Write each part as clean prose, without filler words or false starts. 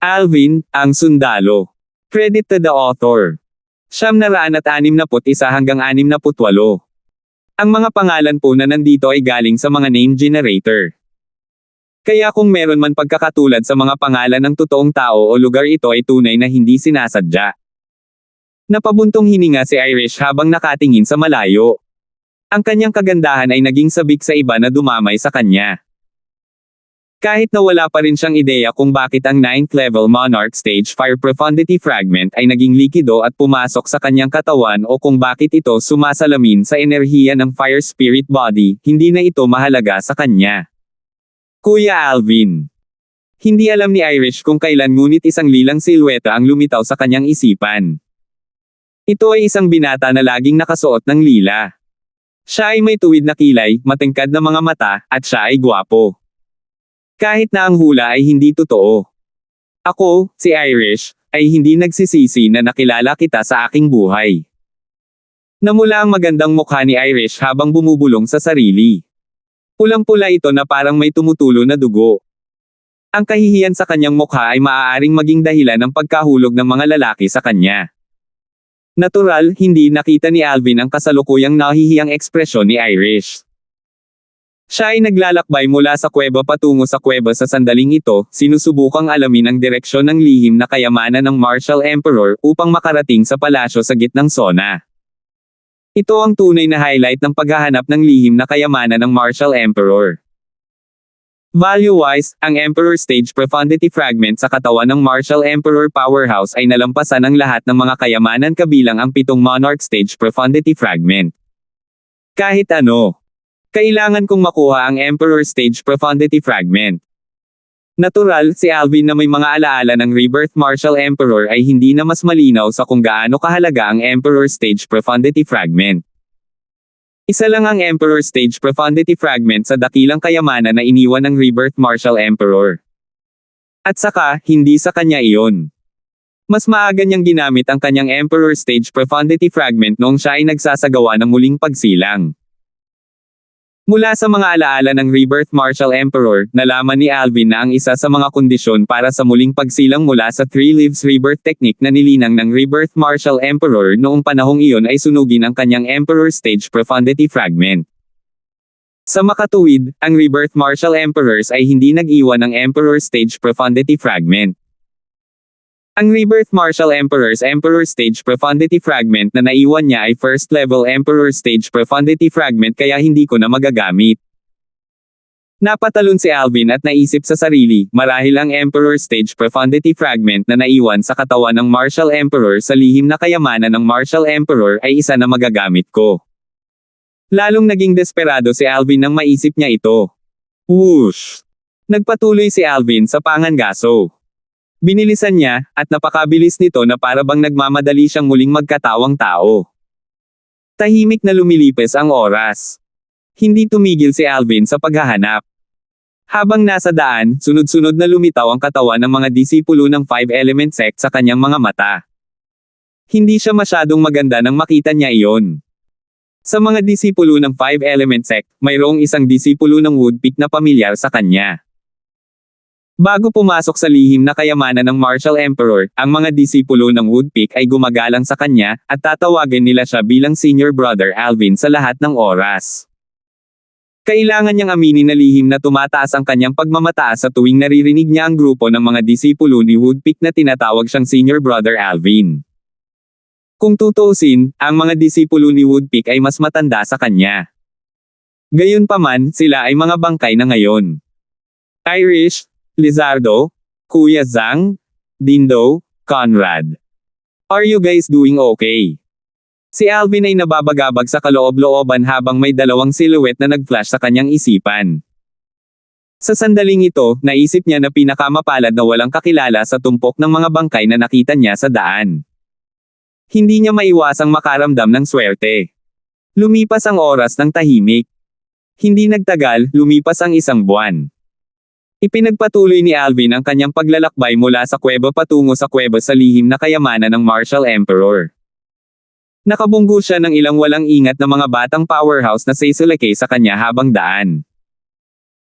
Alvin, ang sundalo. Credit to the author. 961 hanggang 68. Ang mga pangalan po na nandito ay galing sa mga name generator. Kaya kung meron man pagkakatulad sa mga pangalan ng totoong tao o lugar, ito ay tunay na hindi sinasadya. Napabuntong hininga si Irish habang nakatingin sa malayo. Ang kanyang kagandahan ay naging sabik sa iba na dumamay sa kanya. Kahit na wala pa rin siyang ideya kung bakit ang 9th level Monarch Stage Fire Profundity Fragment ay naging likido at pumasok sa kanyang katawan o kung bakit ito sumasalamin sa enerhiya ng Fire Spirit Body, hindi na ito mahalaga sa kanya. Kuya Alvin. Hindi alam ni Irish kung kailan, ngunit isang lilang silweta ang lumitaw sa kanyang isipan. Ito ay isang binata na laging nakasuot ng lila. Siya ay may tuwid na kilay, matingkad na mga mata, at siya ay gwapo. Kahit na ang hula ay hindi totoo. Ako, si Irish, ay hindi nagsisisi na nakilala kita sa aking buhay. Namula ang magandang mukha ni Irish habang bumubulong sa sarili. Pulang-pula ito na parang may tumutulo na dugo. Ang kahihiyan sa kanyang mukha ay maaaring maging dahilan ng pagkahulog ng mga lalaki sa kanya. Natural, hindi nakita ni Alvin ang kasalukuyang nahihiyang ekspresyon ni Irish. Siya ay naglalakbay mula sa kuweba patungo sa kuweba. Sa sandaling ito, sinusubukang alamin ang direksyon ng lihim na kayamanan ng Martial Emperor upang makarating sa palasyo sa gitnang zona. Ito ang tunay na highlight ng paghahanap ng lihim na kayamanan ng Martial Emperor. Value-wise, ang Emperor Stage Profundity Fragment sa katawan ng Martial Emperor Powerhouse ay nalampasan ang lahat ng mga kayamanan kabilang ang 7 Monarch Stage Profundity Fragment. Kahit ano, kailangan kong makuha ang Emperor Stage Profundity Fragment. Natural, si Alvin na may mga alaala ng Rebirth Martial Emperor ay hindi na mas malinaw sa kung gaano kahalaga ang Emperor Stage Profundity Fragment. Isa lang ang Emperor Stage Profundity Fragment sa dakilang kayamanan na iniwan ng Rebirth Martial Emperor. At saka, hindi sa kanya iyon. Mas maaga niyang ginamit ang kanyang Emperor Stage Profundity Fragment noong siya ay nagsasagawa ng muling pagsilang. Mula sa mga alaala ng Rebirth Martial Emperor, nalaman ni Alvin na ang isa sa mga kondisyon para sa muling pagsilang mula sa 3 Lives Rebirth Technique na nilinang ng Rebirth Martial Emperor noong panahong iyon ay sunugin ang kanyang Emperor Stage Profundity Fragment. Sa makatuwid, ang Rebirth Martial Emperors ay hindi nag-iwan ng Emperor Stage Profundity Fragment. Ang Rebirth Martial Emperor's Emperor Stage Profundity Fragment na naiwan niya ay First Level Emperor Stage Profundity Fragment, kaya hindi ko na magagamit. Napatalon si Alvin at naisip sa sarili, marahil ang Emperor Stage Profundity Fragment na naiwan sa katawan ng Martial Emperor sa lihim na kayamanan ng Martial Emperor ay isa na magagamit ko. Lalong naging desperado si Alvin nang maisip niya ito. Whoosh! Nagpatuloy si Alvin sa pangangaso. Binilisan niya, at napakabilis nito na para bang nagmamadali siyang muling magkatawang tao. Tahimik na lumilipas ang oras. Hindi tumigil si Alvin sa paghahanap. Habang nasa daan, sunod-sunod na lumitaw ang katawan ng mga disipulo ng 5-element sect sa kanyang mga mata. Hindi siya masyadong maganda nang makita niya iyon. Sa mga disipulo ng 5-element sect, mayroong isang disipulo ng Woodpeak na pamilyar sa kanya. Bago pumasok sa lihim na kayamanan ng Martial Emperor, ang mga disipulo ng Woodpeak ay gumagalang sa kanya, at tatawagin nila siya bilang Senior Brother Alvin sa lahat ng oras. Kailangan niyang aminin na lihim na tumataas ang kanyang pagmamataas sa tuwing naririnig niya ang grupo ng mga disipulo ni Woodpeak na tinatawag siyang Senior Brother Alvin. Kung tutuusin, ang mga disipulo ni Woodpeak ay mas matanda sa kanya. Gayunpaman, sila ay mga bangkay na ngayon. Irish, Lizardo, Kuya Zhang, Dindo, Conrad. Are you guys doing okay? Si Alvin ay nababagabag sa kaloob-looban habang may dalawang silhouette na nag-flash sa kanyang isipan. Sa sandaling ito, naisip niya na pinakamapalad na walang kakilala sa tumpok ng mga bangkay na nakita niya sa daan. Hindi niya maiwasang makaramdam ng swerte. Lumipas ang oras ng tahimik. Hindi nagtagal, lumipas ang 1 buwan. Ipinagpatuloy ni Alvin ang kanyang paglalakbay mula sa kuweba patungo sa kuweba sa lihim na kayamanan ng Martial Emperor. Nakabunggo siya ng ilang walang ingat na mga batang powerhouse na sisilakay sa kanya habang daan.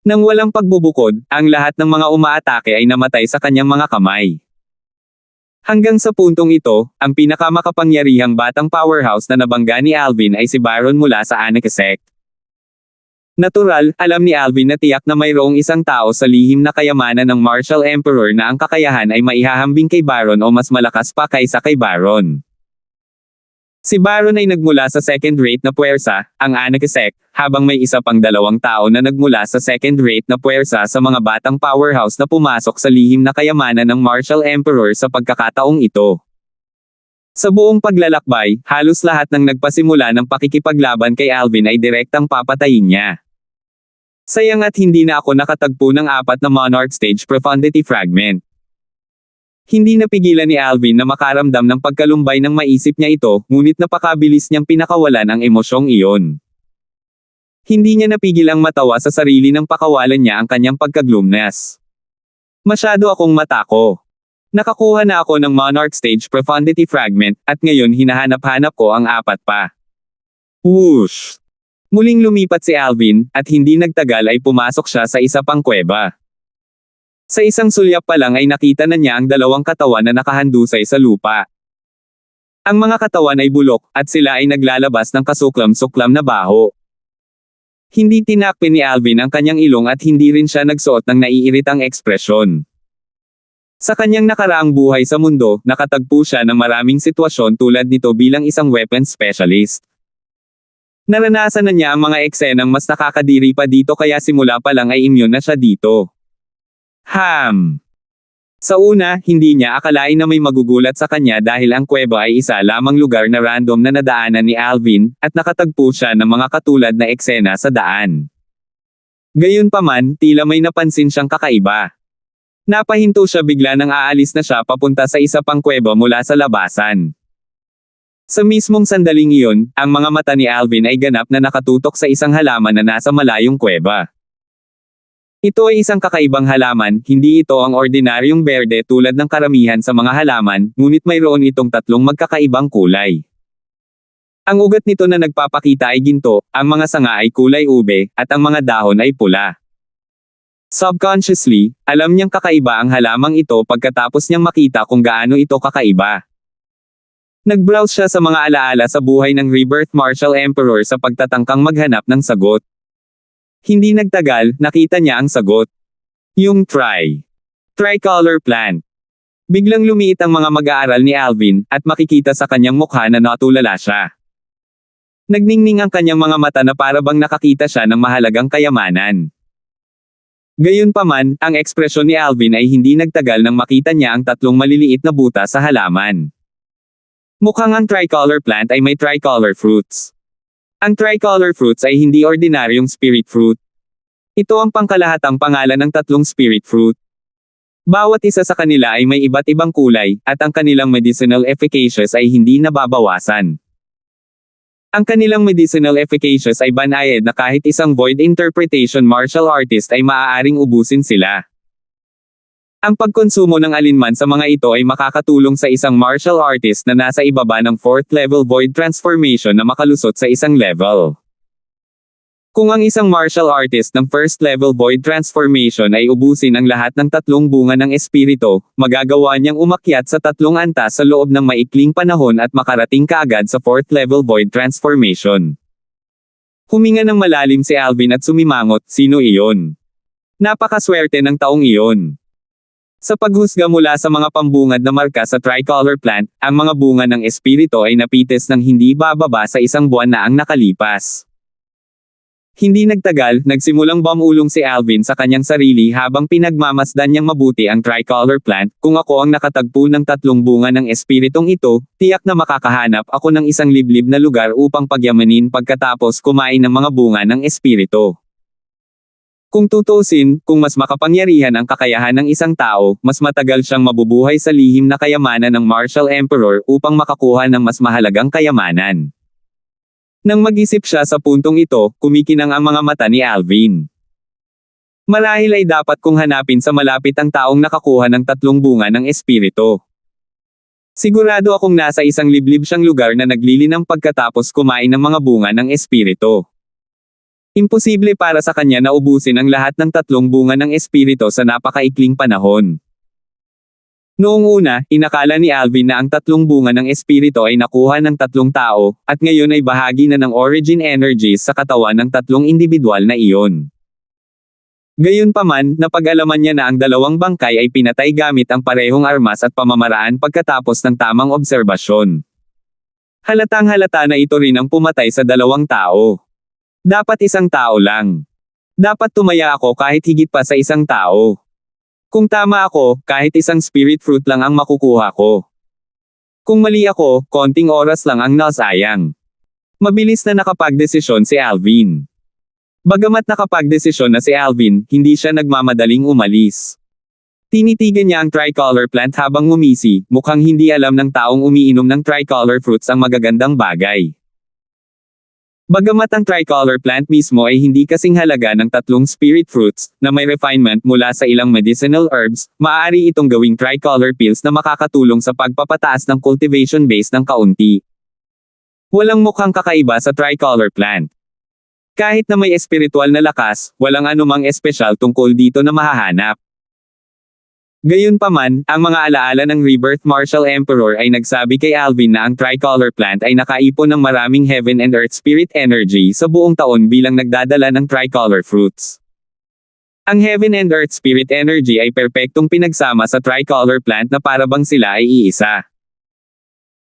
Nang walang pagbubukod, ang lahat ng mga umaatake ay namatay sa kanyang mga kamay. Hanggang sa puntong ito, ang pinakamakapangyarihang batang powerhouse na nabangga ni Alvin ay si Baron mula sa Anarchy Sect. Natural, alam ni Alvin na tiyak na mayroong isang tao sa lihim na kayamanan ng Martial Emperor na ang kakayahan ay maihahambing kay Baron o mas malakas pa kaysa kay Baron. Si Baron ay nagmula sa second-rate na puwersa, ang Anarchy Sect, habang may isa pang 2 tao na nagmula sa second-rate na puwersa sa mga batang powerhouse na pumasok sa lihim na kayamanan ng Martial Emperor sa pagkakataong ito. Sa buong paglalakbay, halos lahat ng nagpasimula ng pakikipaglaban kay Alvin ay direktang papatayin niya. Sayang at hindi na ako nakatagpo ng 4 na Monarch Stage Profundity Fragment. Hindi napigilan ni Alvin na makaramdam ng pagkalumbay ng maisip niya ito, ngunit napakabilis niyang pinakawalan ang emosyong iyon. Hindi niya napigil ang matawa sa sarili ng pakawalan niya ang kanyang pagkaglumnas. Masyado akong matako. Nakakuha na ako ng Monarch Stage Profundity Fragment, at ngayon hinahanap-hanap ko ang 4 pa. Whoosh! Muling lumipat si Alvin, at hindi nagtagal ay pumasok siya sa isa pang kuweba. Sa isang sulyap pa lang ay nakita na niya ang 2 katawan na nakahandusay sa lupa. Ang mga katawan ay bulok, at sila ay naglalabas ng kasuklam-suklam na baho. Hindi tinakpin ni Alvin ang kanyang ilong at hindi rin siya nagsuot ng naiiritang ekspresyon. Sa kanyang nakaraang buhay sa mundo, nakatagpo siya ng maraming sitwasyon tulad nito bilang isang weapons specialist. Naranasan na niya ang mga eksenang mas nakakadiri pa dito kaya simula pa lang ay immune na siya dito. Sa una, hindi niya akalain na may magugulat sa kanya dahil ang kuweba ay isa lamang lugar na random na nadaanan ni Alvin, at nakatagpo siya ng mga katulad na eksena sa daan. Gayunpaman, tila may napansin siyang kakaiba. Napahinto siya bigla nang aalis na siya papunta sa isa pang kuweba mula sa labasan. Sa mismong sandaling iyon, ang mga mata ni Alvin ay ganap na nakatutok sa isang halaman na nasa malayong kuweba. Ito ay isang kakaibang halaman, hindi ito ang ordinaryong berde tulad ng karamihan sa mga halaman, ngunit mayroon itong 3 magkakaibang kulay. Ang ugat nito na nagpapakita ay ginto, ang mga sanga ay kulay ube, at ang mga dahon ay pula. Subconsciously, alam niyang kakaiba ang halamang ito pagkatapos niyang makita kung gaano ito kakaiba. Nag-browse siya sa mga alaala sa buhay ng Rebirth Martial Emperor sa pagtatangkang maghanap ng sagot. Hindi nagtagal, nakita niya ang sagot. Yung tricolor plant. Biglang lumiit ang mga mag-aaral ni Alvin, at makikita sa kanyang mukha na natulala siya. Nagningning ang kanyang mga mata na para bang nakakita siya ng mahalagang kayamanan. Gayunpaman, ang ekspresyon ni Alvin ay hindi nagtagal nang makita niya ang 3 maliliit na butas sa halaman. Mukhang ang tricolor plant ay may tricolor fruits. Ang tricolor fruits ay hindi ordinaryong spirit fruit. Ito ang pangkalahatang pangalan ng 3 spirit fruit. Bawat isa sa kanila ay may iba't ibang kulay, at ang kanilang medicinal efficacious ay hindi nababawasan. Ang kanilang medicinal efficacious ay banayad na kahit isang void interpretation martial artist ay maaaring ubusin sila. Ang pagkonsumo ng alinman sa mga ito ay makakatulong sa isang martial artist na nasa ibaba ng 4th level void transformation na makalusot sa isang level. Kung ang isang martial artist ng 1st level void transformation ay ubusin ang lahat ng 3 bunga ng espiritu, magagawa niyang umakyat sa 3 antas sa loob ng maikling panahon at makarating kaagad sa 4th level void transformation. Huminga ng malalim si Alvin at sumimangot, sino iyon? Napakaswerte ng taong iyon. Sa paghusga mula sa mga pambungad na marka sa tricolor plant, ang mga bunga ng espiritu ay napites ng hindi bababa sa 1 buwan na ang nakalipas. Hindi nagtagal, nagsimulang bumulong si Alvin sa kanyang sarili habang pinagmamasdan niyang mabuti ang tricolor plant. Kung ako ang nakatagpo ng 3 bunga ng espiritong ito, tiyak na makakahanap ako ng isang liblib na lugar upang pagyamanin pagkatapos kumain ng mga bunga ng espiritu. Kung tutusin, kung mas makapangyarihan ang kakayahan ng isang tao, mas matagal siyang mabubuhay sa lihim na kayamanan ng Martial Emperor upang makakuha ng mas mahalagang kayamanan. Nang mag-isip siya sa puntong ito, kumikinang ang mga mata ni Alvin. Marahil ay dapat kong hanapin sa malapit ang taong nakakuha ng 3 bunga ng espiritu. Sigurado akong nasa isang liblib siyang lugar na naglilinang pagkatapos kumain ng mga bunga ng espiritu. Imposible para sa kanya na ubusin ang lahat ng 3 bunga ng espiritu sa napakaikling panahon. Noong una, inakala ni Alvin na ang 3 bunga ng espiritu ay nakuha ng 3 tao, at ngayon ay bahagi na ng origin energies sa katawan ng 3 individual na iyon. Gayunpaman, napag-alaman niya na ang 2 bangkay ay pinatay gamit ang parehong armas at pamamaraan pagkatapos ng tamang obserbasyon. Halatang-halata na ito rin ang pumatay sa 2 tao. Dapat 1 tao lang. Dapat tumaya ako kahit higit pa sa 1 tao. Kung tama ako, kahit 1 spirit fruit lang ang makukuha ko. Kung mali ako, konting oras lang ang nasayang. Mabilis na nakapagdesisyon si Alvin. Bagamat nakapagdesisyon na si Alvin, hindi siya nagmamadaling umalis. Tinitigan niya ang tricolor plant habang ngumisi, mukhang hindi alam ng taong umiinom ng tricolor fruits ang magagandang bagay. Bagamat ang tricolor plant mismo ay hindi kasing halaga ng 3 spirit fruits, na may refinement mula sa ilang medicinal herbs, maaari itong gawing tricolor pills na makakatulong sa pagpapataas ng cultivation base ng kaunti. Walang mukhang kakaiba sa tricolor plant. Kahit na may espiritual na lakas, walang anumang espesyal tungkol dito na mahahanap. Gayunpaman, ang mga alaala ng Rebirth Martial Emperor ay nagsabi kay Alvin na ang tricolor plant ay nakaipon ng maraming heaven and earth spirit energy sa buong taon bilang nagdadala ng tricolor fruits. Ang heaven and earth spirit energy ay perpektong pinagsama sa tricolor plant na parabang sila ay iisa.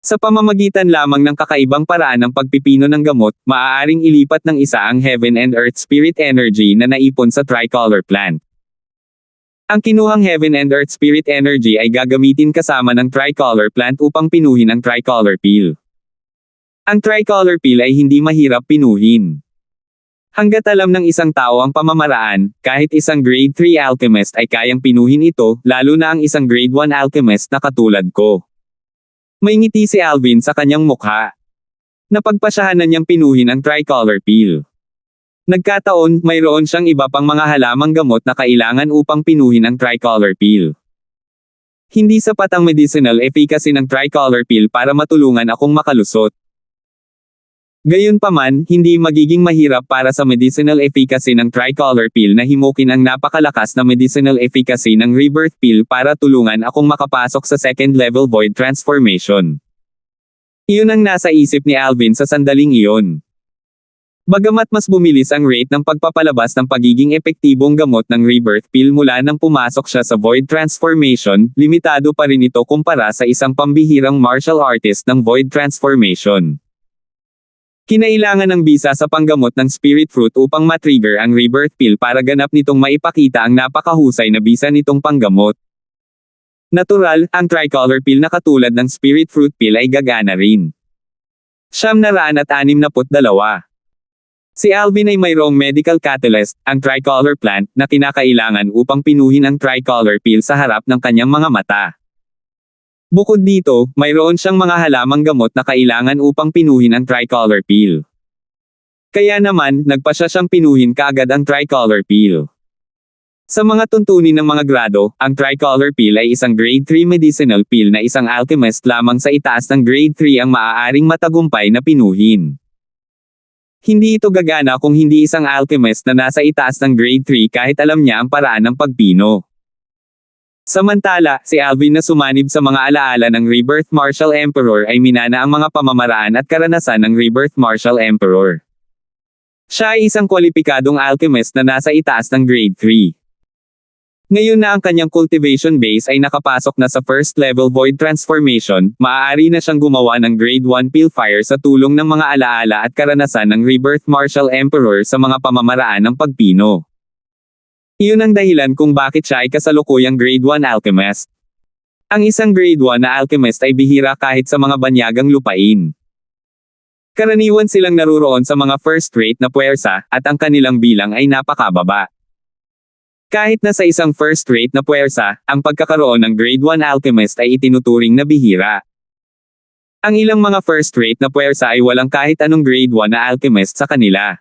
Sa pamamagitan lamang ng kakaibang paraan ng pagpipino ng gamot, maaaring ilipat ng isa ang heaven and earth spirit energy na naipon sa tricolor plant. Ang kinuhang heaven and earth spirit energy ay gagamitin kasama ng tricolor plant upang pinuhin ang tricolor pill. Ang tricolor pill ay hindi mahirap pinuhin. Hanggat alam ng isang tao ang pamamaraan, kahit isang grade 3 alchemist ay kayang pinuhin ito, lalo na ang isang grade 1 alchemist na katulad ko. May ngiti si Alvin sa kanyang mukha. Napagpasyahan niyang pinuhin ang tricolor pill. Nagkataon, mayroon siyang iba pang mga halamang gamot na kailangan upang pinuhin ang tricolor pill. Hindi sapat ang medicinal efficacy ng tricolor pill para matulungan akong makalusot. Gayunpaman, hindi magiging mahirap para sa medicinal efficacy ng tricolor pill na himukin ang napakalakas na medicinal efficacy ng rebirth pill para tulungan akong makapasok sa second level void transformation. Iyon ang nasa isip ni Alvin sa sandaling iyon. Bagamat mas bumilis ang rate ng pagpapalabas ng pagiging epektibong gamot ng rebirth pill mula nang pumasok siya sa void transformation, limitado pa rin ito kumpara sa isang pambihirang martial artist ng void transformation. Kinailangan ng bisa sa panggamot ng spirit fruit upang matrigger ang rebirth pill para ganap nitong maipakita ang napakahusay na bisa nitong panggamot. Natural, ang tricolor pill na katulad ng spirit fruit pill ay gagana rin. 962. Si Alvin ay mayroong medical catalyst, ang tricolor plant, na kinakailangan upang pinuhin ang tricolor pill sa harap ng kanyang mga mata. Bukod dito, mayroon siyang mga halamang gamot na kailangan upang pinuhin ang tricolor pill. Kaya naman, nagpasya siyang pinuhin kaagad ang tricolor pill. Sa mga tuntunin ng mga grado, ang tricolor pill ay isang grade 3 medicinal pill na isang alchemist lamang sa itaas ng grade 3 ang maaaring matagumpay na pinuhin. Hindi ito gagana kung hindi isang alchemist na nasa itaas ng grade 3 kahit alam niya ang paraan ng pagpino. Samantala, si Alvin na sumanib sa mga alaala ng Rebirth Martial Emperor ay minana ang mga pamamaraan at karanasan ng Rebirth Martial Emperor. Siya ay isang kwalipikadong alchemist na nasa itaas ng grade 3. Ngayon na ang kanyang cultivation base ay nakapasok na sa first level void transformation, maaari na siyang gumawa ng grade 1 pill fire sa tulong ng mga alaala at karanasan ng Rebirth Martial Emperor sa mga pamamaraan ng pagpino. Iyon ang dahilan kung bakit siya ay kasalukuyang grade 1 alchemist. Ang isang grade 1 na alchemist ay bihira kahit sa mga banyagang lupain. Karaniwan silang naruroon sa mga first-rate na puwersa, at ang kanilang bilang ay napakababa. Kahit na sa isang first-rate na puwersa, ang pagkakaroon ng grade 1 alchemist ay itinuturing na bihira. Ang ilang mga first-rate na puwersa ay walang kahit anong grade 1 na alchemist sa kanila.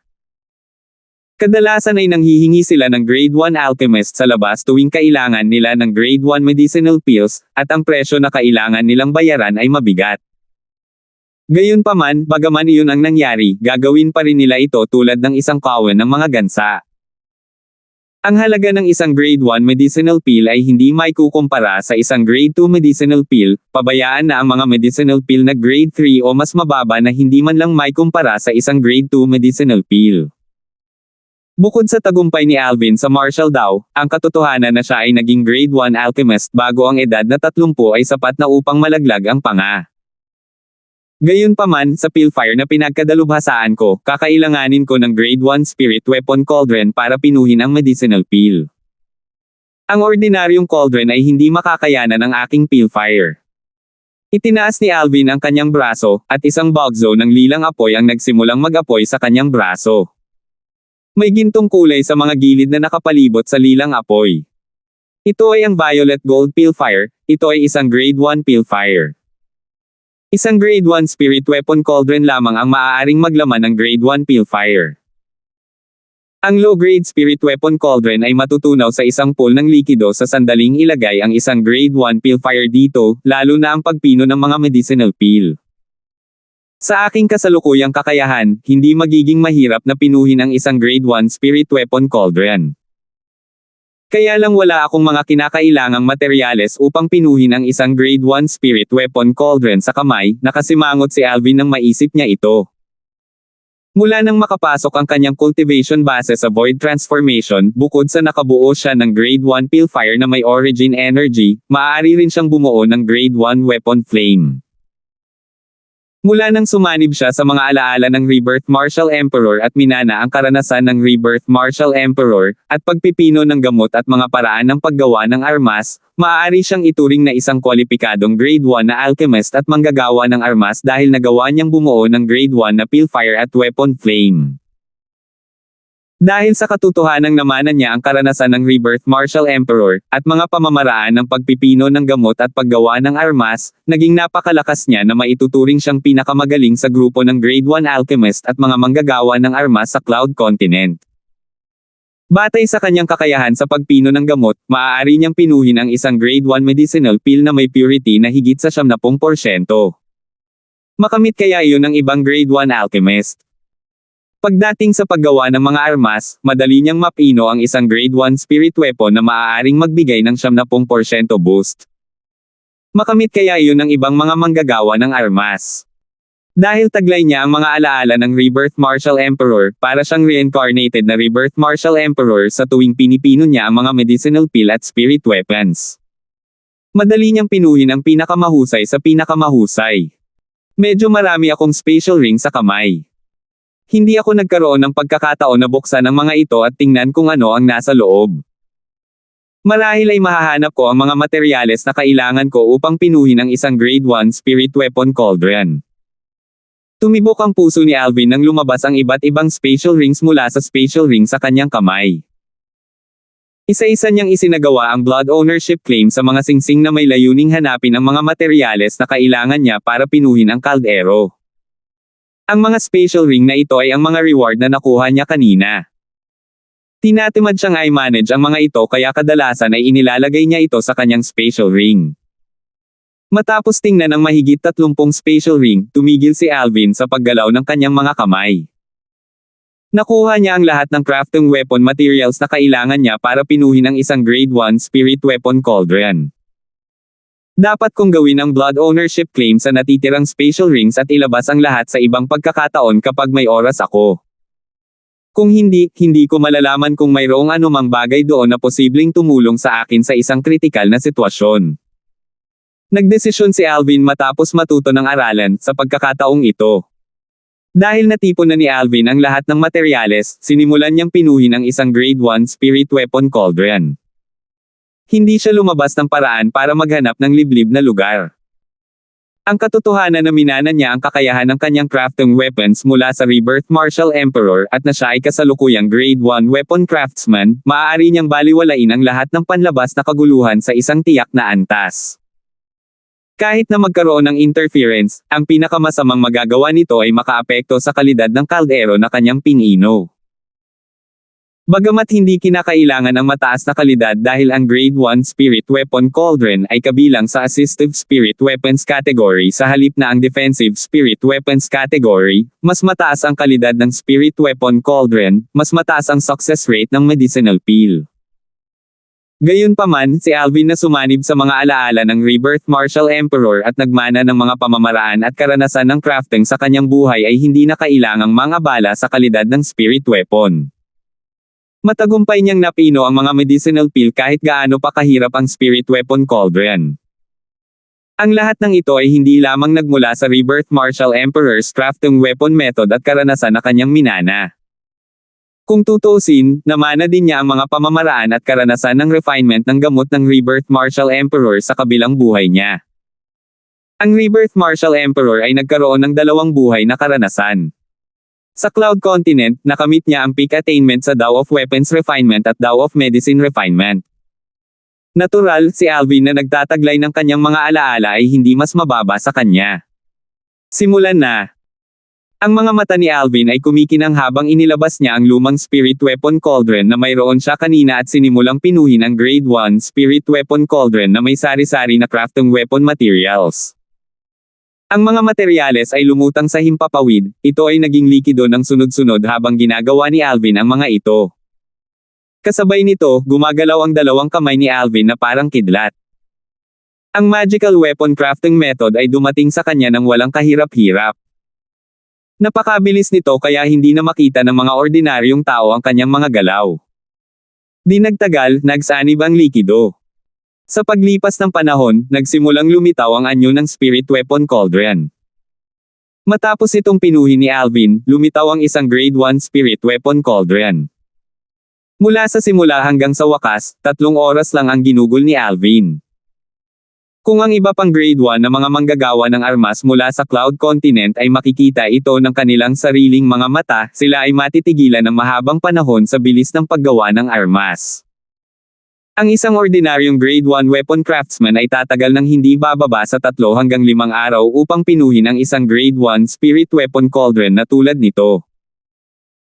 Kadalasan ay nanghihingi sila ng grade 1 alchemist sa labas tuwing kailangan nila ng grade 1 medicinal pills, at ang presyo na kailangan nilang bayaran ay mabigat. Gayunpaman, bagaman iyon ang nangyari, gagawin pa rin nila ito tulad ng isang kawan ng mga gansa. Ang halaga ng isang Grade 1 medicinal pill ay hindi maikukumpara sa isang Grade 2 medicinal pill, pabayaan na ang mga medicinal pill na Grade 3 o mas mababa na hindi man lang maikumpara sa isang Grade 2 medicinal pill. Bukod sa tagumpay ni Alvin sa martial daw, ang katotohanan na siya ay naging Grade 1 alchemist bago ang edad na 30 ay sapat na upang malaglag ang panga. Gayunpaman, sa Pillfire na pinagkadalubhasaan ko, kakailanganin ko ng Grade 1 Spirit Weapon Cauldron para pinuhin ang medicinal pill. Ang ordinaryong cauldron ay hindi makakayanan ng aking Pillfire. Itinaas ni Alvin ang kanyang braso, at isang bugzo ng lilang apoy ang nagsimulang mag-apoy sa kanyang braso. May gintong kulay sa mga gilid na nakapalibot sa lilang apoy. Ito ay ang Violet Gold Pillfire, ito ay isang Grade 1 Pillfire. Isang Grade 1 Spirit Weapon Cauldron lamang ang maaaring maglaman ng Grade 1 Pillfire. Ang low-grade Spirit Weapon Cauldron ay matutunaw sa isang pool ng likido sa sandaling ilagay ang isang Grade 1 Pillfire dito, lalo na ang pagpino ng mga medicinal pill. Sa aking kasalukuyang kakayahan, hindi magiging mahirap na pinuhin ang isang Grade 1 Spirit Weapon Cauldron. Kaya lang wala akong mga kinakailangang materyales upang pinuhin ang isang Grade 1 Spirit Weapon Cauldron sa kamay, nakasimangot si Alvin nang maisip niya ito. Mula nang makapasok ang kanyang cultivation base sa Void Transformation, bukod sa nakabuo siya ng Grade 1 Pillfire na may Origin Energy, maaari rin siyang bumuo ng Grade 1 Weapon Flame. Mula nang sumanib siya sa mga alaala ng Rebirth Martial Emperor at minana ang karanasan ng Rebirth Martial Emperor, at pagpipino ng gamot at mga paraan ng paggawa ng armas, maaari siyang ituring na isang kwalipikadong Grade 1 na alchemist at manggagawa ng armas dahil nagawa niyang bumuo ng Grade 1 na Pillfire at Weapon Flame. Dahil sa katotohanang namanan niya ang karanasan ng Rebirth Martial Emperor, at mga pamamaraan ng pagpipino ng gamot at paggawa ng armas, naging napakalakas niya na maituturing siyang pinakamagaling sa grupo ng Grade 1 alchemist at mga manggagawa ng armas sa Cloud Continent. Batay sa kanyang kakayahan sa pagpino ng gamot, maaari niyang pinuhin ang isang Grade 1 medicinal pill na may purity na higit sa 70%. Makamit kaya iyon ng ibang Grade 1 alchemist? Pagdating sa paggawa ng mga armas, madali niyang mapino ang isang Grade 1 Spirit Weapon na maaaring magbigay ng 70% boost. Makamit kaya iyon ng ibang mga manggagawa ng armas? Dahil taglay niya ang mga alaala ng Rebirth Martial Emperor, para siyang reincarnated na Rebirth Martial Emperor sa tuwing pinipino niya ang mga medicinal pill at spirit weapons. Madali niyang pinuhin ang pinakamahusay sa pinakamahusay. Medyo marami akong spatial ring sa kamay. Hindi ako nagkaroon ng pagkakataon na buksan ang mga ito at tingnan kung ano ang nasa loob. Marahil ay mahahanap ko ang mga materyales na kailangan ko upang pinuhin ang isang Grade 1 Spirit Weapon Cauldron. Tumibok ang puso ni Alvin nang lumabas ang iba't ibang spatial rings mula sa spatial ring sa kanyang kamay. Isa-isa niyang isinagawa ang blood ownership claim sa mga singsing na may layuning hanapin ang mga materyales na kailangan niya para pinuhin ang kaldero. Ang mga spatial ring na ito ay ang mga reward na nakuha niya kanina. Tinatimad siyang i-manage ang mga ito kaya kadalasan ay inilalagay niya ito sa kanyang spatial ring. Matapos tingnan ng mahigit 30 spatial ring, tumigil si Alvin sa paggalaw ng kanyang mga kamay. Nakuha niya ang lahat ng crafting weapon materials na kailangan niya para pinuhin ang isang Grade 1 Spirit Weapon Cauldron. Dapat kong gawin ang blood ownership claim sa natitirang spatial rings at ilabas ang lahat sa ibang pagkakataon kapag may oras ako. Kung hindi, hindi ko malalaman kung mayroong anumang bagay doon na posibleng tumulong sa akin sa isang kritikal na sitwasyon. Nagdesisyon si Alvin matapos matuto ng aralan sa pagkakataong ito. Dahil natipon na ni Alvin ang lahat ng materyales, sinimulan niyang pinuhin ang isang Grade 1 Spirit Weapon Cauldron. Hindi siya lumabas ng paraan para maghanap ng liblib na lugar. Ang katotohanan na minana niya ang kakayahan ng kanyang crafting weapons mula sa Rebirth Martial Emperor at na siya ay kasalukuyang Grade 1 Weapon Craftsman, maaari niyang baliwalain ang lahat ng panlabas na kaguluhan sa isang tiyak na antas. Kahit na magkaroon ng interference, ang pinakamasamang magagawa nito ay makaapekto sa kalidad ng kaldero na kanyang pinino. Bagamat hindi kinakailangan ang mataas na kalidad dahil ang Grade 1 Spirit Weapon Cauldron ay kabilang sa Assistive Spirit Weapons category sa halip na ang Defensive Spirit Weapons category, mas mataas ang kalidad ng Spirit Weapon Cauldron, mas mataas ang success rate ng medicinal peel. Gayunpaman, si Alvin na sumanib sa mga alaala ng Rebirth Martial Emperor at nagmana ng mga pamamaraan at karanasan ng crafting sa kanyang buhay ay hindi na kailangang mangabala sa kalidad ng spirit weapon. Matagumpay niyang napino ang mga medicinal peel kahit gaano pa kahirap ang spirit weapon cauldron. Ang lahat ng ito ay hindi lamang nagmula sa Rebirth Martial Emperor's crafting weapon method at karanasan na kanyang minana. Kung tutuusin, namana din niya ang mga pamamaraan at karanasan ng refinement ng gamot ng Rebirth Martial Emperor sa kabilang buhay niya. Ang Rebirth Martial Emperor ay nagkaroon ng dalawang buhay na karanasan. Sa Cloud Continent, nakamit niya ang peak attainment sa Tao of Weapons Refinement at Tao of Medicine Refinement. Natural, si Alvin na nagtataglay ng kanyang mga alaala ay hindi mas mababa sa kanya. Simulan na. Ang mga mata ni Alvin ay kumikinang habang inilabas niya ang lumang Spirit Weapon Cauldron na mayroon siya kanina at sinimulang pinuhin ang Grade 1 Spirit Weapon Cauldron na may sari-sari na crafting weapon materials. Ang mga materyales ay lumutang sa himpapawid, ito ay naging likido ng sunod-sunod habang ginagawa ni Alvin ang mga ito. Kasabay nito, gumagalaw ang dalawang kamay ni Alvin na parang kidlat. Ang magical weapon crafting method ay dumating sa kanya ng walang kahirap-hirap. Napakabilis nito kaya hindi na makita ng mga ordinaryong tao ang kanyang mga galaw. Di nagtagal, nagsanib ang likido. Sa paglipas ng panahon, nagsimulang lumitaw ang anyo ng Spirit Weapon Cauldron. Matapos itong pinuhin ni Alvin, lumitaw ang isang Grade 1 Spirit Weapon Cauldron. Mula sa simula hanggang sa wakas, 3 oras lang ang ginugol ni Alvin. Kung ang iba pang Grade 1 na mga manggagawa ng armas mula sa Cloud Continent ay makikita ito ng kanilang sariling mga mata, sila ay matitigilan ng mahabang panahon sa bilis ng paggawa ng armas. Ang isang ordinaryong Grade 1 weapon craftsman ay tatagal ng hindi bababa sa 3 hanggang 5 araw upang pinuhin ang isang Grade 1 Spirit Weapon Cauldron na tulad nito.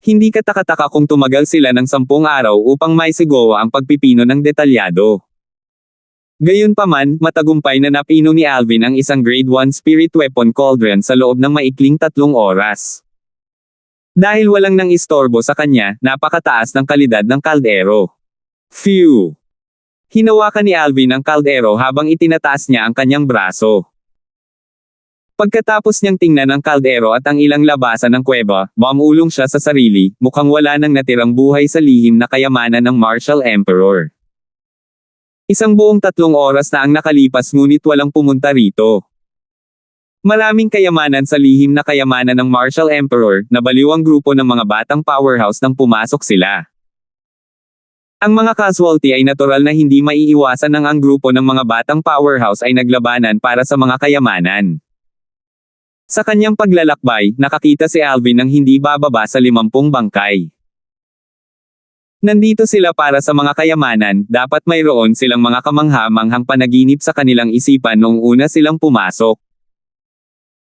Hindi katakataka kung tumagal sila ng 10 araw upang maisigawa ang pagpipino ng detalyado. Gayunpaman, matagumpay na napino ni Alvin ang isang Grade 1 Spirit Weapon Cauldron sa loob ng maikling 3 oras. Dahil walang nang istorbo sa kanya, napakataas ng kalidad ng kaldero. Phew! Hinawakan ni Alvin ang kaldero habang itinataas niya ang kanyang braso. Pagkatapos niyang tingnan ang kaldero at ang ilang labasan ng kuweba, mamulong siya sa sarili, mukhang wala nang natirang buhay sa lihim na kayamanan ng Martial Emperor. Isang buong 3 oras na ang nakalipas ngunit walang pumunta rito. Maraming kayamanan sa lihim na kayamanan ng Martial Emperor, nabaliw ang grupo ng mga batang powerhouse nang pumasok sila. Ang mga casualty ay natural na hindi maiiwasan ng ang grupo ng mga batang powerhouse ay naglabanan para sa mga kayamanan. Sa kanyang paglalakbay, nakakita si Alvin ng hindi bababa sa 50 bangkay. Nandito sila para sa mga kayamanan, dapat mayroon silang mga kamangha-manghang panaginip sa kanilang isipan noong una silang pumasok.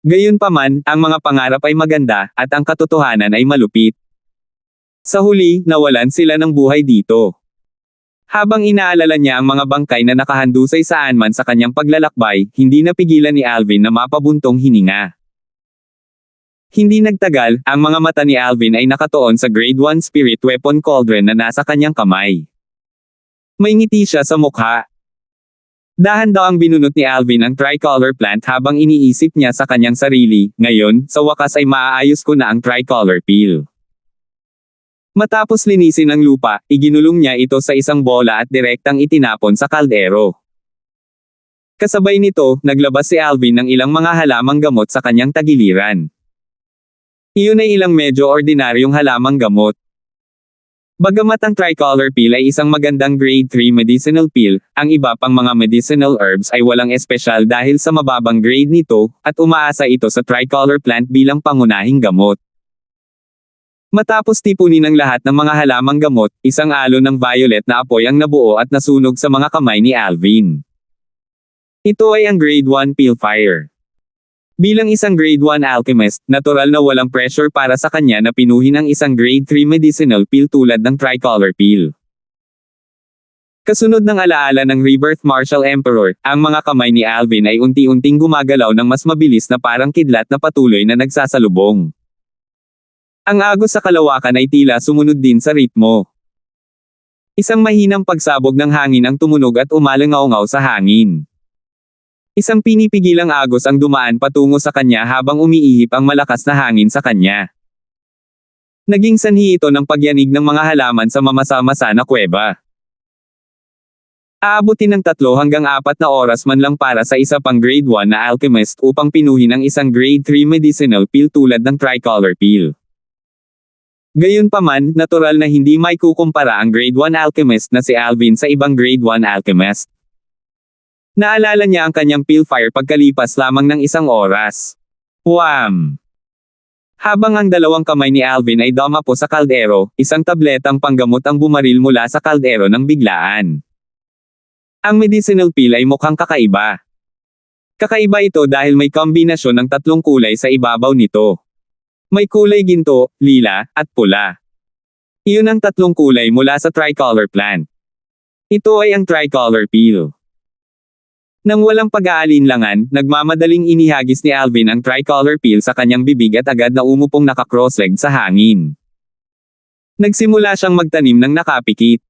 Gayunpaman, ang mga pangarap ay maganda, at ang katotohanan ay malupit. Sa huli, nawalan sila ng buhay dito. Habang inaalala niya ang mga bangkay na nakahandusay saan man sa kanyang paglalakbay, hindi napigilan ni Alvin na mapabuntong hininga. Hindi nagtagal, ang mga mata ni Alvin ay nakatuon sa Grade 1 Spirit Weapon Cauldron na nasa kanyang kamay. May ngiti siya sa mukha. Dahan-dahang binunot ni Alvin ang tricolor plant habang iniisip niya sa kanyang sarili, ngayon, sa wakas ay maaayos ko na ang tricolor peel. Matapos linisin ang lupa, iginulong niya ito sa isang bola at direktang itinapon sa kaldero. Kasabay nito, naglabas si Alvin ng ilang mga halamang gamot sa kanyang tagiliran. Iyon ay ilang medyo ordinaryong halamang gamot. Bagamat ang tricolor peel ay isang magandang Grade 3 medicinal peel, ang iba pang mga medicinal herbs ay walang espesyal dahil sa mababang grade nito, at umaasa ito sa tricolor plant bilang pangunahing gamot. Matapos tipunin ang lahat ng mga halamang gamot, isang alon ng violet na apoy ang nabuo at nasunog sa mga kamay ni Alvin. Ito ay ang Grade 1 Peel Fire. Bilang isang grade 1 alchemist, natural na walang pressure para sa kanya na pinuhin ang isang grade 3 medicinal pill tulad ng tricolor pill. Kasunod ng alaala ng Rebirth Martial Emperor, ang mga kamay ni Alvin ay unti-unting gumagalaw ng mas mabilis na parang kidlat na patuloy na nagsasalubong. Ang agos sa kalawakan ay tila sumunod din sa ritmo. Isang mahinang pagsabog ng hangin ang tumunog at umalangaw-ngaw sa hangin. Isang pinipigilang agos ang dumaan patungo sa kanya habang umiihip ang malakas na hangin sa kanya. Naging sanhi ito ng pagyanig ng mga halaman sa mamasa-masa na kuweba. Aabutin ng 3 hanggang 4 na oras man lang para sa isa pang grade 1 na alchemist upang pinuhin ang isang grade 3 medicinal pill tulad ng tricolor pill. Gayunpaman, natural na hindi maikukumpara ang grade 1 alchemist na si Alvin sa ibang grade 1 alchemist. Naalala niya ang kanyang pillfire pagkalipas lamang ng 1 oras. Wham! Habang ang 2 kamay ni Alvin ay dumapo sa kaldero, isang tabletang panggamot ang bumaril mula sa kaldero ng biglaan. Ang medicinal pill ay mukhang kakaiba. Kakaiba ito dahil may kombinasyon ng 3 kulay sa ibabaw nito. May kulay ginto, lila, at pula. Iyon ang 3 kulay mula sa tricolor plant. Ito ay ang tricolor pill. Nang walang pag-aalinlangan, nagmamadaling inihagis ni Alvin ang tricolor pill sa kanyang bibig at agad na umupong naka-cross-legged sa hangin. Nagsimula siyang magtanim ng nakapikit.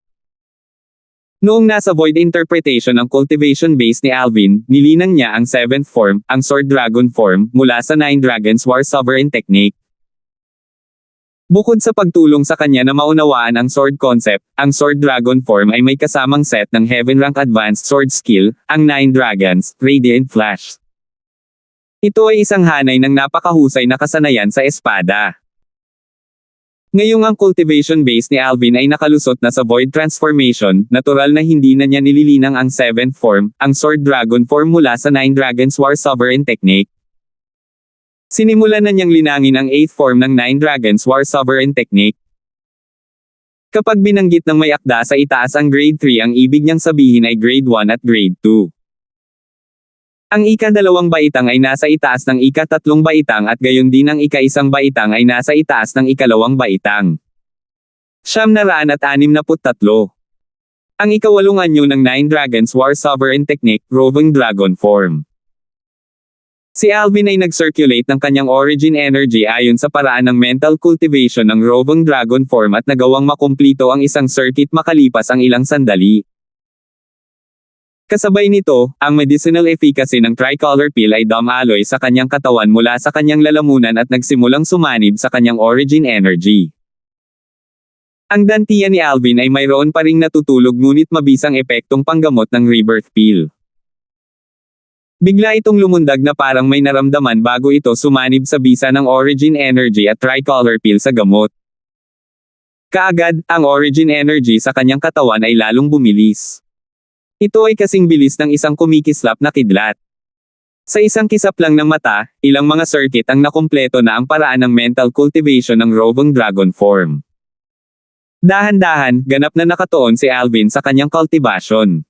Noong nasa void interpretation ang cultivation base ni Alvin, nilinang niya ang 7th form, ang Sword Dragon form, mula sa 9 Dragons War Sovereign Technique. Bukod sa pagtulong sa kanya na maunawaan ang sword concept, ang Sword Dragon form ay may kasamang set ng Heaven Rank Advanced Sword Skill, ang 9 Dragons, Radiant Flash. Ito ay isang hanay ng napakahusay na kasanayan sa espada. Ngayong ang cultivation base ni Alvin ay nakalusot na sa void transformation, natural na hindi na niya nililinang ang 7th form, ang Sword Dragon form mula sa 9 Dragons War Sovereign Technique. Sinimulan na niyang linangin ang 8th form ng 9 Dragons War Sovereign Technique. Kapag binanggit ng may akda sa itaas ang grade 3, ang ibig niyang sabihin ay grade 1 at grade 2. Ang ika-2 baitang ay nasa itaas ng ika-3 baitang at gayon din ang ika-1 baitang ay nasa itaas ng ika-2 baitang. 963. Ang ika-8 anyo ng 9 Dragons War Sovereign Technique, Roving Dragon Form. Si Alvin ay nag-circulate ng kanyang origin energy ayon sa paraan ng mental cultivation ng Roving Dragon Form at nagawang makumplito ang isang circuit makalipas ang ilang sandali. Kasabay nito, ang medicinal efficacy ng tricolor pill ay dumaloy sa kanyang katawan mula sa kanyang lalamunan at nagsimulang sumanib sa kanyang origin energy. Ang dantian ni Alvin ay mayroon pa ring natutulog ngunit mabisang epektong panggamot ng rebirth pill. Bigla itong lumundag na parang may naramdaman bago ito sumanib sa bisa ng origin energy at tricolor pill sa gamot. Kaagad, ang origin energy sa kanyang katawan ay lalong bumilis. Ito ay kasing bilis ng isang kumikislap na kidlat. Sa isang kisap lang ng mata, ilang mga circuit ang nakumpleto na ang paraan ng mental cultivation ng Roving Dragon Form. Dahan-dahan, ganap na nakatuon si Alvin sa kanyang cultivation.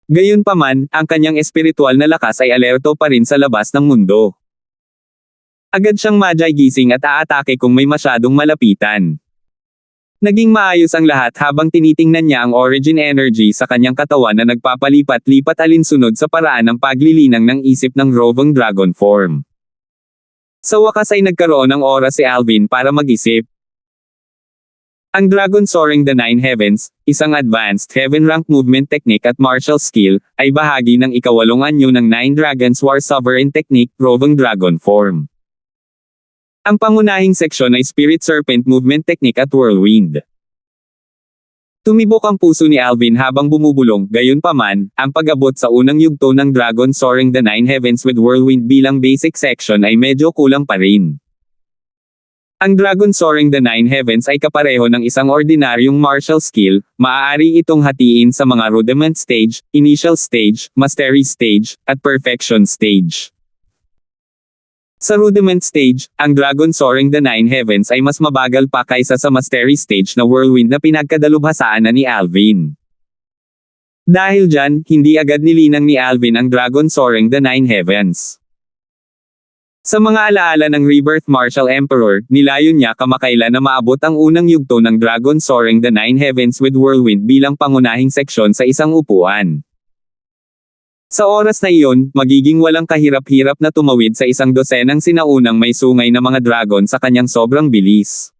Gayunpaman, ang kanyang espiritual na lakas ay alerto pa rin sa labas ng mundo. Agad siyang madyay-gising at aatake kung may masyadong malapitan. Naging maayos ang lahat habang tinitingnan niya ang origin energy sa kanyang katawan na nagpapalipat-lipat alinsunod sa paraan ng paglilinang ng isip ng Roving Dragon Form. Sa wakas ay nagkaroon ng oras si Alvin para mag-isip. Ang Dragon Soaring the Nine Heavens, isang advanced heaven rank movement technique at martial skill, ay bahagi ng ika-8 anyo ng 9 Dragons War Sovereign Technique, Roving Dragon Form. Ang pangunahing seksyon ay Spirit Serpent Movement Technique at Whirlwind. Tumibok ang puso ni Alvin habang bumubulong, gayunpaman, ang pag-abot sa unang yugto ng Dragon Soaring the Nine Heavens with Whirlwind bilang basic section ay medyo kulang pa rin. Ang Dragon Soaring the Nine Heavens ay kapareho ng isang ordinaryong martial skill, maaari itong hatiin sa mga rudiment stage, initial stage, mastery stage, at perfection stage. Sa rudiment stage, ang Dragon Soaring the Nine Heavens ay mas mabagal pa kaysa sa mastery stage na Whirlwind na pinagkadalubhasaan na ni Alvin. Dahil dyan, hindi agad nilinang ni Alvin ang Dragon Soaring the Nine Heavens. Sa mga alaala ng Rebirth Martial Emperor, nilayon niya kamakailan na maabot ang unang yugto ng Dragon Soaring the Nine Heavens with Whirlwind bilang pangunahing seksyon sa isang upuan. Sa oras na iyon, magiging walang kahirap-hirap na tumawid sa isang dosenang sinaunang may sungay na mga dragon sa kanyang sobrang bilis.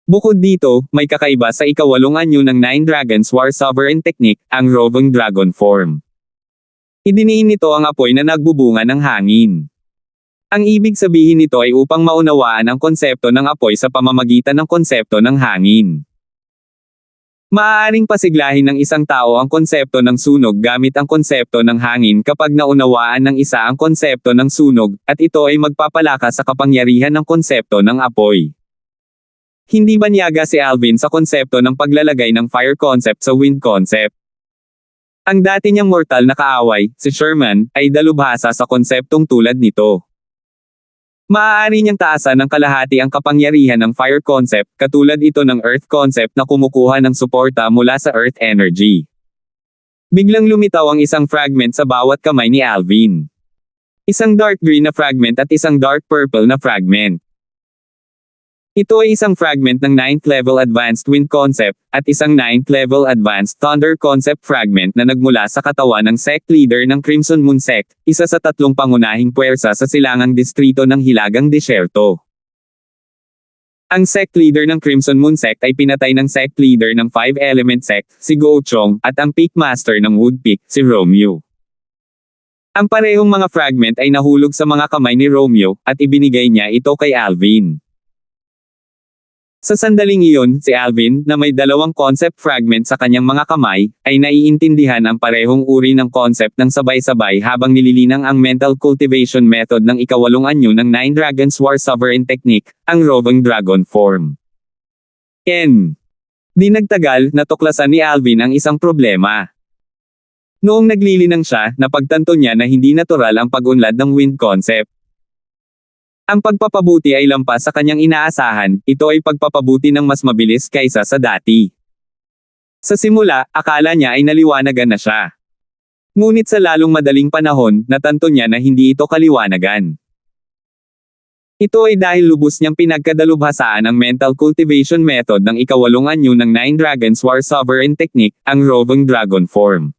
Bukod dito, may kakaiba sa ikawalong anyo ng Nine Dragons War Sovereign Technique, ang Roving Dragon Form. Idiniin nito ang apoy na nagbubunga ng hangin. Ang ibig sabihin nito ay upang maunawaan ang konsepto ng apoy sa pamamagitan ng konsepto ng hangin. Maaaring pasiglahin ng isang tao ang konsepto ng sunog gamit ang konsepto ng hangin kapag naunawaan ng isa ang konsepto ng sunog, at ito ay magpapalakas sa kapangyarihan ng konsepto ng apoy. Hindi banyaga si Alvin sa konsepto ng paglalagay ng fire concept sa wind concept. Ang dati niyang mortal na kaaway, si Sherman, ay dalubhasa sa konseptong tulad nito. Maaari niyang taasan ng kalahati ang kapangyarihan ng fire concept, katulad ito ng earth concept na kumukuha ng suporta mula sa earth energy. Biglang lumitaw ang isang fragment sa bawat kamay ni Alvin. Isang dark green na fragment at isang dark purple na fragment. Ito ay isang fragment ng 9th level advanced wind concept, at isang 9th level advanced thunder concept fragment na nagmula sa katawan ng sect leader ng Crimson Moon Sect, isa sa tatlong pangunahing puwersa sa silangang distrito ng Hilagang Disyerto. Ang sect leader ng Crimson Moon Sect ay pinatay ng sect leader ng 5-element sect, si Go Chong, at ang peak master ng Wood Peak, si Romeo. Ang parehong mga fragment ay nahulog sa mga kamay ni Romeo, at ibinigay niya ito kay Alvin. Sa sandaling iyon, si Alvin, na may dalawang concept fragment sa kanyang mga kamay, ay naiintindihan ang parehong uri ng concept ng sabay-sabay habang nililinang ang mental cultivation method ng ikawalong anyo ng Nine Dragons War Sovereign Technique, ang Roving Dragon Form. Di nagtagal, natuklasan ni Alvin ang isang problema. Noong naglilinang siya, napagtanto niya na hindi natural ang pag-unlad ng wind concept. Ang pagpapabuti ay lampas sa kanyang inaasahan, ito ay pagpapabuti ng mas mabilis kaysa sa dati. Sa simula, akala niya ay naliwanagan na siya. Ngunit sa lalong madaling panahon, natanto niya na hindi ito kaliwanagan. Ito ay dahil lubos niyang pinagkadalubhasaan ang mental cultivation method ng ikawalong anyo ng Nine Dragons War Sovereign Technique, ang Roving Dragon Form.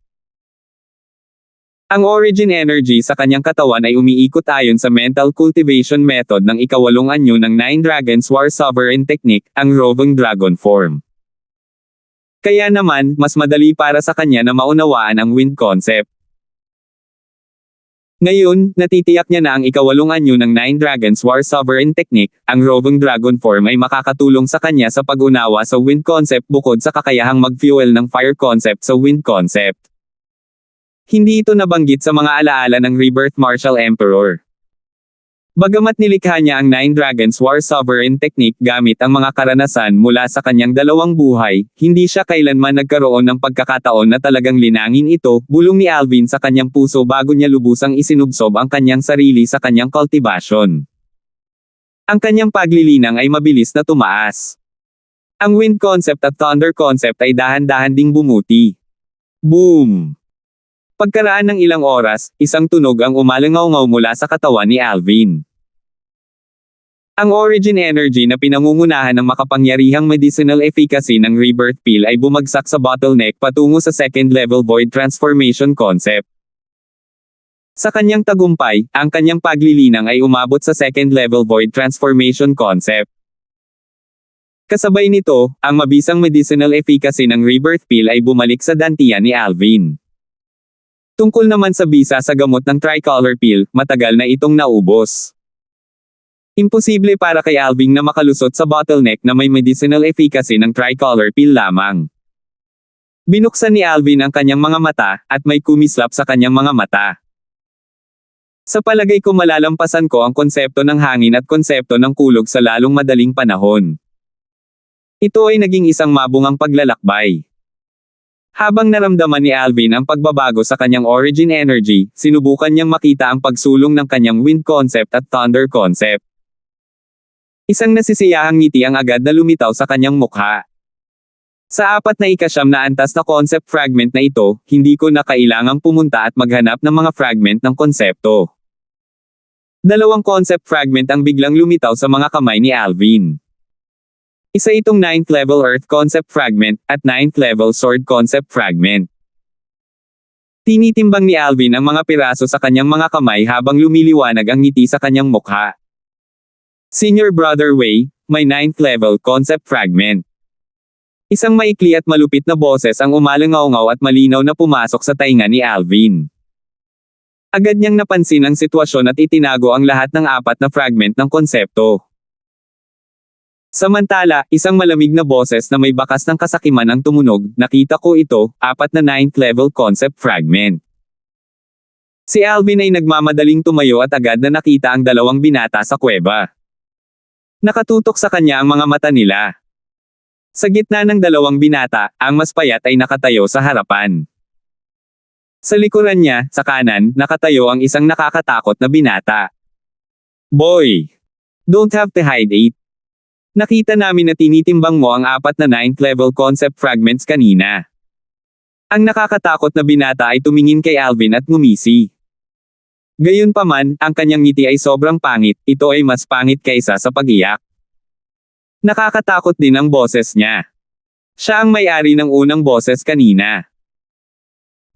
Ang origin energy sa kanyang katawan ay umiikot ayon sa mental cultivation method ng ikawalong anyo ng Nine Dragons War Sovereign Technique, ang Roving Dragon Form. Kaya naman, mas madali para sa kanya na maunawaan ang wind concept. Ngayon, natitiyak niya na ang ikawalong anyo ng Nine Dragons War Sovereign Technique, ang Roving Dragon Form ay makakatulong sa kanya sa pag-unawa sa wind concept bukod sa kakayahang mag-fuel ng fire concept sa wind concept. Hindi ito nabanggit sa mga alaala ng Rebirth Martial Emperor. Bagamat nilikha niya ang Nine Dragons War Sovereign Technique gamit ang mga karanasan mula sa kanyang dalawang buhay, hindi siya kailanman nagkaroon ng pagkakataon na talagang linangin ito, bulong ni Alvin sa kanyang puso bago niya lubusang isinubsob ang kanyang sarili sa kanyang kultibasyon. Ang kanyang paglilinang ay mabilis na tumaas. Ang wind concept at thunder concept ay dahan-dahan ding bumuti. Boom! Pagkaraan ng ilang oras, isang tunog ang umalangaw-ngaw mula sa katawan ni Alvin. Ang origin energy na pinangungunahan ng makapangyarihang medicinal efficacy ng Rebirth Pill ay bumagsak sa bottleneck patungo sa second level void transformation concept. Sa kanyang tagumpay, ang kanyang paglilinang ay umabot sa second level void transformation concept. Kasabay nito, ang mabisang medicinal efficacy ng Rebirth Pill ay bumalik sa dantian ni Alvin. Tungkol naman sa bisa sa gamot ng Tricolor Pill, matagal na itong naubos. Imposible para kay Alvin na makalusot sa bottleneck na may medicinal efficacy ng Tricolor Pill lamang. Binuksan ni Alvin ang kanyang mga mata, at may kumislap sa kanyang mga mata. Sa palagay ko malalampasan ko ang konsepto ng hangin at konsepto ng kulog sa lalong madaling panahon. Ito ay naging isang mabungang paglalakbay. Habang naramdaman ni Alvin ang pagbabago sa kanyang origin energy, sinubukan niyang makita ang pagsulong ng kanyang wind concept at thunder concept. Isang nasisiyahang ngiti ang agad na lumitaw sa kanyang mukha. Sa 49 na antas na concept fragment na ito, hindi ko na kailangang pumunta at maghanap ng mga fragment ng konsepto. Dalawang concept fragment ang biglang lumitaw sa mga kamay ni Alvin. Isa itong 9th level Earth concept fragment at 9th level Sword concept fragment. Tinitimbang ni Alvin ang mga piraso sa kanyang mga kamay habang lumiliwanag ang ngiti sa kanyang mukha. Senior Brother Wei, may 9th level concept fragment. Isang maikli at malupit na boses ang umalangaw-ngaw at malinaw na pumasok sa tainga ni Alvin. Agad niyang napansin ang sitwasyon at itinago ang lahat ng apat na fragment ng konsepto. Samantala, isang malamig na boses na may bakas ng kasakiman ang tumunog, nakita ko ito, 4 na 9th level concept fragment. Si Alvin ay nagmamadaling tumayo at agad na nakita ang dalawang binata sa kuweba. Nakatutok sa kanya ang mga mata nila. Sa gitna ng dalawang binata, ang mas payat ay nakatayo sa harapan. Sa likuran niya, sa kanan, nakatayo ang isang nakakatakot na binata. Boy! Don't have to hide it. Nakita namin na tinitimbang mo ang 4 na 9th level concept fragments kanina. Ang nakakatakot na binata ay tumingin kay Alvin at ngumisi. Gayunpaman, ang kanyang ngiti ay sobrang pangit, ito ay mas pangit kaysa sa pag-iyak. Nakakatakot din ang boses niya. Siya ang may-ari ng unang boses kanina.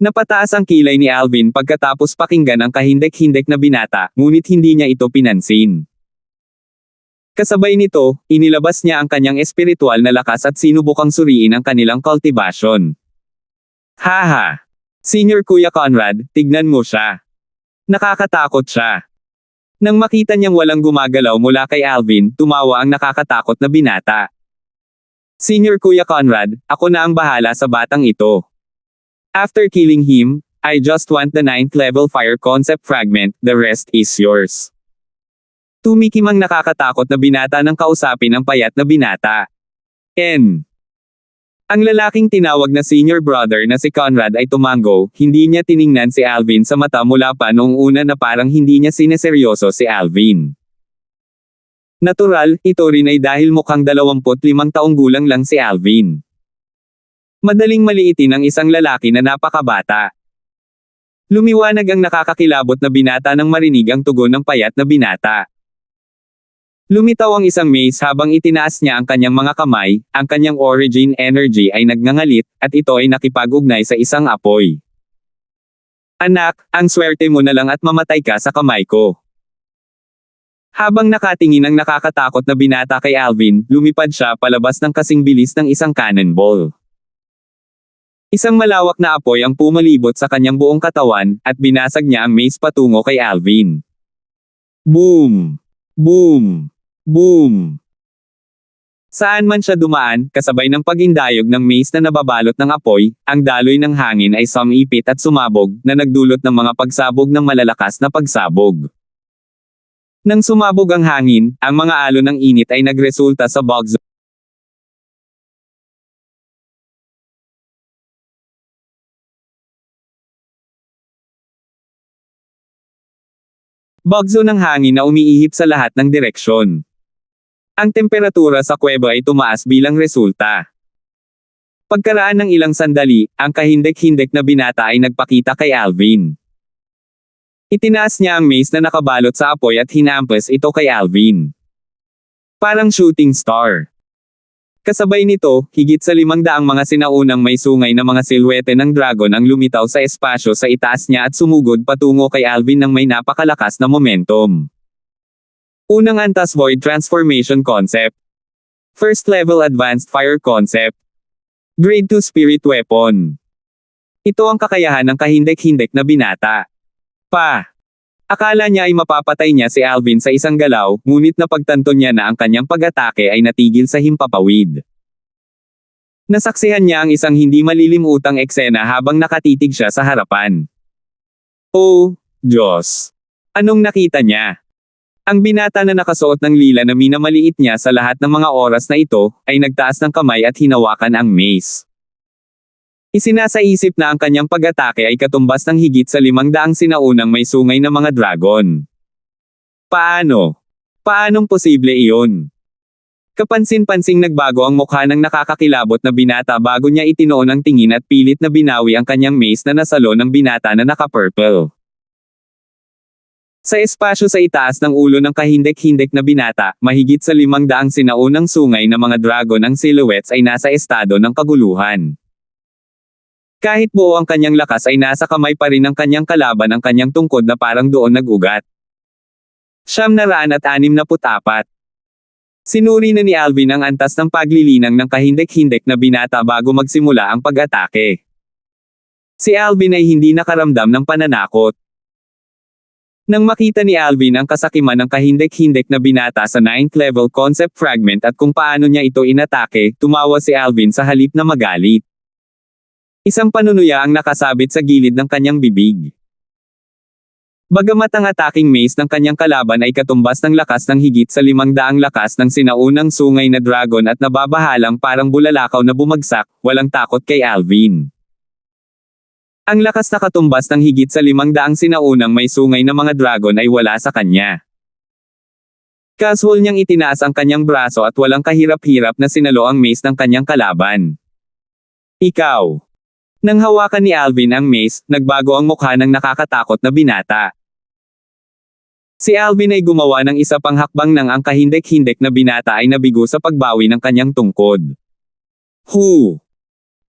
Napataas ang kilay ni Alvin pagkatapos pakinggan ang kahindek-hindek na binata, ngunit hindi niya ito pinansin. Kasabay nito, inilabas niya ang kanyang espiritual na lakas at sinubukang suriin ang kanilang cultivation. Haha! Senior Kuya Conrad, tignan mo siya. Nakakatakot siya. Nang makita niyang walang gumagalaw mula kay Alvin, tumawa ang nakakatakot na binata. Senior Kuya Conrad, ako na ang bahala sa batang ito. After killing him, I just want the 9th level fire concept fragment, the rest is yours. Tumikim ang nakakatakot na binata nang kausapin ang payat na binata. Ang lalaking tinawag na senior brother na si Conrad ay tumango, hindi niya tiningnan si Alvin sa mata mula pa noong una na parang hindi niya sineseryoso si Alvin. Natural, ito rin ay dahil mukhang 25 taong gulang lang si Alvin. Madaling maliitin ang isang lalaki na napakabata. Lumiwanag ang nakakakilabot na binata nang marinig ang tugon ng payat na binata. Lumitaw ang isang mace habang itinaas niya ang kanyang mga kamay, ang kanyang origin energy ay nagngangalit, at ito ay nakipag-ugnay sa isang apoy. Anak, ang swerte mo na lang at mamatay ka sa kamay ko. Habang nakatingin ang nakakatakot na binata kay Alvin, lumipad siya palabas ng kasing bilis ng isang cannonball. Isang malawak na apoy ang pumalibot sa kanyang buong katawan, at binasag niya ang mace patungo kay Alvin. Boom! Boom! Boom! Saan man siya dumaan, kasabay ng pagindayog ng mace na nababalot ng apoy, ang daloy ng hangin ay sumipit at sumabog, na nagdulot ng mga pagsabog ng malalakas na pagsabog. Nang sumabog ang hangin, ang mga alon ng init ay nagresulta sa bug zone. Bagzo ng hangin na umiihip sa lahat ng direksyon. Ang temperatura sa kuweba ay tumaas bilang resulta. Pagkaraan ng ilang sandali, ang kahindek-hindek na binata ay nagpakita kay Alvin. Itinaas niya ang mace na nakabalot sa apoy at hinampas ito kay Alvin. Parang shooting star. Kasabay nito, higit sa 500 mga sinaunang may sungay na mga silhwete ng dragon ang lumitaw sa espasyo sa itaas niya at sumugod patungo kay Alvin ng may napakalakas na momentum. Unang Antas Void Transformation Concept. First Level Advanced Fire Concept. Grade 2 Spirit Weapon. Ito ang kakayahan ng kahindek-hindek na binata. Akala niya ay mapapatay niya si Alvin sa isang galaw, ngunit napagtanto niya na ang kanyang pag-atake ay natigil sa himpapawid. Nasaksihan niya ang isang hindi malilimutang eksena habang nakatitig siya sa harapan. Oh, Diyos! Anong nakita niya? Ang binata na nakasuot ng lila na minamaliit niya sa lahat ng mga oras na ito, ay nagtaas ng kamay at hinawakan ang mace. Isinasaisip na ang kanyang pag-atake ay katumbas ng higit sa 500 sinaunang may sungay na mga dragon. Paano? Paanong posible iyon? Kapansin-pansing nagbago ang mukha ng nakakakilabot na binata bago niya itinoon ang tingin at pilit na binawi ang kanyang mace na nasalo ng binata na naka-purple. Sa espasyo sa itaas ng ulo ng kahindek-hindek na binata, mahigit sa 500 sinaunang sungay na mga dragon ang silhouettes ay nasa estado ng kaguluhan. Kahit buo ang kanyang lakas ay nasa kamay pa rin ng kanyang kalaban ang kanyang tungkod na parang doon nag-ugat. 964. Sinuri na ni Alvin ang antas ng paglilinang ng kahindek-hindek na binata bago magsimula ang pag-atake. Si Alvin ay hindi nakaramdam ng pananakot. Nang makita ni Alvin ang kasakiman ng kahindek-hindek na binata sa 9th level concept fragment at kung paano niya ito inatake, tumawa si Alvin sa halip na magalit. Isang panunuya ang nakasabit sa gilid ng kanyang bibig. Bagamat ang attacking mace ng kanyang kalaban ay katumbas ng lakas ng higit sa 500 lakas ng sinaunang sungay na dragon at nababahalang parang bulalakaw na bumagsak, walang takot kay Alvin. Ang lakas na katumbas ng higit sa 500 sinaunang may sungay na mga dragon ay wala sa kanya. Casual niyang itinaas ang kanyang braso at walang kahirap-hirap na sinalo ang mace ng kanyang kalaban. Ikaw. Nang hawakan ni Alvin ang mace, nagbago ang mukha ng nakakatakot na binata. Si Alvin ay gumawa ng isa pang hakbang nang ang kahindek-hindek na binata ay nabigo sa pagbawi ng kanyang tungkod. Hu!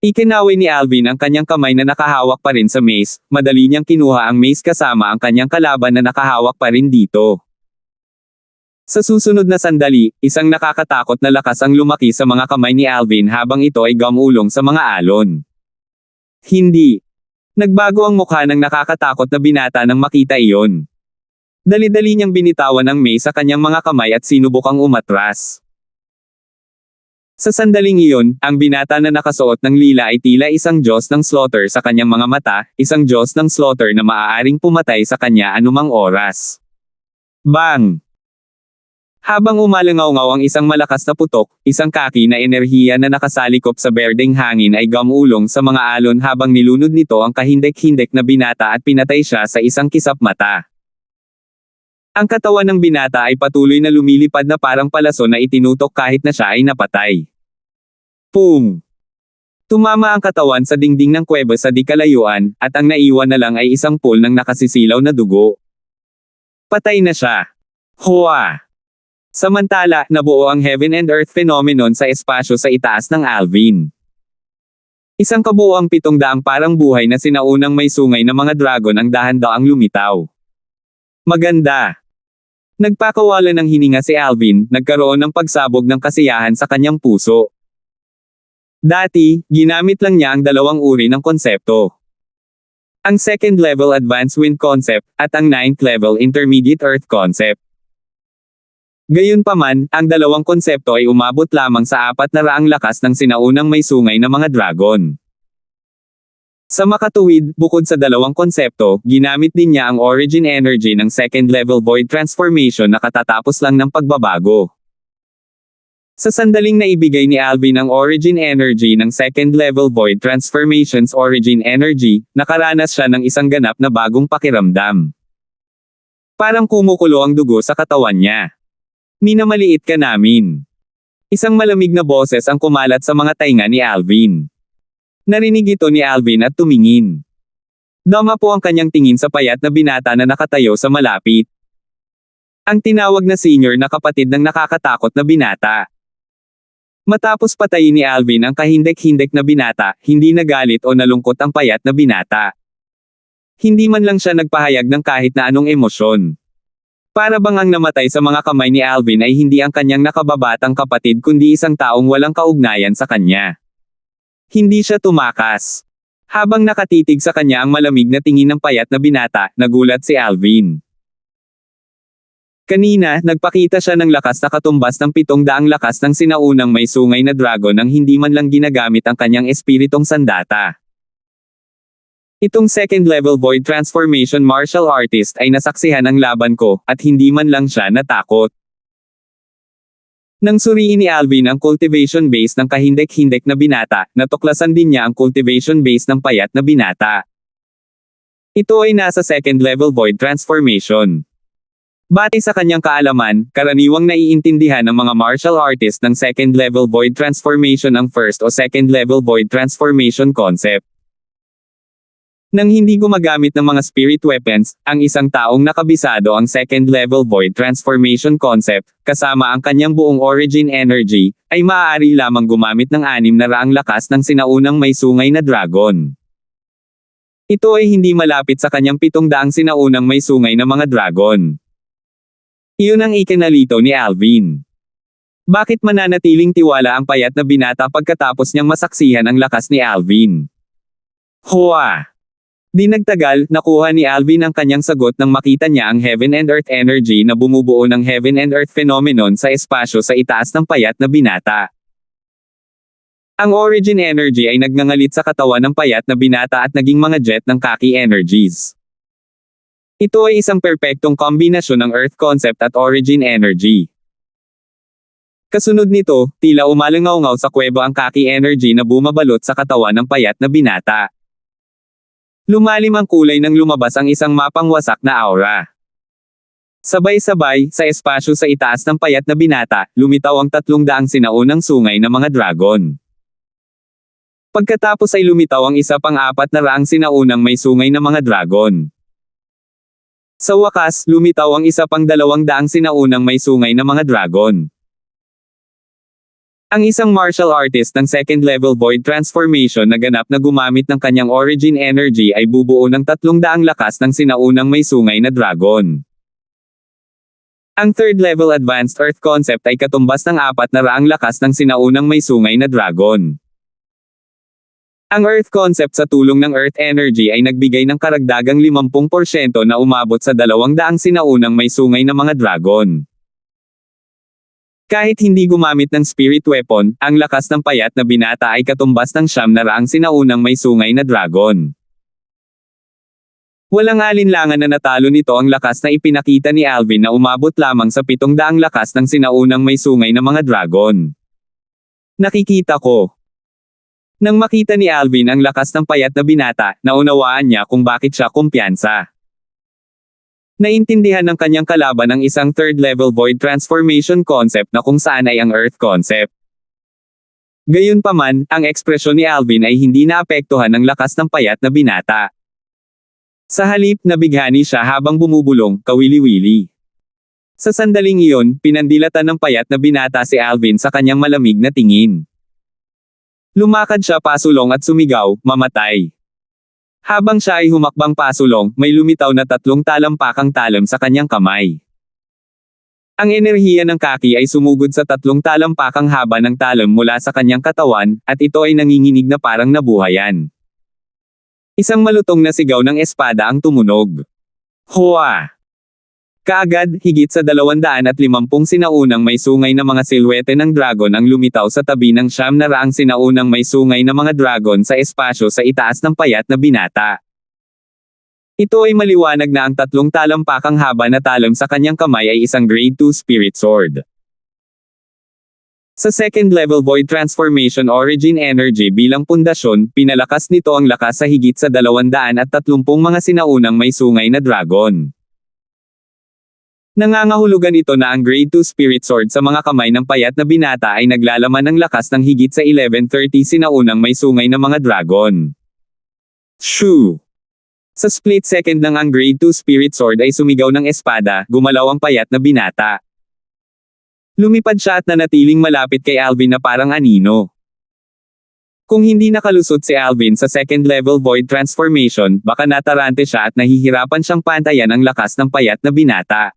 Ikinawi ni Alvin ang kanyang kamay na nakahawak pa rin sa mace, madali niyang kinuha ang mace kasama ang kanyang kalaban na nakahawak pa rin dito. Sa susunod na sandali, isang nakakatakot na lakas ang lumaki sa mga kamay ni Alvin habang ito ay gumulong sa mga alon. Hindi. Nagbago ang mukha ng nakakatakot na binata nang makita iyon. Dali-dali niyang binitawan ang mace sa kanyang mga kamay at sinubukang umatras. Sa sandaling iyon, ang binata na nakasuot ng lila ay tila isang Diyos ng slaughter sa kanyang mga mata, isang Diyos ng slaughter na maaaring pumatay sa kanya anumang oras. Bang! Habang umalangaw-ngaw ang isang malakas na putok, isang kaki na enerhiya na nakasalikop sa berdeng hangin ay gumulong sa mga alon habang nilunod nito ang kahindek-hindek na binata at pinatay siya sa isang kisap mata. Ang katawan ng binata ay patuloy na lumilipad na parang palaso na itinutok kahit na siya ay napatay. Pum! Tumama ang katawan sa dingding ng kuweba sa di kalayuan, at ang naiwan na lang ay isang pool ng nakasisilaw na dugo. Patay na siya. Hua! Samantala, nabuo ang heaven and earth phenomenon sa espasyo sa itaas ng Alvin. Isang kabuuang 700 parang buhay na sinaunang may sungay na mga dragon ang dahan-daang lumitaw. Maganda! Nagpakawala ng hininga si Alvin, nagkaroon ng pagsabog ng kasiyahan sa kanyang puso. Dati, ginamit lang niya ang dalawang uri ng konsepto. Ang second level advanced wind concept, at ang 9th level intermediate earth concept. Gayunpaman, ang dalawang konsepto ay umabot lamang sa 400 lakas ng sinaunang may sungay na mga dragon. Sa makatuwid, bukod sa dalawang konsepto, ginamit din niya ang origin energy ng second level void transformation na katatapos lang ng pagbabago. Sa sandaling na ibigay ni Alvin ang origin energy ng second level void transformation's origin energy, nakaranas siya ng isang ganap na bagong pakiramdam. Parang kumukulo ang dugo sa katawan niya. Minamaliit ka namin. Isang malamig na boses ang kumalat sa mga tainga ni Alvin. Narinig ito ni Alvin at tumingin. Dama po ang kanyang tingin sa payat na binata na nakatayo sa malapit. Ang tinawag na senior na kapatid ng nakakatakot na binata. Matapos patayin ni Alvin ang kahindek-hindek na binata, hindi nagalit o nalungkot ang payat na binata. Hindi man lang siya nagpahayag ng kahit na anong emosyon. Para bang ang namatay sa mga kamay ni Alvin ay hindi ang kanyang nakababatang kapatid kundi isang taong walang kaugnayan sa kanya. Hindi siya tumakas. Habang nakatitig sa kanya ang malamig na tingin ng payat na binata, nagulat si Alvin. Kanina, nagpakita siya ng lakas na katumbas ng 700 lakas ng sinaunang may sungay na dragon nang hindi man lang ginagamit ang kanyang espiritong sandata. Itong second level void transformation martial artist ay nasaksihan ang laban ko, at hindi man lang siya natakot. Nang suriin ni Alvin ang cultivation base ng kahindek-hindek na binata, natuklasan din niya ang cultivation base ng payat na binata. Ito ay nasa second level void transformation. Batay sa kanyang kaalaman, karaniwang naiintindihan ng mga martial artist ng second level void transformation ang first o second level void transformation concept. Nang hindi gumagamit ng mga spirit weapons, ang isang taong nakabisado ang second level void transformation concept, kasama ang kanyang buong origin energy, ay maaari lamang gumamit ng 600 lakas ng sinaunang may sungay na dragon. Ito ay hindi malapit sa kanyang 700 sinaunang may sungay na mga dragon. Iyon ang ikinalito ni Alvin. Bakit mananatiling tiwala ang payat na binata pagkatapos niyang masaksihan ang lakas ni Alvin? Hoa! Di nagtagal, nakuha ni Alvin ang kanyang sagot nang makita niya ang Heaven and Earth energy na bumubuo ng Heaven and Earth phenomenon sa espasyo sa itaas ng payat na binata. Ang origin energy ay nagngangalit sa katawan ng payat na binata at naging mga jet ng kaki energies. Ito ay isang perpektong kombinasyon ng Earth concept at origin energy. Kasunod nito, tila umalangaw-ngaw sa kuweba ang kaki energy na bumabalot sa katawan ng payat na binata. Lumalim ang kulay nang lumabas ang isang mapang wasak na aura. Sabay-sabay, sa espasyo sa itaas ng payat na binata, lumitaw ang 300 sinaunang sungay na mga dragon. Pagkatapos ay lumitaw ang isa pang 400 sinaunang may sungay na mga dragon. Sa wakas, lumitaw ang isa pang 200 sinaunang may sungay na mga dragon. Ang isang martial artist ng second level void transformation na ganap na gumamit ng kanyang origin energy ay bubuo ng 300 lakas ng sinaunang may sungay na dragon. Ang third level advanced earth concept ay katumbas ng 400 lakas ng sinaunang may sungay na dragon. Ang earth concept sa tulong ng earth energy ay nagbigay ng karagdagang 50% na umabot sa 200 sinaunang may sungay na mga dragon. Kahit hindi gumamit ng spirit weapon, ang lakas ng payat na binata ay katumbas ng 900 sinaunang may sungay na dragon. Walang alinlangan na natalo nito ang lakas na ipinakita ni Alvin na umabot lamang sa 700 lakas ng sinaunang may sungay na mga dragon. Nakikita ko. Nang makita ni Alvin ang lakas ng payat na binata, naunawaan niya kung bakit siya kumpiyansa. Naintindihan ng kanyang kalaban ang isang third-level void transformation concept na kung saan ay ang Earth concept. Gayunpaman, ang ekspresyon ni Alvin ay hindi naapektuhan ng lakas ng payat na binata. Sa halip, nabighani siya habang bumubulong, kawili-wili. Sa sandaling iyon, pinandilatan ng payat na binata si Alvin sa kanyang malamig na tingin. Lumakad siya pasulong at sumigaw, mamatay. Habang siya ay humakbang pasulong, may lumitaw na 3 talampakang talam sa kanyang kamay. Ang enerhiya ng kaki ay sumugod sa 3 talampakang haba ng talam mula sa kanyang katawan, at ito ay nanginginig na parang nabuhayan. Isang malutong na sigaw ng espada ang tumunog. Hoa! Kaagad, higit sa 250 sinaunang may sungay na mga silwete ng dragon ang lumitaw sa tabi ng 900 sinaunang may sungay na mga dragon sa espasyo sa itaas ng payat na binata. Ito ay maliwanag na ang 3 talampakang haba na talam sa kanyang kamay ay isang grade 2 spirit sword. Sa second level void transformation origin energy bilang pundasyon, pinalakas nito ang lakas sa higit sa 230 mga sinaunang may sungay na dragon. Nangangahulugan ito na ang grade 2 spirit sword sa mga kamay ng payat na binata ay naglalaman ng lakas ng higit sa 1130 sinaunang may sungay na mga dragon. Shoo! Sa split second ng ang grade 2 spirit sword ay sumigaw ng espada, gumalaw ang payat na binata. Lumipad siya at nanatiling malapit kay Alvin na parang anino. Kung hindi nakalusot si Alvin sa second level void transformation, baka natarante siya at nahihirapan siyang pantayan ang lakas ng payat na binata.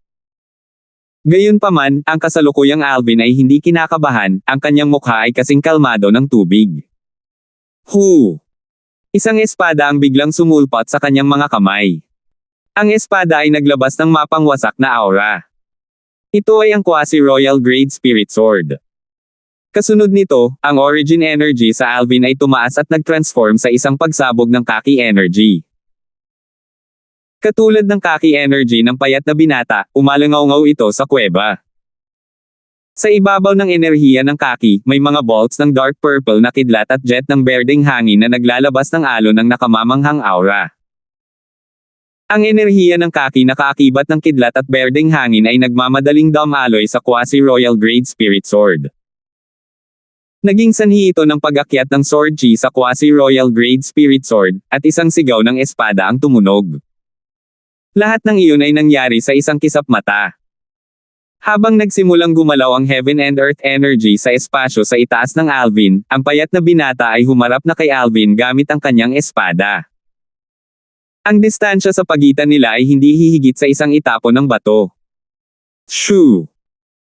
Gayunpaman, ang kasalukuyang Alvin ay hindi kinakabahan, ang kanyang mukha ay kasing kalmado ng tubig. Hu! Isang espada ang biglang sumulpot sa kanyang mga kamay. Ang espada ay naglabas ng mapang wasak na aura. Ito ay ang quasi-royal grade spirit sword. Kasunod nito, ang origin energy sa Alvin ay tumaas at nag-transform sa isang pagsabog ng kaki energy. Katulad ng kaki energy ng payat na binata, umalangaw-ngaw ito sa kuweba. Sa ibabaw ng enerhiya ng kaki, may mga bolts ng dark purple na kidlat at jet ng berdeng hangin na naglalabas ng alon ng nakamamanghang aura. Ang enerhiya ng kaki na kaakibat ng kidlat at berdeng hangin ay nagmamadaling dumaloy sa quasi-royal grade spirit sword. Naging sanhi ito ng pag-akyat ng Sword Chi sa quasi-royal grade spirit sword, at isang sigaw ng espada ang tumunog. Lahat ng iyon ay nangyari sa isang kisap mata. Habang nagsimulang gumalaw ang heaven and earth energy sa espasyo sa itaas ng Alvin, ang payat na binata ay humarap na kay Alvin gamit ang kanyang espada. Ang distansya sa pagitan nila ay hindi hihigit sa isang itapon ng bato. Shoo!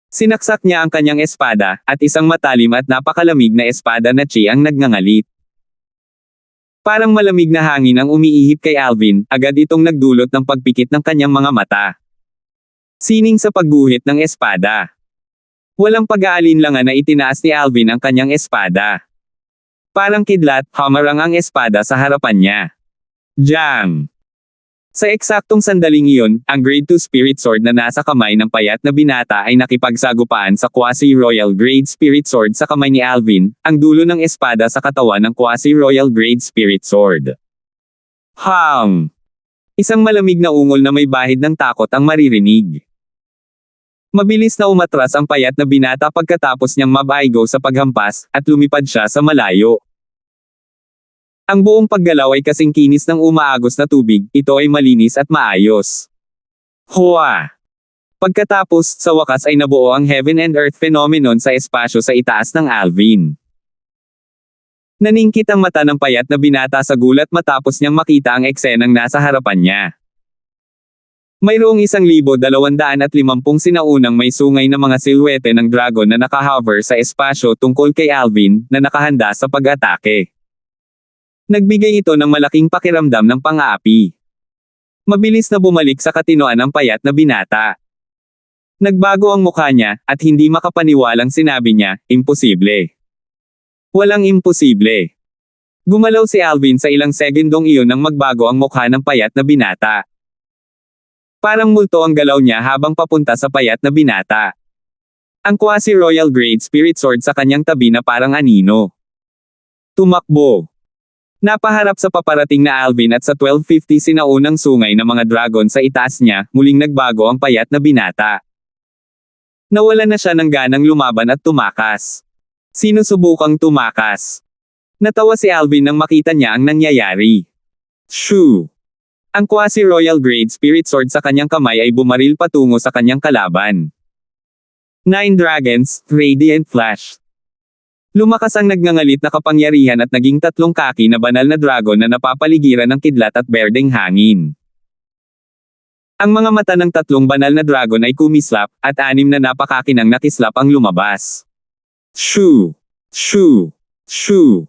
Sinaksak niya ang kanyang espada, at isang matalim at napakalamig na espada na chi ang nagngangalit. Parang malamig na hangin ang umiihip kay Alvin, agad itong nagdulot ng pagpikit ng kanyang mga mata. Sining sa pagguhit ng espada. Walang pag-aalinlangan na itinaas ni Alvin ang kanyang espada. Parang kidlat, hamarang ang espada sa harapan niya. Jang! Sa eksaktong sandaling iyon, ang Grade 2 Spirit Sword na nasa kamay ng payat na binata ay nakipagsagupaan sa quasi-royal grade Spirit Sword sa kamay ni Alvin, ang dulo ng espada sa katawan ng quasi-royal grade Spirit Sword. Hang! Isang malamig na ungol na may bahid ng takot ang maririnig. Mabilis na umatras ang payat na binata pagkatapos niyang mabaigo sa paghampas, at lumipad siya sa malayo. Ang buong paggalaw ay kasing kinis ng umaagos na tubig, ito ay malinis at maayos. Hua! Pagkatapos, sa wakas ay nabuo ang heaven and earth phenomenon sa espasyo sa itaas ng Alvin. Naningkit ang mata ng payat na binata sa gulat matapos niyang makita ang eksenang nasa harapan niya. Mayroong 1,250 sinaunang may sungay na mga silhwete ng dragon na nakahover sa espasyo tungkol kay Alvin, na nakahanda sa pag-atake. Nagbigay ito ng malaking pakiramdam ng pang-aapi. Mabilis na bumalik sa katinoan ang payat na binata. Nagbago ang mukha niya, at hindi makapaniwalang sinabi niya, imposible. Walang imposible. Gumalaw si Alvin sa ilang segundong iyon nang magbago ang mukha ng payat na binata. Parang multo ang galaw niya habang papunta sa payat na binata. Ang quasi-royal grade spirit sword sa kanyang tabi na parang anino. Tumakbo. Napaharap sa paparating na Alvin at sa 1250 sinaunang sungay na mga dragon sa itaas niya, muling nagbago ang payat na binata. Nawalan na siya ng ganang lumaban at tumakas. Sinusubukang tumakas. Natawa si Alvin nang makita niya ang nangyayari. Shoo! Ang quasi-royal grade spirit sword sa kanyang kamay ay bumaril patungo sa kanyang kalaban. 9 dragons, radiant flash. Lumakas ang nagngangalit na kapangyarihan at naging 3 kaki na banal na dragon na napapaligiran ng kidlat at berdeng hangin. Ang mga mata ng 3 banal na dragon ay kumislap, at 6 na napakakinang nakislap ang lumabas. Shoo! Shoo! Shoo!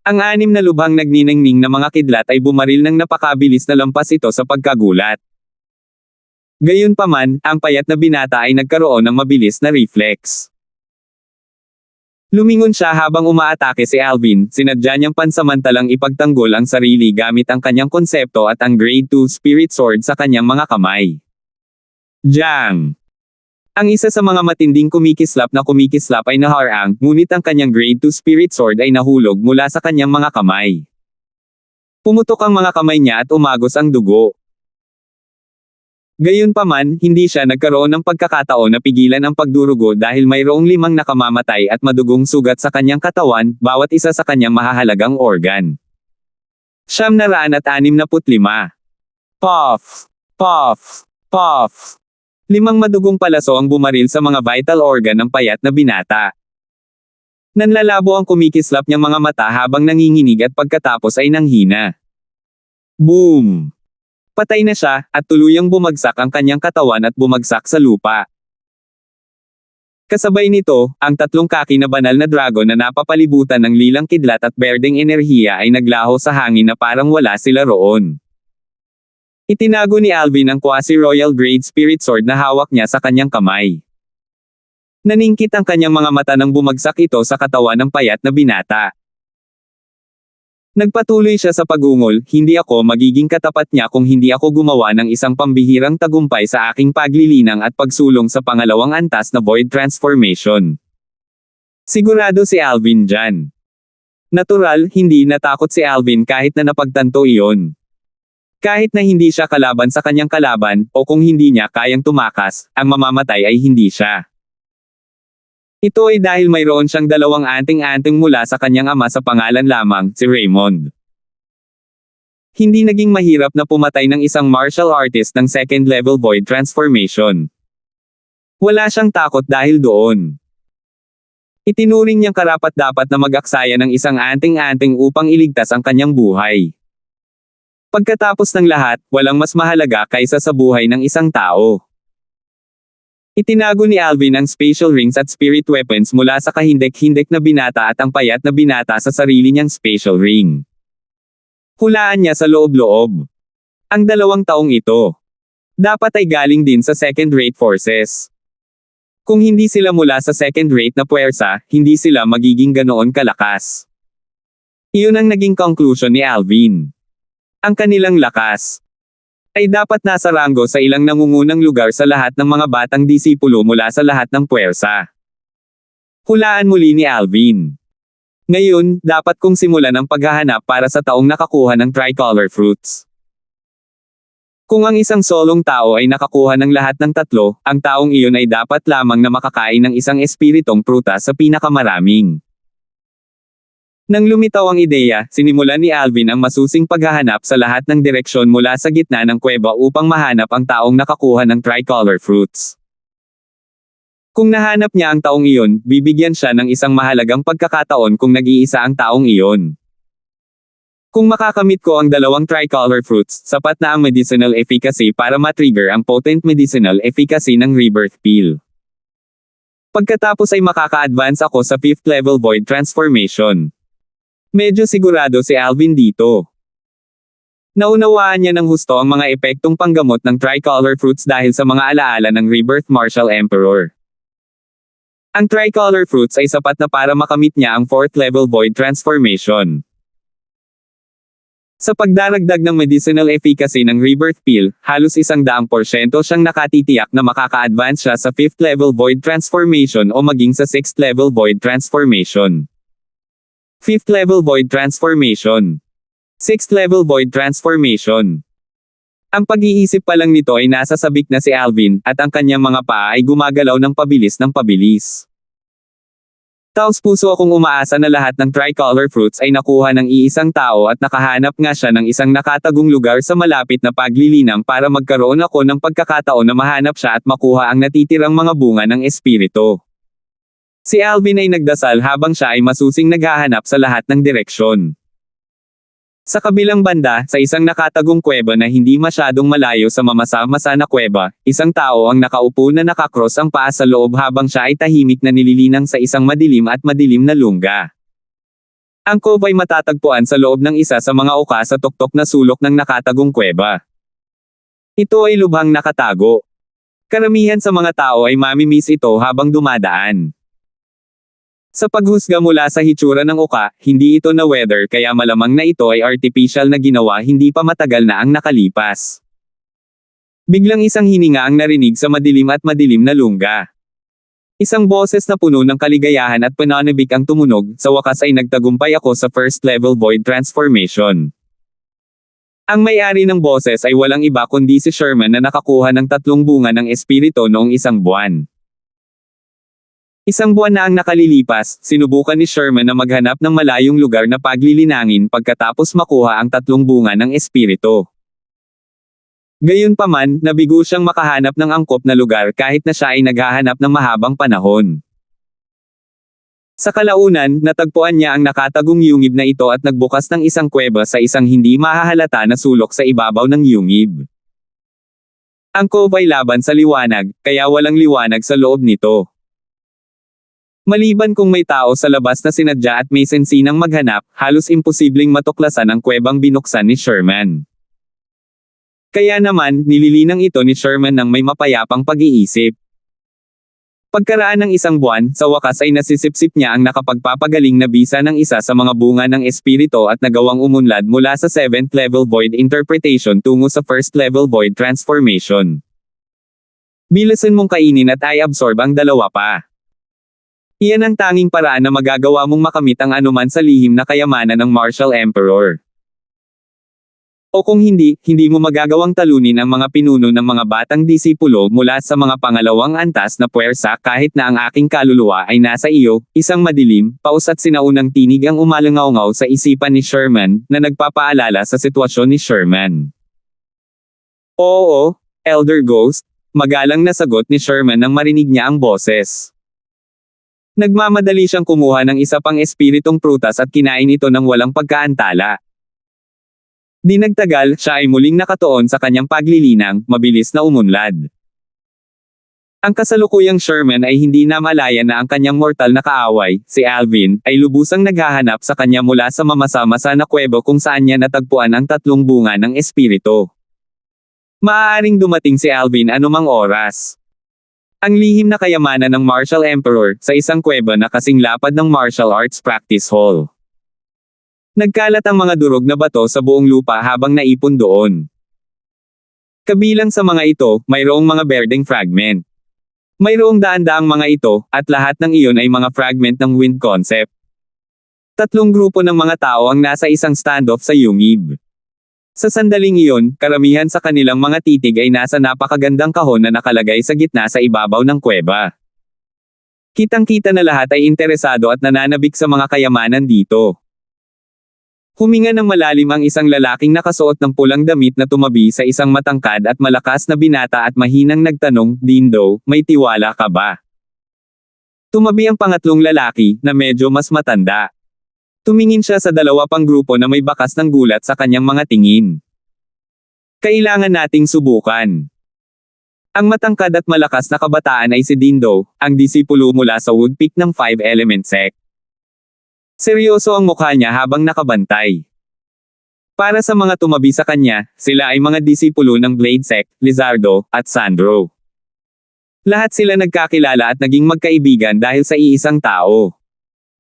Ang 6 na lubhang nagniningning na mga kidlat ay bumaril ng napakabilis na lampas ito sa pagkagulat. Gayunpaman, ang payat na binata ay nagkaroon ng mabilis na reflex. Lumingon siya habang umaatake si Alvin, sinadya niyang pansamantalang ipagtanggol ang sarili gamit ang kanyang konsepto at ang Grade 2 Spirit Sword sa kanyang mga kamay. Jang! Ang isa sa mga matinding kumikislap ay naharang, ngunit ang kanyang Grade 2 Spirit Sword ay nahulog mula sa kanyang mga kamay. Pumutok ang mga kamay niya at umagos ang dugo. Gayunpaman, hindi siya nagkaroon ng pagkakataon na pigilan ang pagdurugo dahil mayroong 5 nakamamatay at madugong sugat sa kanyang katawan, bawat isa sa kanyang mahahalagang organ. 965. Puff! Puff! Puff! 5 madugong palaso ang bumaril sa mga vital organ ng payat na binata. Nanlalabo ang kumikislap niyang mga mata habang nanginginig at pagkatapos ay nanghina. Boom! Patay na siya, at tuluyang bumagsak ang kanyang katawan at bumagsak sa lupa. Kasabay nito, ang 3 kaki na banal na dragon na napapalibutan ng lilang kidlat at berdeng enerhiya ay naglaho sa hangin na parang wala sila roon. Itinago ni Alvin ang quasi-royal grade spirit sword na hawak niya sa kanyang kamay. Naningkit ang kanyang mga mata nang bumagsak ito sa katawan ng payat na binata. Nagpatuloy siya sa pagungol, hindi ako magiging katapat niya kung hindi ako gumawa ng isang pambihirang tagumpay sa aking paglilinang at pagsulong sa pangalawang antas na void transformation. Sigurado si Alvin dyan. Natural, hindi natakot si Alvin kahit na napagtanto iyon. Kahit na hindi siya kalaban sa kanyang kalaban, o kung hindi niya kayang tumakas, ang mamamatay ay hindi siya. Ito ay dahil mayroon siyang dalawang anting-anting mula sa kanyang ama sa pangalan lamang, si Raymond. Hindi naging mahirap na pumatay ng isang martial artist ng second-level void transformation. Wala siyang takot dahil doon. Itinuring niyang karapat-dapat na mag-aksaya ng isang anting-anting upang iligtas ang kanyang buhay. Pagkatapos ng lahat, walang mas mahalaga kaysa sa buhay ng isang tao. Itinago ni Alvin ang spatial rings at spirit weapons mula sa kahindek-hindek na binata at ang payat na binata sa sarili niyang spatial ring. Hulaan niya sa loob-loob. Ang 2 taong ito dapat ay galing din sa second-rate forces. Kung hindi sila mula sa second-rate na puwersa, hindi sila magiging ganoon kalakas. Iyon ang naging conclusion ni Alvin. Ang kanilang lakas ay dapat nasa ranggo sa ilang nangungunang lugar sa lahat ng mga batang disipulo mula sa lahat ng puwersa. Hulaan muli ni Alvin. Ngayon, dapat kong simulan ang paghahanap para sa taong nakakuha ng tricolor fruits. Kung ang isang solong tao ay nakakuha ng lahat ng 3, ang taong iyon ay dapat lamang na makakain ng isang espiritong prutas sa pinakamaraming. Nang lumitaw ang ideya, sinimulan ni Alvin ang masusing paghahanap sa lahat ng direksyon mula sa gitna ng kuweba upang mahanap ang taong nakakuha ng tricolor fruits. Kung nahanap niya ang taong iyon, bibigyan siya ng isang mahalagang pagkakataon kung nag-iisa ang taong iyon. Kung makakamit ko ang 2 tricolor fruits, sapat na ang medicinal efficacy para matrigger ang potent medicinal efficacy ng rebirth pill. Pagkatapos ay makaka-advance ako sa 5th level void transformation. Medyo sigurado si Alvin dito. Naunawaan niya ng husto ang mga epektong panggamot ng tricolor fruits dahil sa mga alaala ng Rebirth Martial Emperor. Ang tricolor fruits ay sapat na para makamit niya ang 4th level void transformation. Sa pagdaragdag ng medicinal efficacy ng Rebirth Pill, halos 100% siyang nakatitiyak na makaka-advance siya sa 5th level void transformation o maging sa 6th level void transformation. 5th level void transformation. 6th level void transformation. Ang pag-iisip pa lang nito ay nasa sabik na si Alvin, at ang kanyang mga paa ay gumagalaw ng pabilis. Taos-puso akong umaasa na lahat ng tricolor fruits ay nakuha ng iisang tao at nakahanap nga siya ng isang nakatagong lugar sa malapit na paglilinang para magkaroon ako ng pagkakataon na mahanap siya at makuha ang natitirang mga bunga ng espiritu. Si Alvin ay nagdasal habang siya ay masusing naghahanap sa lahat ng direksyon. Sa kabilang banda, sa isang nakatagong kuweba na hindi masyadong malayo sa mamasa-masa na kuweba, isang tao ang nakaupo na nakakross ang paa sa loob habang siya ay tahimik na nililinang sa isang madilim na lungga. Ang cove ay matatagpuan sa loob ng isa sa mga uka sa tuktok na sulok ng nakatagong kuweba. Ito ay lubhang nakatago. Karamihan sa mga tao ay mamimiss ito habang dumadaan. Sa paghusga mula sa hitsura ng uka, hindi ito na weather kaya malamang na ito ay artificial na ginawa hindi pa matagal na ang nakalipas. Biglang isang hininga ang narinig sa madilim na lungga. Isang boses na puno ng kaligayahan at pananabik ang tumunog, sa wakas ay nagtagumpay ako sa 1st level void transformation. Ang may-ari ng boses ay walang iba kundi si Sherman na nakakuha ng 3 bunga ng espiritu noong 1 buwan. 1 buwan na ang nakalilipas, sinubukan ni Sherman na maghanap ng malayong lugar na paglilinangin pagkatapos makuha ang 3 bunga ng espiritu. Gayunpaman, nabigo siyang makahanap ng angkop na lugar kahit na siya ay naghahanap ng mahabang panahon. Sa kalaunan, natagpuan niya ang nakatagong yungib na ito at nagbukas ng isang kuweba sa isang hindi mahahalata na sulok sa ibabaw ng yungib. Ang cove ay laban sa liwanag, kaya walang liwanag sa loob nito. Maliban kung may tao sa labas na sinadya at may sensinang maghanap, halos imposibleng matuklasan ang kuwebang binuksan ni Sherman. Kaya naman, nililinang ito ni Sherman ng may mapayapang pag-iisip. Pagkaraan ng 1 buwan, sa wakas ay nasisipsip niya ang nakapagpapagaling na bisa ng isa sa mga bunga ng espiritu at nagawang umunlad mula sa 7th level void interpretation tungo sa 1st level void transformation. Bilisan mong kainin at i-absorb ang 2 pa. Iyan ang tanging paraan na magagawa mong makamit ang anuman sa lihim na kayamanan ng Martial Emperor. O kung hindi, hindi mo magagawang talunin ang mga pinuno ng mga batang disipulo mula sa mga pangalawang antas na puwersa kahit na ang aking kaluluwa ay nasa iyo, isang madilim, paus at sinaunang tinig ang umalangaw sa isipan ni Sherman, na nagpapaalala sa sitwasyon ni Sherman. Oo, Elder Ghost, magalang na sagot ni Sherman nang marinig niya ang boses. Nagmamadali siyang kumuha ng isa pang espiritong prutas at kinain ito ng walang pagkaantala. Di nagtagal, siya ay muling nakatuon sa kanyang paglilinang, mabilis na umunlad. Ang kasalukuyang Sherman ay hindi na malaya na ang kanyang mortal na kaaway, si Alvin, ay lubusang naghahanap sa kanya mula sa mamasa-masa na kuwebo kung saan niya natagpuan ang 3 bunga ng espiritu. Maaaring dumating si Alvin anumang oras. Ang lihim na kayamanan ng Martial Emperor, sa isang kuweba na kasing lapad ng martial arts practice hall. Nagkalat ang mga durog na bato sa buong lupa habang naipon doon. Kabilang sa mga ito, mayroong mga berdeng fragment. Mayroong daan-daang mga ito, at lahat ng iyon ay mga fragment ng wind concept. 3 grupo ng mga tao ang nasa isang standoff sa Yungib. Sa sandaling iyon, karamihan sa kanilang mga titig ay nasa napakagandang kahon na nakalagay sa gitna sa ibabaw ng kuweba. Kitang-kita na lahat ay interesado at nananabik sa mga kayamanan dito. Huminga ng malalim ang isang lalaking nakasuot ng pulang damit na tumabi sa isang matangkad at malakas na binata at mahinang nagtanong, "Dindo, may tiwala ka ba?" Tumabi ang pangatlong lalaki, na medyo mas matanda. Tumingin siya sa 2 pang grupo na may bakas ng gulat sa kanyang mga tingin. Kailangan nating subukan. Ang matangkad at malakas na kabataan ay si Dindo, ang disipulo mula sa Woodpeak ng 5-element sect. Seryoso ang mukha niya habang nakabantay. Para sa mga tumabi sa kanya, sila ay mga disipulo ng Blade Sect, Lizardo, at Sandro. Lahat sila nagkakilala at naging magkaibigan dahil sa iisang tao.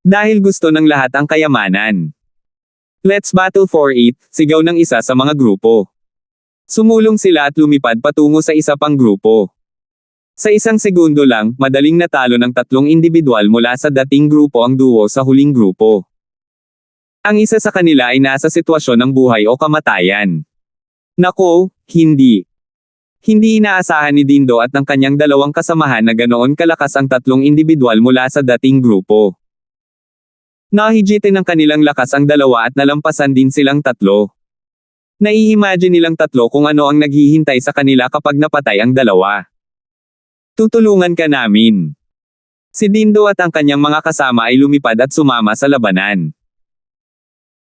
Dahil gusto ng lahat ang kayamanan. "Let's battle for it," sigaw ng isa sa mga grupo. Sumulong sila at lumipad patungo sa isa pang grupo. Sa isang segundo lang, madaling natalo ng 3 individual mula sa dating grupo ang duo sa huling grupo. Ang isa sa kanila ay nasa sitwasyon ng buhay o kamatayan. Nako, hindi. Hindi inaasahan ni Dindo at ng kanyang 2 kasamahan na ganoon kalakas ang 3 individual mula sa dating grupo. Nahijitin ng kanilang lakas ang 2 at nalampasan din silang 3. Nai-imagine nilang 3 kung ano ang naghihintay sa kanila kapag napatay ang 2. "Tutulungan ka namin." Si Dindo at ang kanyang mga kasama ay lumipad at sumama sa labanan.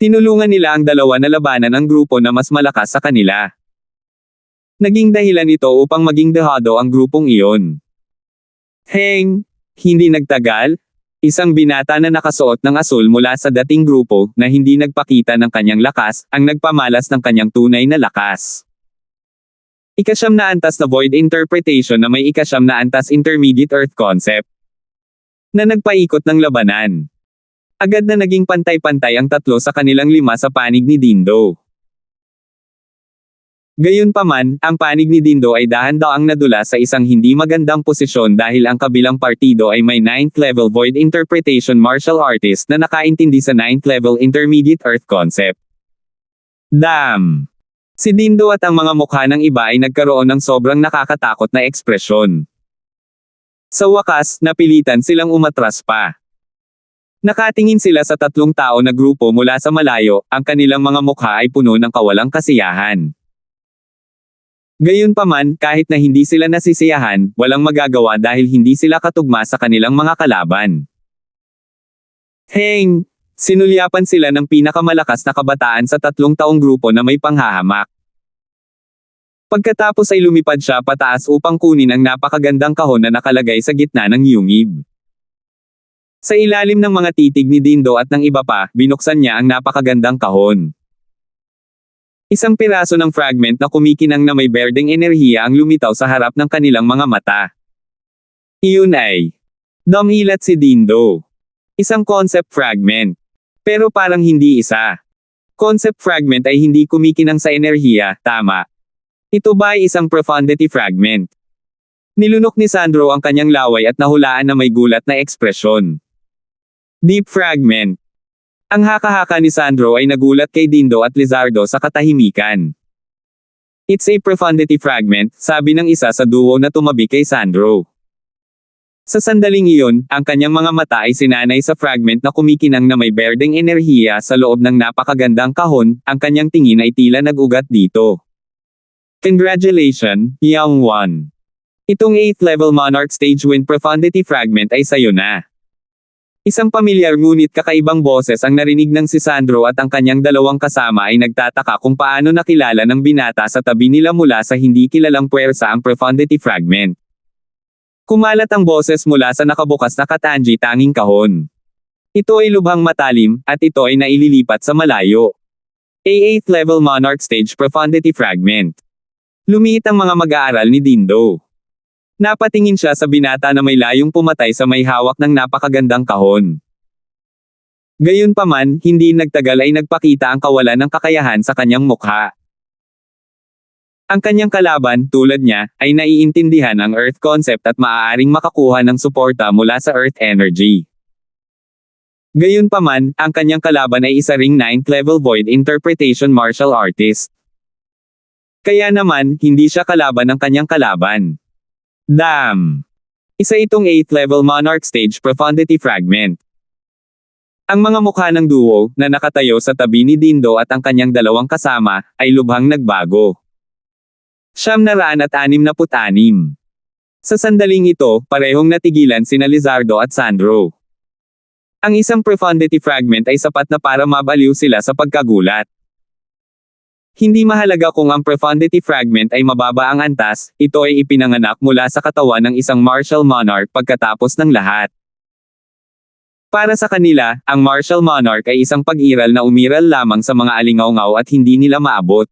Tinulungan nila ang 2 na labanan ang grupo na mas malakas sa kanila. Naging dahilan ito upang maging dehado ang grupong iyon. Hindi nagtagal, isang binata na nakasuot ng asul mula sa dating grupo, na hindi nagpakita ng kanyang lakas, ang nagpamalas ng kanyang tunay na lakas. 9 na antas na Void Interpretation na may 9 na antas Intermediate Earth Concept, na nagpaikot ng labanan. Agad na naging pantay-pantay ang 3 sa kanilang 5 sa panig ni Dindo. Gayunpaman, ang panig ni Dindo ay dahan-daang nadula sa isang hindi magandang posisyon dahil ang kabilang partido ay may 9th level Void Interpretation Martial Artist na nakaintindi sa 9th level Intermediate Earth Concept. Damn! Si Dindo at ang mga mukha ng iba ay nagkaroon ng sobrang nakakatakot na ekspresyon. Sa wakas, napilitan silang umatras pa. Nakatingin sila sa 3 tao na grupo mula sa malayo, ang kanilang mga mukha ay puno ng kawalang kasiyahan. Gayunpaman, kahit na hindi sila nasisiyahan, walang magagawa dahil hindi sila katugma sa kanilang mga kalaban. Sinulyapan sila ng pinakamalakas na kabataan sa 3 taong grupo na may panghahamak. Pagkatapos ay lumipad siya pataas upang kunin ang napakagandang kahon na nakalagay sa gitna ng Yungib. Sa ilalim ng mga titig ni Dindo at ng iba pa, binuksan niya ang napakagandang kahon. Isang piraso ng fragment na kumikinang na may berdeng enerhiya ang lumitaw sa harap ng kanilang mga mata. Iyon ay dumilat si Dindo. Isang concept fragment. Pero parang hindi isa. Concept fragment ay hindi kumikinang sa enerhiya, tama. Ito ba ay isang profundity fragment? Nilunok ni Sandro ang kanyang laway at nahulaan na may gulat na ekspresyon. Deep fragment. Ang haka-haka ni Sandro ay nagulat kay Dindo at Lizardo sa katahimikan. It's a profundity fragment, sabi ng isa sa duo na tumabi kay Sandro. Sa sandaling iyon, ang kanyang mga mata ay sinanay sa fragment na kumikinang na may berdeng enerhiya sa loob ng napakagandang kahon, ang kanyang tingin ay tila nag-ugat dito. Congratulations, Young One! Itong 8th level Monarch Stage Wind Profundity Fragment ay sayo na. Isang pamilyar ngunit kakaibang boses ang narinig ng si Sandro at ang kanyang dalawang kasama ay nagtataka kung paano nakilala ng binata sa tabi nila mula sa hindi kilalang puwersa ang Profundity Fragment. Kumalat ang boses mula sa nakabukas na Katanji tanging kahon. Ito ay lubhang matalim, at ito ay naililipat sa malayo. A 8th level Monarch Stage Profundity Fragment. Lumiit ang mga mag-aaral ni Dindo. Napatingin siya sa binata na may layong pumatay sa may hawak ng napakagandang kahon. Gayunpaman, hindi nagtagal ay nagpakita ang kawalan ng kakayahan sa kanyang mukha. Ang kanyang kalaban, tulad niya, ay naiintindihan ang Earth concept at maaaring makakuha ng suporta mula sa Earth energy. Gayunpaman, ang kanyang kalaban ay isa ring 9th level Void Interpretation martial artist. Kaya naman, hindi siya kalaban ng kanyang kalaban. Damn! Isa itong 8th level Monarch Stage Profundity Fragment. Ang mga mukha ng duo, na nakatayo sa tabi ni Dindo at ang kanyang dalawang kasama, ay lubhang nagbago. 966. Sa sandaling ito, parehong natigilan sina Lizardo at Sandro. Ang isang Profundity Fragment ay sapat na para mabaliw sila sa pagkagulat. Hindi mahalaga kung ang Profundity Fragment ay mababa ang antas, ito ay ipinanganak mula sa katawan ng isang martial monarch pagkatapos ng lahat. Para sa kanila, ang martial monarch ay isang pag-iral na umiral lamang sa mga alingawngaw at hindi nila maabot.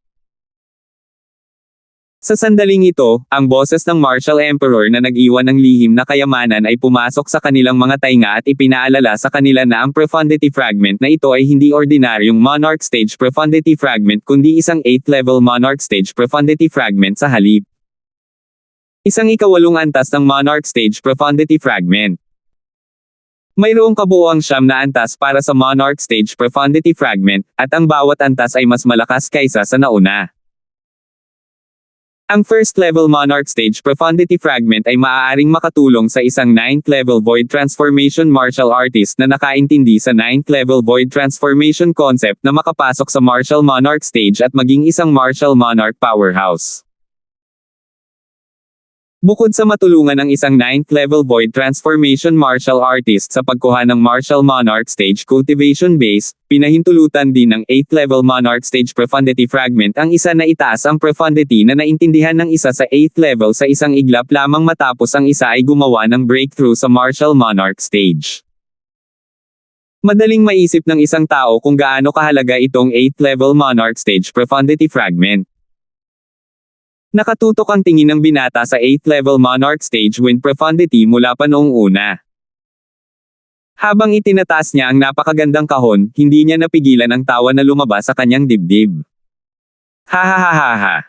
Sa sandaling ito, ang boses ng Martial Emperor na nag-iwan ng lihim na kayamanan ay pumasok sa kanilang mga tainga at ipinaalala sa kanila na ang Profundity Fragment na ito ay hindi ordinaryong Monarch Stage Profundity Fragment kundi isang 8th level Monarch Stage Profundity Fragment sa halip. Isang ikawalong antas ng Monarch Stage Profundity Fragment. Mayroong kabuuang 9 na antas para sa Monarch Stage Profundity Fragment, at ang bawat antas ay mas malakas kaysa sa nauna. Ang first level Monarch Stage Profundity Fragment ay maaaring makatulong sa isang 9th level Void Transformation martial artist na nakaintindi sa 9th level Void Transformation concept na makapasok sa Martial Monarch Stage at maging isang Martial Monarch powerhouse. Bukod sa matulungan ng isang 9th level Void Transformation martial artist sa pagkuha ng Martial Monarch Stage Cultivation Base, pinahintulutan din ng 8th level Monarch Stage Profundity Fragment ang isa na itaas ang profundity na naintindihan ng isa sa 8th level sa isang iglap lamang matapos ang isa ay gumawa ng breakthrough sa Martial Monarch Stage. Madaling maisip ng isang tao kung gaano kahalaga itong 8th level Monarch Stage Profundity Fragment. Nakatutok ang tingin ng binata sa 8th level Monarch Stage Wind Profundity mula pa noong una. Habang itinataas niya ang napakagandang kahon, hindi niya napigilan ang tawa na lumabas sa kanyang dibdib. Ha.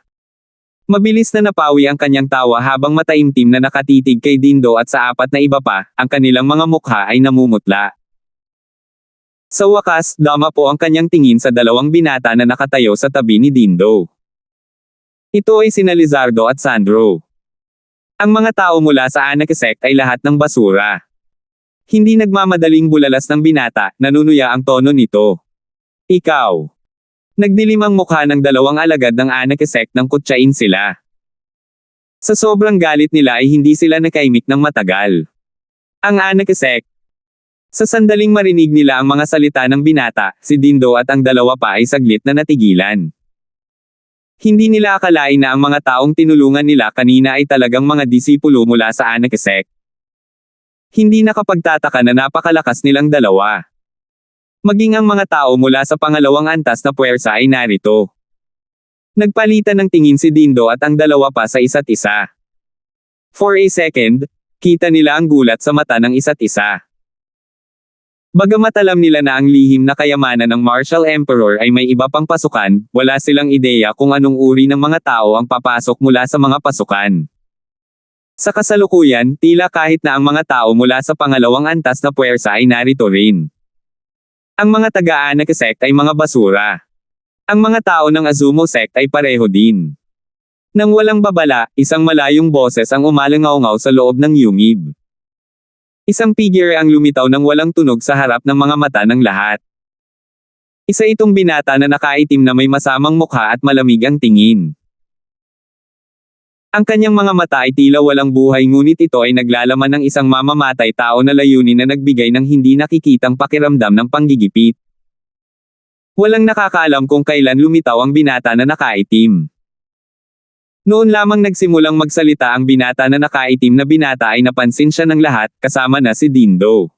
Mabilis na napawi ang kanyang tawa habang mataimtim na nakatitig kay Dindo at sa apat na iba pa, ang kanilang mga mukha ay namumutla. Sa wakas, dama po ang kanyang tingin sa dalawang binata na nakatayo sa tabi ni Dindo. Ito ay sina Lizardo at Sandro. Ang mga tao mula sa Anarchy Sect ay lahat ng basura. Hindi nagmamadaling bulalas ng binata, nanunuya ang tono nito. Ikaw. Nagdilim ang mukha ng dalawang alagad ng Anarchy Sect nang kutsain sila. Sa sobrang galit nila ay hindi sila nakaimik ng matagal. Ang Anarchy Sect. Sa sandaling marinig nila ang mga salita ng binata, si Dindo at ang dalawa pa ay saglit na natigilan. Hindi nila akalain na ang mga taong tinulungan nila kanina ay talagang mga disipulo mula sa Anarchy Sect. Hindi nakapagtataka na napakalakas nilang dalawa. Maging ang mga tao mula sa pangalawang antas na puwersa ay narito. Nagpalitan ng tingin si Dindo at ang dalawa pa sa isa't isa. For a second, kita nila ang gulat sa mata ng isa't isa. Bagamat alam nila na ang lihim na kayamanan ng Martial Emperor ay may iba pang pasukan, wala silang ideya kung anong uri ng mga tao ang papasok mula sa mga pasukan. Sa kasalukuyan, tila kahit na ang mga tao mula sa pangalawang antas na puwersa ay narito rin. Ang mga taga-Anaka sect ay mga basura. Ang mga tao ng Azumo sect ay pareho din. Nang walang babala, isang malayong boses ang umalangaw-ngaw sa loob ng yungib. Isang figure ang lumitaw ng walang tunog sa harap ng mga mata ng lahat. Isa itong binata na nakaitim na may masamang mukha at malamig ang tingin. Ang kanyang mga mata ay tila walang buhay ngunit ito ay naglalaman ng isang mamamatay tao na layunin na nagbigay ng hindi nakikitang pakiramdam ng panggigipit. Walang nakakaalam kung kailan lumitaw ang binata na nakaitim. Noon lamang nagsimulang magsalita ang binata na nakaitim na binata ay napansin siya ng lahat, kasama na si Dindo.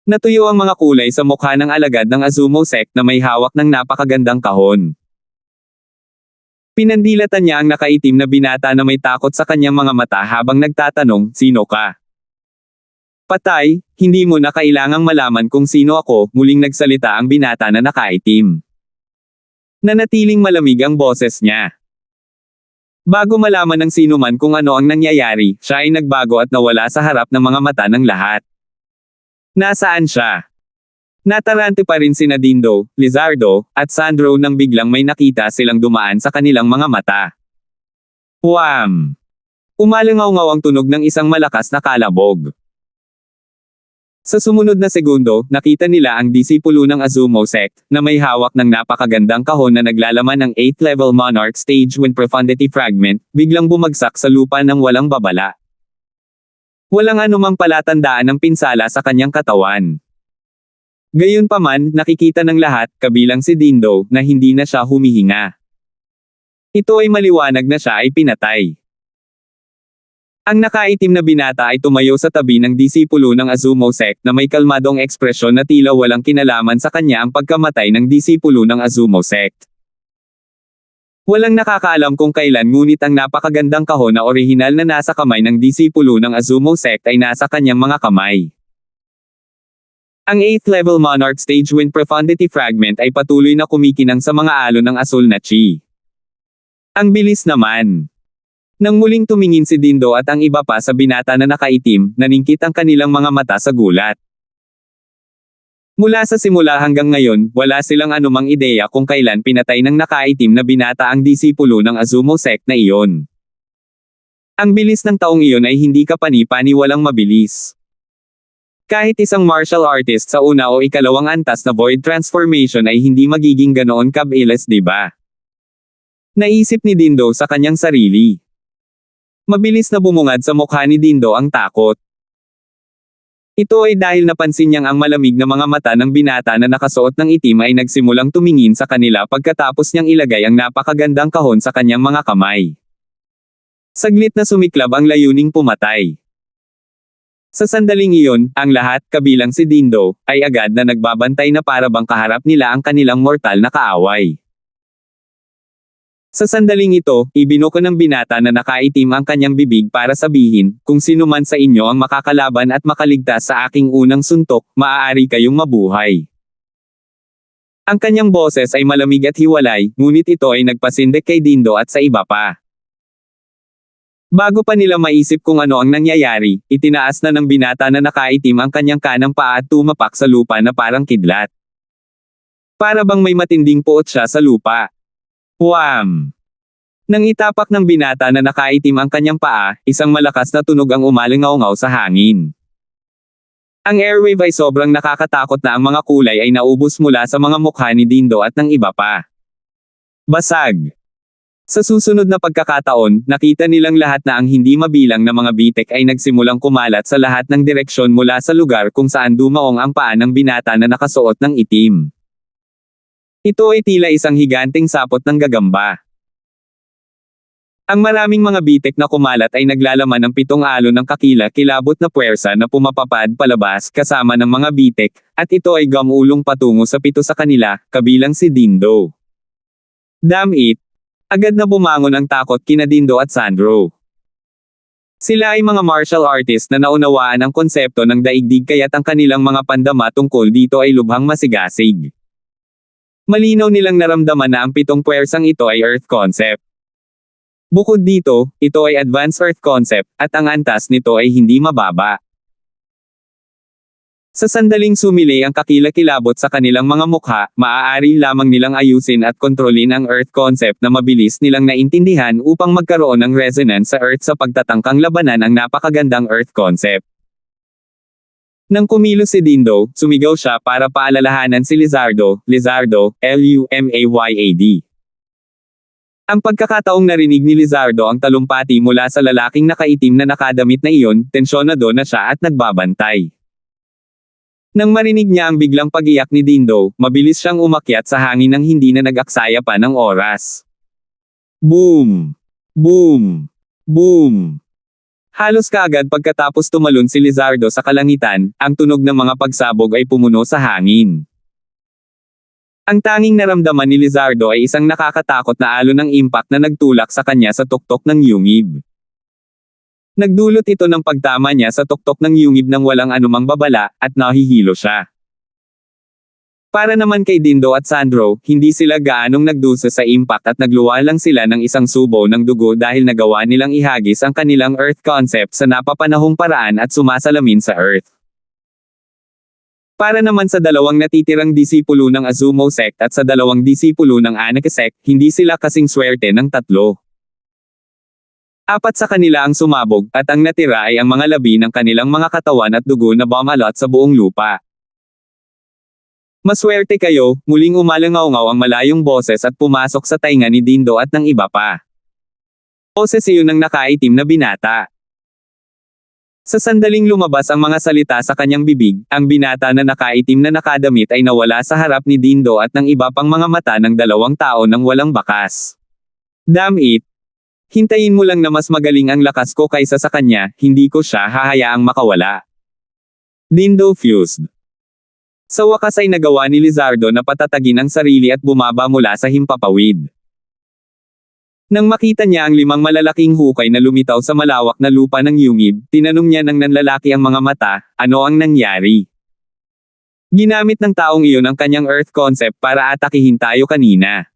Natuyo ang mga kulay sa mukha ng alagad ng Azumo sect na may hawak ng napakagandang kahon. Pinandilatan niya ang nakaitim na binata na may takot sa kanyang mga mata habang nagtatanong, "Sino ka?" "Patay, hindi mo na kailangang malaman kung sino ako," muling nagsalita ang binata na nakaitim. Nanatiling malamig ang boses niya. Bago malaman ng sino man kung ano ang nangyayari, siya ay nagbago at nawala sa harap ng mga mata ng lahat. Nasaan siya? Natarante pa rin sina Dindo, Lizardo, at Sandro nang biglang may nakita silang dumaan sa kanilang mga mata. Wham! Umalangaw-ngaw ang tunog ng isang malakas na kalabog. Sa sumunod na segundo, nakita nila ang disipulo ng Azumo sect, na may hawak ng napakagandang kahon na naglalaman ng 8th level Monarch Stage Wind Profundity Fragment, biglang bumagsak sa lupa ng walang babala. Walang anumang palatandaan ng pinsala sa kanyang katawan. Gayunpaman, nakikita ng lahat, kabilang si Dindo, na hindi na siya humihinga. Ito ay maliwanag na siya ay pinatay. Ang nakaitim na binata ay tumayo sa tabi ng disipulo ng Azumo sect na may kalmadong ekspresyon na tila walang kinalaman sa kanya ang pagkamatay ng disipulo ng Azumo sect. Walang nakakaalam kung kailan ngunit ang napakagandang kahon na orihinal na nasa kamay ng disipulo ng Azumo sect ay nasa kanyang mga kamay. Ang 8th level Monarch Stage Wind Profundity Fragment ay patuloy na kumikinang sa mga alon ng asul na chi. Ang bilis naman! Nang muling tumingin si Dindo at ang iba pa sa binata na nakaitim, naningkit ang kanilang mga mata sa gulat. Mula sa simula hanggang ngayon, wala silang anumang ideya kung kailan pinatay ng nakaitim na binata ang disipulo ng Azumo sect na iyon. Ang bilis ng taong iyon ay hindi kapani-paniwalang mabilis. Kahit isang martial artist sa una o ikalawang antas na void transformation ay hindi magiging ganoon kabilis, diba? Naisip ni Dindo sa kanyang sarili. Mabilis na bumungad sa mukha ni Dindo ang takot. Ito ay dahil napansin niyang ang malamig na mga mata ng binata na nakasuot ng itim ay nagsimulang tumingin sa kanila pagkatapos niyang ilagay ang napakagandang kahon sa kanyang mga kamay. Saglit na sumiklab ang layuning pumatay. Sa sandaling iyon, ang lahat, kabilang si Dindo, ay agad na nagbabantay na para bang kaharap nila ang kanilang mortal na kaaway. Sa sandaling ito, ibinuko ng binata na nakaitim ang kanyang bibig para sabihin, "Kung sino man sa inyo ang makakalaban at makaligtas sa aking unang suntok, maaari kayong mabuhay." Ang kanyang boses ay malamig at hiwalay, ngunit ito ay nagpasindak kay Dindo at sa iba pa. Bago pa nila maisip kung ano ang nangyayari, itinaas na ng binata na nakaitim ang kanyang kanang paa at tumapak sa lupa na parang kidlat. Para bang may matinding puot siya sa lupa. Wham! Nang itapak ng binata na nakaitim ang kanyang paa, isang malakas na tunog ang umalingaw-ngaw sa hangin. Ang airwave ay sobrang nakakatakot na ang mga kulay ay naubos mula sa mga mukha ni Dindo at ng iba pa. Basag! Sa susunod na pagkakataon, nakita nilang lahat na ang hindi mabilang na mga bitek ay nagsimulang kumalat sa lahat ng direksyon mula sa lugar kung saan dumaong ang paa ng binata na nakasuot ng itim. Ito ay tila isang higanteng sapot ng gagamba. Ang maraming mga bitek na kumalat ay naglalaman ng 7 alon ng kakila-kilabot na puwersa na pumapapad palabas kasama ng mga bitek, at ito ay gumulong patungo sa 7 sa kanila, kabilang si Dindo. Damn it! Agad na bumangon ang takot kina Dindo at Sandro. Sila ay mga martial artist na naunawaan ang konsepto ng daigdig kaya't ang kanilang mga pandama tungkol dito ay lubhang masigasig. Malinaw nilang naramdaman na ang 7 puwersang ito ay Earth concept. Bukod dito, ito ay Advanced Earth concept, at ang antas nito ay hindi mababa. Sa sandaling sumili ang kakilakilabot sa kanilang mga mukha, maaari lamang nilang ayusin at kontrolin ang Earth concept na mabilis nilang naintindihan upang magkaroon ng resonance sa Earth sa pagtatangkang labanan ang napakagandang Earth concept. Nang kumilos si Dindo, sumigaw siya para paalalahanan si Lizardo, Lumayad. Ang pagkakataong narinig ni Lizardo ang talumpati mula sa lalaking nakaitim na nakadamit na iyon, tensyonado na siya at nagbabantay. Nang marinig niya ang biglang pag-iyak ni Dindo, mabilis siyang umakyat sa hangin nang hindi na nag-aksaya pa ng oras. Boom! Boom! Boom! Halos kaagad pagkatapos tumalon si Lizardo sa kalangitan, ang tunog ng mga pagsabog ay pumuno sa hangin. Ang tanging naramdaman ni Lizardo ay isang nakakatakot na alon ng impact na nagtulak sa kanya sa tuktok ng yungib. Nagdulot ito ng pagtama niya sa tuktok ng yungib ng walang anumang babala, at nahihilo siya. Para naman kay Dindo at Sandro, hindi sila gaanong nagdusa sa impact at nagluwa lang sila ng isang subo ng dugo dahil nagawa nilang ihagis ang kanilang Earth concept sa napapanahong paraan at sumasalamin sa Earth. Para naman sa dalawang natitirang disipulo ng Azumo sect at sa dalawang disipulo ng Anaka sect, hindi sila kasing swerte ng tatlo. 4 sa kanila ang sumabog, at ang natira ay ang mga labi ng kanilang mga katawan at dugo na bumalot sa buong lupa. Maswerte kayo, muling umalangaw-ngaw ang malayong boses at pumasok sa tainga ni Dindo at ng iba pa. Boses iyon ng nakaitim na binata. Sa sandaling lumabas ang mga salita sa kanyang bibig, ang binata na nakaitim na nakadamit ay nawala sa harap ni Dindo at ng iba pang mga mata ng dalawang tao nang walang bakas. Damn it! Hintayin mo lang na mas magaling ang lakas ko kaysa sa kanya, hindi ko siya hahayaang makawala. Dindo fused. Sa wakas ay nagawa ni Lizardo na patatagin ang sarili at bumaba mula sa himpapawid. Nang makita niya ang 5 malalaking hukay na lumitaw sa malawak na lupa ng yungib, tinanong niya ng nanlalaki ang mga mata, ano ang nangyari? Ginamit ng taong iyon ang kanyang Earth concept para atakihin tayo kanina.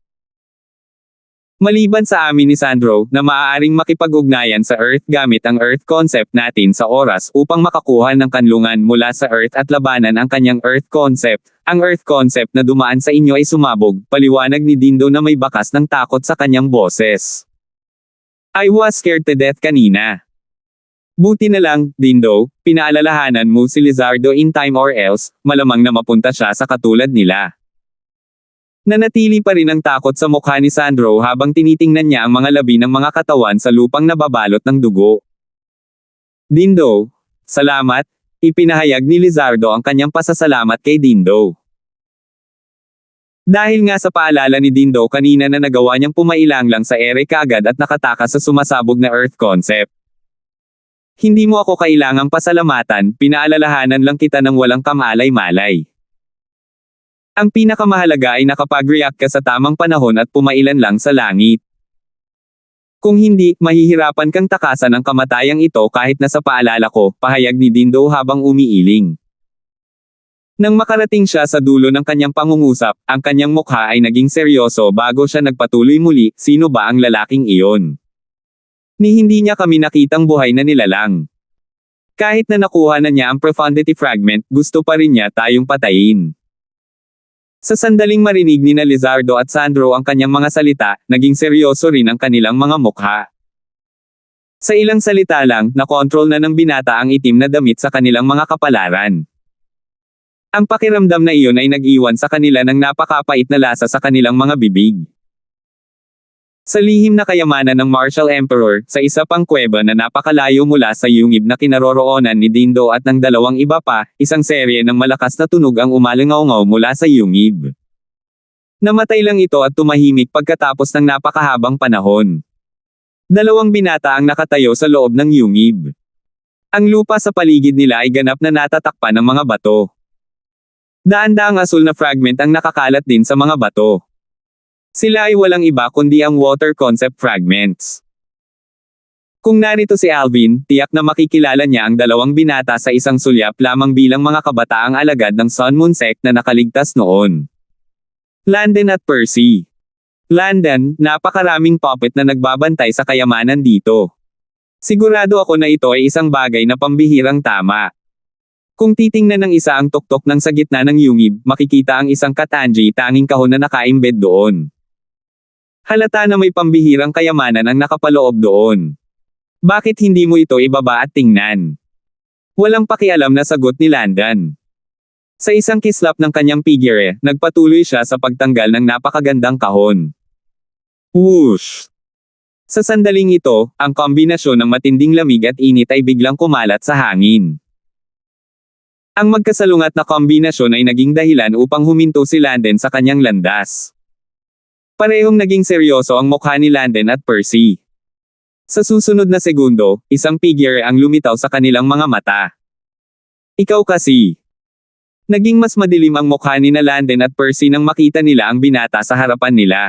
Maliban sa amin ni Sandro, na maaaring makipag-ugnayan sa Earth gamit ang Earth concept natin sa oras upang makakuha ng kanlungan mula sa Earth at labanan ang kanyang Earth concept, ang Earth concept na dumaan sa inyo ay sumabog, paliwanag ni Dindo na may bakas ng takot sa kanyang boses. I was scared to death kanina. Buti na lang, Dindo, pinaalalahanan mo si Lizardo in time or else, malamang na mapunta siya sa katulad nila. Nanatili pa rin ang takot sa mukha ni Sandro habang tinitingnan niya ang mga labi ng mga katawan sa lupang nababalot ng dugo. Dindo, salamat, ipinahayag ni Lizardo ang kanyang pasasalamat kay Dindo. Dahil nga sa paalala ni Dindo kanina na nagawa niyang pumailang lang sa ere kaagad at nakatakas sa sumasabog na Earth concept. Hindi mo ako kailangang pasalamatan, pinaalalahanan lang kita ng walang kamalay-malay. Ang pinakamahalaga ay nakapag-react ka sa tamang panahon at pumailan lang sa langit. Kung hindi, mahihirapan kang takasan ang kamatayang ito kahit nasa paalala ko, pahayag ni Dindo habang umiiling. Nang makarating siya sa dulo ng kanyang pangungusap, ang kanyang mukha ay naging seryoso bago siya nagpatuloy muli, sino ba ang lalaking iyon? Ni hindi niya kami nakitang buhay na nilalang. Kahit na nakuha na niya ang profundity fragment, gusto pa rin niya tayong patayin. Sa sandaling marinig ni Lizardo at Sandro ang kanyang mga salita, naging seryoso rin ang kanilang mga mukha. Sa ilang salita lang, nakontrol na ng binata ang itim na damit sa kanilang mga kapalaran. Ang pakiramdam na iyon ay nag-iwan sa kanila ng napakapait na lasa sa kanilang mga bibig. Sa lihim na kayamanan ng Martial Emperor, sa isa pang kuweba na napakalayo mula sa yungib na kinaroroonan ni Dindo at ng dalawang iba pa, isang serye ng malakas na tunog ang umalangaw-ngaw mula sa yungib. Namatay lang ito at tumahimik pagkatapos ng napakahabang panahon. 2 binata ang nakatayo sa loob ng yungib. Ang lupa sa paligid nila ay ganap na natatakpan ng mga bato. Daan-daang asul na fragment ang nakakalat din sa mga bato. Sila ay walang iba kundi ang water concept fragments. Kung narito si Alvin, tiyak na makikilala niya ang 2 binata sa isang sulyap lamang bilang mga kabataang alagad ng Sun Moon sect na nakaligtas noon. Landon at Percy. Landon, napakaraming puppet na nagbabantay sa kayamanan dito. Sigurado ako na ito ay isang bagay na pambihirang tama. Kung titingnan ng isa ang tuktok ng sa gitna ng yungib, makikita ang isang Katanji tanging kahon na nakaimbed doon. Halata na may pambihirang kayamanan ang nakapaloob doon. Bakit hindi mo ito ibaba at tingnan? Walang pakialam na sagot ni Landon. Sa isang kislap ng kanyang figure, nagpatuloy siya sa pagtanggal ng napakagandang kahon. Whoosh! Sa sandaling ito, ang kombinasyon ng matinding lamig at init ay biglang kumalat sa hangin. Ang magkasalungat na kombinasyon ay naging dahilan upang huminto si Landon sa kanyang landas. Parehong naging seryoso ang mukha ni Landon at Percy. Sa susunod na segundo, isang figure ang lumitaw sa kanilang mga mata. Ikaw kasi. Naging mas madilim ang mukha ni Landon at Percy nang makita nila ang binata sa harapan nila.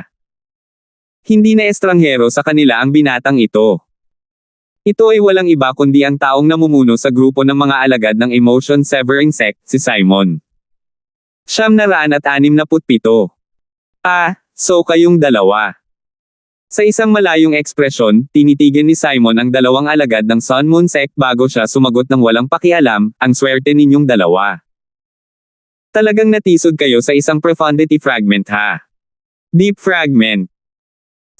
Hindi na estranghero sa kanila ang binatang ito. Ito ay walang iba kundi ang taong namumuno sa grupo ng mga alagad ng Emotion Severing Sect, si Simon. 967. So kayong dalawa. Sa isang malayong ekspresyon, tinitigan ni Simon ang dalawang alagad ng Sun Moon Sect bago siya sumagot ng walang pakialam, ang swerte ninyong dalawa. Talagang natisod kayo sa isang profundity fragment ha. Deep fragment.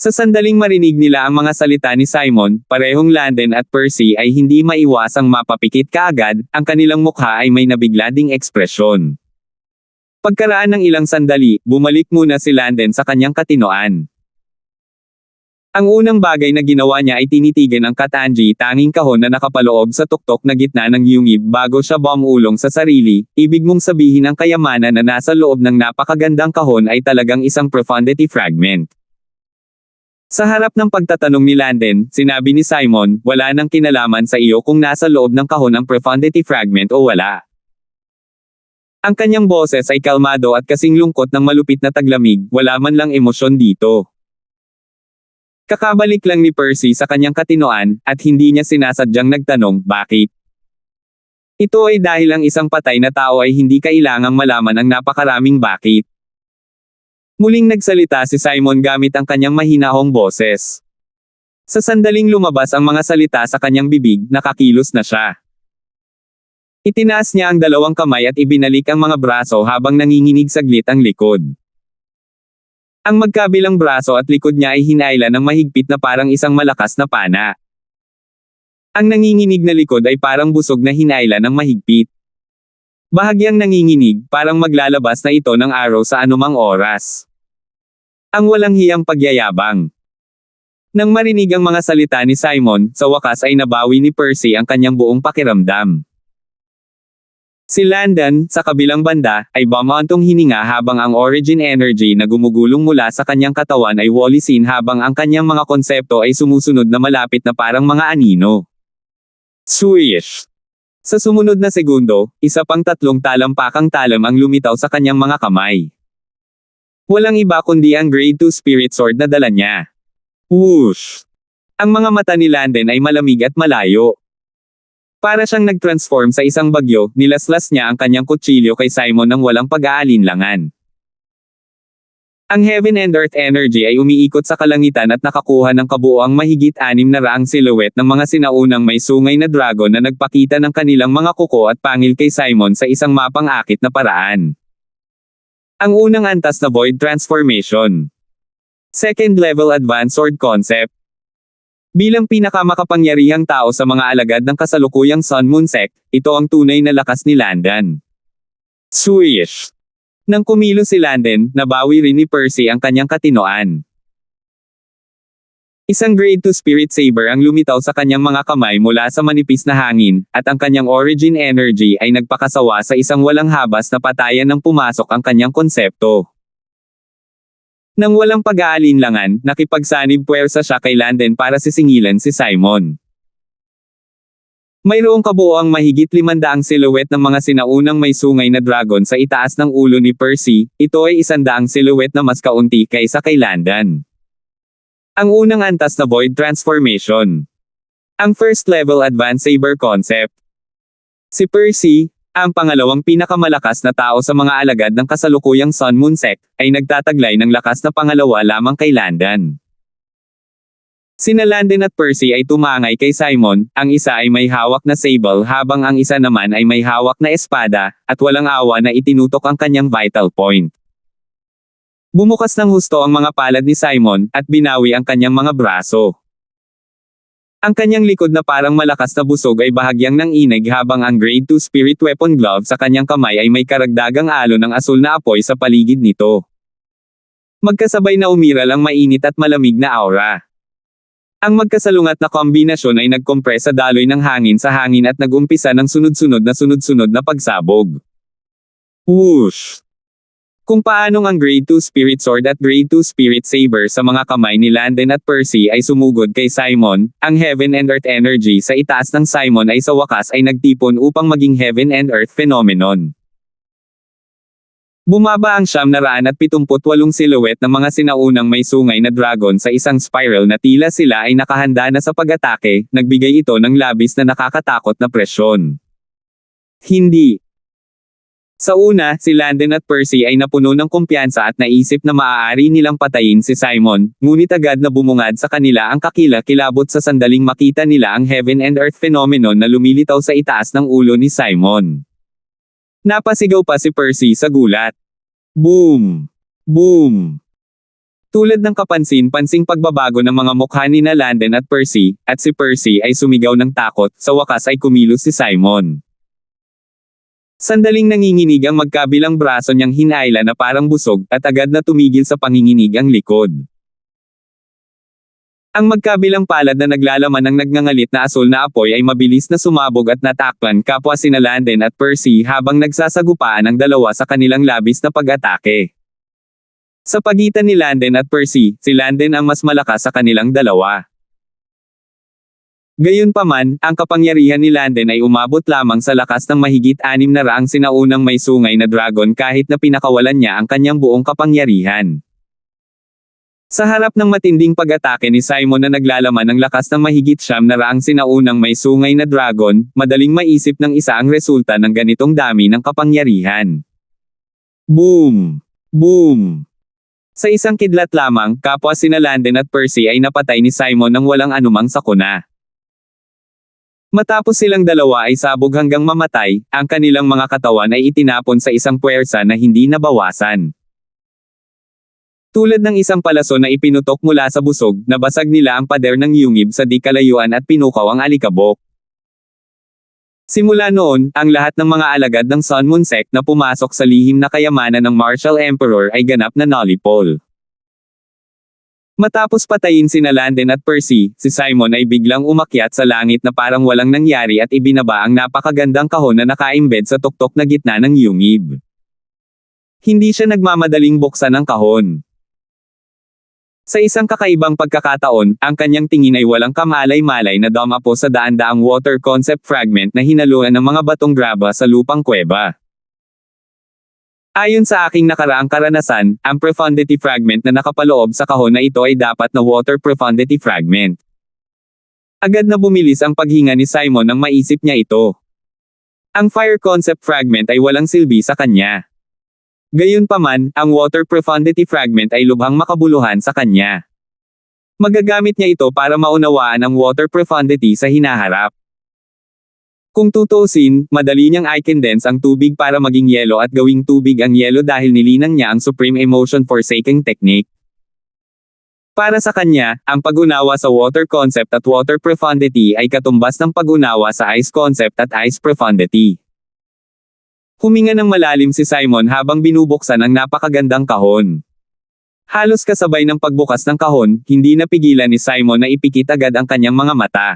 Sa sandaling marinig nila ang mga salita ni Simon, parehong Landon at Percy ay hindi maiwasang mapapikit kaagad, ang kanilang mukha ay may nabigla ding ekspresyon. Pagkaraan ng ilang sandali, bumalik muna si Landon sa kanyang katinoan. Ang unang bagay na ginawa niya ay tinitigan ang Katanji tanging kahon na nakapaloob sa tuktok na gitna ng yungib bago siya bumulong sa sarili, ibig mong sabihin ang kayamanan na nasa loob ng napakagandang kahon ay talagang isang profundity fragment. Sa harap ng pagtatanong ni Landon, sinabi ni Simon, wala nang kinalaman sa iyo kung nasa loob ng kahon ang profundity fragment o wala. Ang kanyang boses ay kalmado at kasing lungkot ng malupit na taglamig, wala man lang emosyon dito. Kakabalik lang ni Percy sa kanyang katinoan, at hindi niya sinasadyang nagtanong, bakit? Ito ay dahil ang isang patay na tao ay hindi kailangang malaman ang napakaraming bakit. Muling nagsalita si Simon gamit ang kanyang mahinahong boses. Sa sandaling lumabas ang mga salita sa kanyang bibig, nakakilos na siya. Itinaas niya ang dalawang kamay at ibinalik ang mga braso habang nanginginig saglit ang likod. Ang magkabilang braso at likod niya ay hinayla ng mahigpit na parang isang malakas na pana. Ang nanginginig na likod ay parang busog na hinayla ng mahigpit. Bahagyang nanginginig, parang maglalabas na ito ng araw sa anumang oras. Ang walang hiyang pagyayabang. Nang marinig ang mga salita ni Simon, sa wakas ay nabawi ni Percy ang kanyang buong pakiramdam. Si Landon, sa kabilang banda, ay bumantong hininga habang ang origin energy na gumugulong mula sa kanyang katawan ay walisin habang ang kanyang mga konsepto ay sumusunod na malapit na parang mga anino. Swish! Sa sumunod na segundo, isa pang 3 talampakang talam ang lumitaw sa kanyang mga kamay. Walang iba kundi ang Grade 2 Spirit Sword na dala niya. Whoosh! Ang mga mata ni Landon ay malamig at malayo. Para siyang nag-transform sa isang bagyo, nilaslas niya ang kanyang kutsilyo kay Simon nang walang pag-aalinlangan. Ang Heaven and Earth energy ay umiikot sa kalangitan at nakakuha ng kabuoang mahigit 600 silhouette ng mga sinaunang may sungay na dragon na nagpakita ng kanilang mga kuko at pangil kay Simon sa isang mapang-akit na paraan. Ang unang antas na Void Transformation. Second Level Advanced Sword Concept. Bilang pinakamakapangyarihang tao sa mga alagad ng kasalukuyang Sun Moon Sect, ito ang tunay na lakas ni Landon. Swish! Nang kumilos si Landon, nabawi rin ni Percy ang kanyang katinoan. Isang Grade 2 Spirit Saber ang lumitaw sa kanyang mga kamay mula sa manipis na hangin, at ang kanyang origin energy ay nagpakasawa sa isang walang habas na patayan nang pumasok ang kanyang konsepto. Nang walang pag-aalinlangan, nakipagsanib puwersa siya kay Landon para sisingilan si Simon. Mayroong kabuoang mahigit 500 silhouette ng mga sinaunang may sungay na dragon sa itaas ng ulo ni Percy, ito ay 100 silhouette na mas kaunti kaysa kay Landon. Ang unang antas na Void Transformation. Ang First Level Advanced Saber Concept. Si Percy, ang pangalawang pinakamalakas na tao sa mga alagad ng kasalukuyang Sun Moon Sect, ay nagtataglay ng lakas na pangalawa lamang kay Landon. Sina Landon at Percy ay tumangay kay Simon, ang isa ay may hawak na sable habang ang isa naman ay may hawak na espada, at walang awa na itinutok ang kanyang vital point. Bumukas ng husto ang mga palad ni Simon, at binawi ang kanyang mga braso. Ang kanyang likod na parang malakas na busog ay bahagyang nanginig habang ang Grade 2 Spirit Weapon Glove sa kanyang kamay ay may karagdagang alon ng asul na apoy sa paligid nito. Magkasabay na umiral ang mainit at malamig na aura. Ang magkasalungat na kombinasyon ay nagkompress sa daloy ng hangin sa hangin at nag-umpisa ng sunod-sunod na pagsabog. Whoosh! Kung paanong ang Grade 2 Spirit Sword at Grade 2 Spirit Saber sa mga kamay ni Landon at Percy ay sumugod kay Simon, ang Heaven and Earth energy sa itaas ng Simon ay sa wakas ay nagtipon upang maging Heaven and Earth phenomenon. Bumaba ang 978 silhouette ng mga sinaunang may sungay na dragon sa isang spiral na tila sila ay nakahanda na sa pag-atake, nagbigay ito ng labis na nakakatakot na presyon. Hindi. Sa una, si Landon at Percy ay napuno ng kumpiyansa at naisip na maaari nilang patayin si Simon, ngunit agad na bumungad sa kanila ang kakila-kilabot sa sandaling makita nila ang Heaven and Earth phenomenon na lumilitaw sa itaas ng ulo ni Simon. Napasigaw pa si Percy sa gulat. Boom! Boom! Tulad ng kapansin-pansing pagbabago ng mga mukha ni na Landon at Percy, at si Percy ay sumigaw ng takot, sa wakas ay kumilos si Simon. Sandaling nanginginig ang magkabilang braso niyang hinayla na parang busog, at agad na tumigil sa panginginig ang likod. Ang magkabilang palad na naglalaman ng nagngangalit na asul na apoy ay mabilis na sumabog at natakpan kapwa sina Landon at Percy habang nagsasagupaan ang dalawa sa kanilang labis na pag-atake. Sa pagitan ni Landon at Percy, si Landon ang mas malakas sa kanilang dalawa. Gayunpaman, ang kapangyarihan ni Landon ay umabot lamang sa lakas ng mahigit 600 sinaunang may sungay na dragon kahit na pinakawalan niya ang kanyang buong kapangyarihan. Sa harap ng matinding pag-atake ni Simon na naglalaman ng lakas ng mahigit 900 sinaunang may sungay na dragon, madaling maisip ng isa ang resulta ng ganitong dami ng kapangyarihan. Boom! Boom! Sa isang kidlat lamang, kapwa sina Landon at Percy ay napatay ni Simon nang walang anumang sakuna. Matapos silang dalawa ay sabog hanggang mamatay, ang kanilang mga katawan ay itinapon sa isang puwersa na hindi nabawasan. Tulad ng isang palaso na ipinutok mula sa busog, nabasag nila ang pader ng yungib sa di kalayuan at pinukaw ang alikabok. Simula noon, ang lahat ng mga alagad ng Sun Moon Sect na pumasok sa lihim na kayamanan ng Martial Emperor ay ganap na nullipol. Matapos patayin sina Landon at Percy, si Simon ay biglang umakyat sa langit na parang walang nangyari at ibinaba ang napakagandang kahon na naka-embed sa tuktok na gitna ng yungib. Hindi siya nagmamadaling buksan ang kahon. Sa isang kakaibang pagkakataon, ang kanyang tingin ay walang kamalay-malay na dumapo sa daan-daang water concept fragment na hinaluan ng mga batong graba sa lupang kuweba. Ayon sa aking nakaraang karanasan, ang profundity fragment na nakapaloob sa kahon na ito ay dapat na water profundity fragment. Agad na bumilis ang paghinga ni Simon nang maisip niya ito. Ang fire concept fragment ay walang silbi sa kanya. Gayunpaman, ang water profundity fragment ay lubhang makabuluhan sa kanya. Magagamit niya ito para maunawaan ang water profundity sa hinaharap. Kung tutuusin, madali niyang i-condense ang tubig para maging yelo at gawing tubig ang yelo dahil nilinang niya ang Supreme Emotion Forsaking Technique. Para sa kanya, ang pag-unawa sa water concept at water profundity ay katumbas ng pag-unawa sa ice concept at ice profundity. Huminga ng malalim si Simon habang binubuksan ang napakagandang kahon. Halos kasabay ng pagbukas ng kahon, hindi napigilan ni Simon na ipikit agad ang kanyang mga mata.